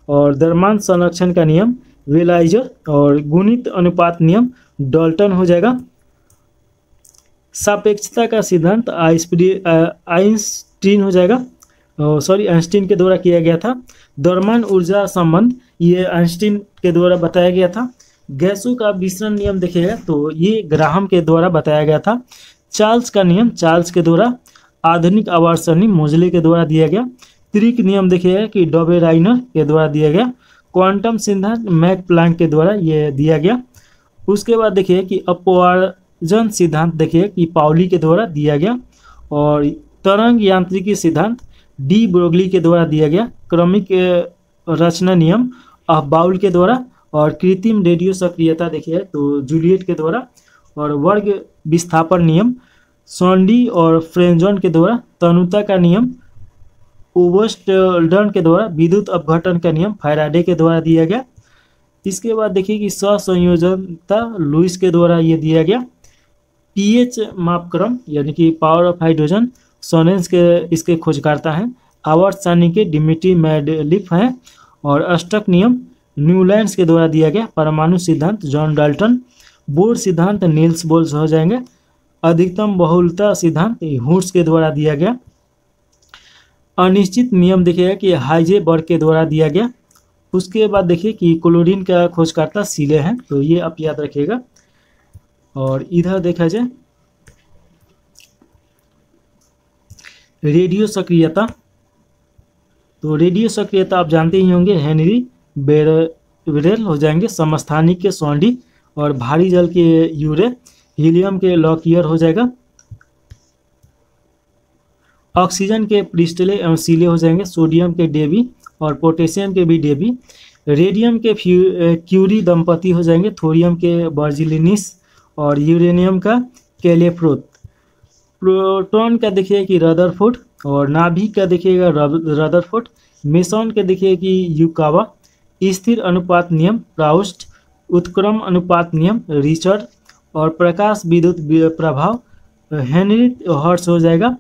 और द्रव्यमान संरक्षण का नियम वेलाइजर और गुणित अनुपात नियम डाल्टन हो जाएगा। सापेक्षता का सिद्धांत आइंस्टीन हो जाएगा, आइंस्टीन के द्वारा किया गया था। द्रव्यमान ऊर्जा संबंध ये आइंस्टीन के द्वारा बताया गया था। गैसों का विसरण नियम देखिएगा तो ये ग्राहम के द्वारा बताया गया था। चार्ल्स का नियम चार्ल्स के द्वारा। आधुनिक आवर्त सारणी मोजले के द्वारा दिया गया। त्रिक नियम देखिएगा कि डॉबेराइनर के द्वारा दिया गया। क्वांटम सिद्धांत मैक प्लैंक के द्वारा ये दिया गया। उसके बाद देखिए कि अपवर्जन सिद्धांत देखिए कि पाउली के द्वारा दिया गया। और तरंग यांत्रिकी सिद्धांत डी ब्रोगली के द्वारा दिया गया। क्रमिक रचना नियम बाउल के द्वारा। और कृत्रिम रेडियो सक्रियता देखिए तो जूलियट के द्वारा। और वर्ग विस्थापन नियम सॉन्डी और फ्रेंजन के द्वारा। तनुता का नियम ओबर्स्टर्डन के द्वारा। विद्युत अपघटन का नियम फैराडे के द्वारा दिया गया। इसके बाद देखिए कि सहसंयोजकता लुइस के द्वारा ये दिया गया। पीएच मापक्रम यानी कि पावर ऑफ हाइड्रोजन सोनेंस के इसके खोजकर्ता हैं। आवर्त सारणी के डिमिट्री मेंडलीफ हैं। और अष्टक नियम न्यूलैंड्स के द्वारा दिया गया। परमाणु सिद्धांत जॉन डाल्टन। बोर सिद्धांत नील्स बोल्स हो जाएंगे। अधिकतम बहुलता सिद्धांत हुर्ट्ज के द्वारा दिया गया। अनिश्चित नियम देखिएगा कि हाइजेबर्ग के द्वारा दिया गया। उसके बाद देखिए कि क्लोरीन का खोजकर्ता सीले हैं, तो ये आप याद रखिएगा। और इधर देखा जाए रेडियो सक्रियता, तो रेडियो सक्रियता आप जानते ही होंगे, हेनरी बेरेल हो जाएंगे, समस्थानिक के सॉन्डी, और भारी जल के यूरे, हीलियम के लॉकियर हो जाएगा, ऑक्सीजन के प्रिस्टले एवं सीले हो जाएंगे, सोडियम के डेवी और पोटेशियम के भी डेवी, रेडियम के क्यूरी दंपति हो जाएंगे, थोरियम के बर्जिलिनिस और यूरेनियम का कैलेफ्रोथ। प्रोटॉन का देखिए कि रदरफोर्ड, और नाभिक का देखिएगा रदरफोर्ड, मेसॉन के देखिए कि युकावा, स्थिर अनुपात नियम प्राउस्ट, उत्क्रम अनुपात नियम रिचर्ड, और प्रकाश विद्युत प्रभाव हेनरी हर्ट्ज हो जाएगा।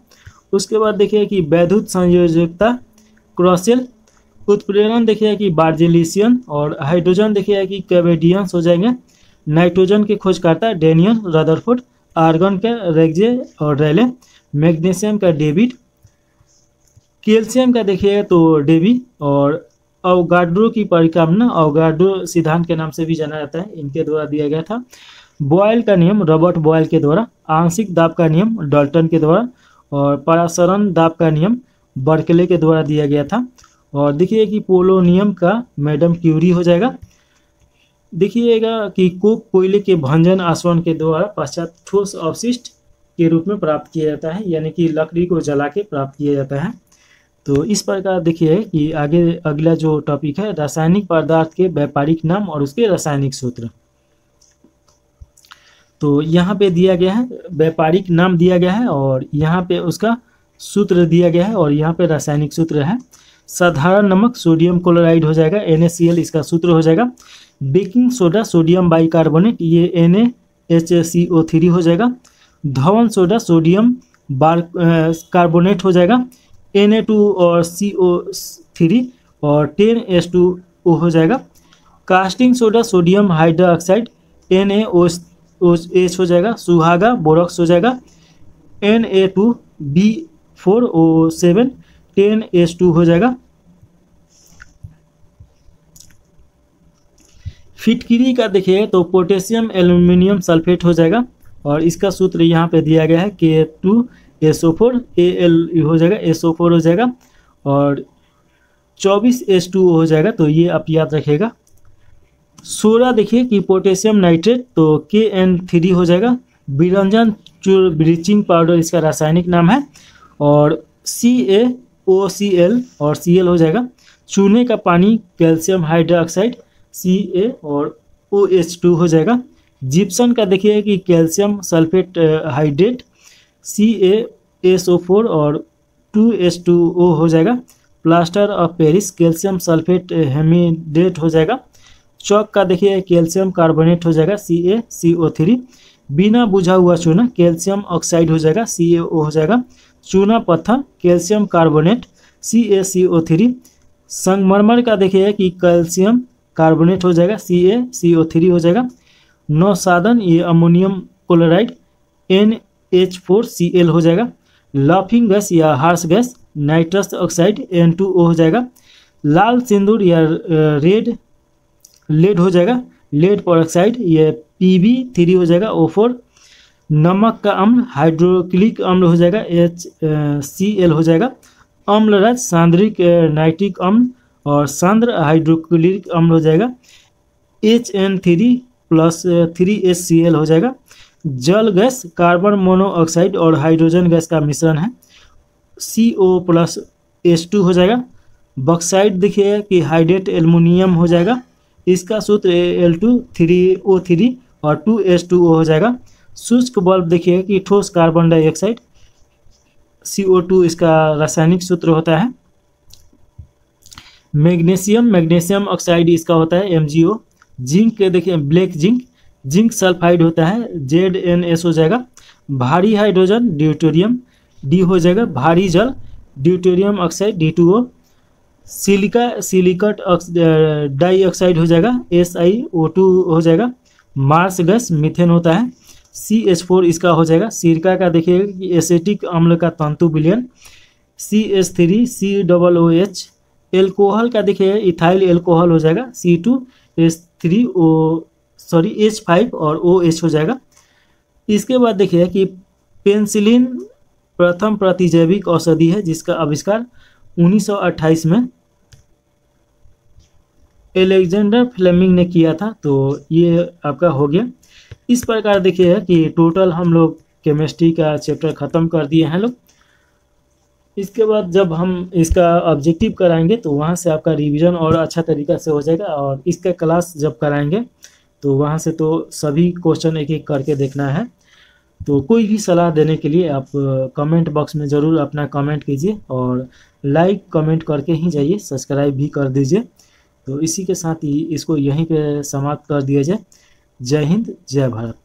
उसके बाद देखिए कि वैद्युत संयोजकता क्रॉसेल, उत्प्रेरण देखिए कि बार्जेलिसियन, और हाइड्रोजन देखिए कि कैवेडियंस हो जाएंगे, नाइट्रोजन के खोजकर्ता डेनियल रदरफोर्ड, आर्गन का रेग्जे और रेले, मैग्नीशियम का डेविड, कैल्शियम का देखिएगा तो डेवी, और अवगाड्रो की परिकल्पना अवगाड्रो सिद्धांत के नाम से भी जाना जाता है, इनके द्वारा दिया गया था। बॉयल का नियम रॉबर्ट बॉयल के द्वारा, आंशिक दाब का नियम डाल्टन के द्वारा, और परासरण दाब का नियम बर्कले के द्वारा दिया गया था। और देखिए कि पोलोनियम का मैडम क्यूरी हो जाएगा। देखिएगा कि कोक कोयले के भंजन आसवन के द्वारा पश्चात ठोस अवशिष्ट के रूप में प्राप्त किया जाता है, यानी कि लकड़ी को जला के प्राप्त किया जाता है। तो इस प्रकार देखिए कि आगे अगला जो टॉपिक है रासायनिक पदार्थ के व्यापारिक नाम और उसके रासायनिक सूत्र। तो यहाँ पे दिया गया है व्यापारिक नाम दिया गया है, और यहाँ पे उसका सूत्र दिया गया है, और यहाँ पे रासायनिक सूत्र है। साधारण नमक सोडियम क्लोराइड हो जाएगा, NaCl इसका सूत्र हो जाएगा। बेकिंग सोडा सोडियम बाइकार्बोनेट, ये NaHCO3 हो जाएगा। धवन सोडा सोडियम कार्बोनेट हो जाएगा, Na2 और CO3 और 10H2O हो जाएगा। Casting soda sodium hydroxide NaOH हो जाएगा। सुहागा बोरॉक्स हो जाएगा, Na2B4O7 10H2 हो जाएगा। फिटकिरी का देखिए तो पोटेशियम एल्यूमिनियम सल्फेट हो जाएगा, और इसका सूत्र यहाँ पे दिया गया है K2SO4 Al हो जाएगा, SO4 हो जाएगा, और 24H2O हो जाएगा। तो ये आप याद रखिएगा। सोडा देखिए कि पोटेशियम नाइट्रेट तो KN3 हो जाएगा। विरंजन ब्लीचिंग पाउडर इसका रासायनिक नाम है, और CaOCl और Cl हो जाएगा। चूने का पानी कैल्शियम हाइड्रोक्साइड Ca और OH2 हो जाएगा। जिप्सम का देखिए कि कैल्शियम सल्फेट हाइड्रेट CaSO4 और 2H2O हो जाएगा। Plaster of Paris calcium sulphate hemihydrate हो जाएगा। चौक का देखिए कैल्शियम कार्बोनेट हो जाएगा CaCO3। बिना बुझा हुआ चूना कैल्शियम ऑक्साइड हो जाएगा CaO हो जाएगा। चूना पत्थर कैल्शियम कार्बोनेट CaCO3। संगमरमर का देखिए कि कैल्शियम कार्बोनेट हो जाएगा CaCO3 हो जाएगा। नौसाधन ये अमोनियम क्लोराइड NH4Cl हो जाएगा। लाफिंग गैस या horse gas nitrous oxide N2O हो जाएगा। लाल सिंदूर या लेड हो जाएगा लेड पेरोक्साइड ये Pb3 हो जाएगा O4। नमक का अम्ल हाइड्रोक्लिक अम्ल हो जाएगा HCl हो जाएगा। अम्लरज सांद्रिक नाइट्रिक अम्ल और सांद्र हाइड्रोक्लिक अम्ल हो जाएगा HN3+3HCl हो जाएगा। जल गैस कार्बन मोनोऑक्साइड और हाइड्रोजन गैस का मिश्रण है CO+H2 हो जाएगा। बॉक्साइट देखिए कि हाइड्रेट एल्युमिनियम हो जाएगा, इसका सूत्र Al2 और 2H2O हो जाएगा। शुष्क बल्ब देखिए कि ठोस कार्बन डाइऑक्साइड CO2 इसका रासायनिक सूत्र होता है। मैग्नीशियम ऑक्साइड इसका होता है MgO। जिंक देखिए ब्लैक जिंक सल्फाइड होता है ZnS हो जाएगा। भारी हाइड्रोजन ड्यूटेरियम D हो जाएगा। भारी जल ड्यूटेरियम ऑक्साइड D2O। सिलिकट डाइऑक्साइड हो जाएगा SiO2 हो जाएगा। मार्स गैस मीथेन होता है CH4 इसका हो जाएगा। सिरका का देखिएगा कि एसिटिक अम्ल का तंतु विलयन CH3 COOH। एल्कोहल का देखिए इथाइल एल्कोहल हो जाएगा H5 और OH हो जाएगा। इसके बाद देखिए कि पेंसिलिन प्रथम प्रतिजैविक औषधि है जिसका आविष्कार 1928 में एलेक्जेंडर फ्लेमिंग ने किया था। तो ये आपका हो गया। इस प्रकार देखिए कि टोटल हम लोग केमिस्ट्री का चैप्टर ख़त्म कर दिए हैं लोग। इसके बाद जब हम इसका ऑब्जेक्टिव कराएंगे तो वहाँ से आपका रिवीजन और अच्छा तरीक़ा से हो जाएगा, और इसका क्लास जब कराएंगे तो वहाँ से तो सभी क्वेश्चन एक एक करके देखना है। तो कोई भी सलाह देने के लिए आप कमेंट बॉक्स में ज़रूर अपना कमेंट कीजिए, और लाइक कमेंट करके ही जाइए, सब्सक्राइब भी कर दीजिए। तो इसी के साथ ही इसको यहीं पे समाप्त कर दिया जाए। जय हिंद, जय भारत।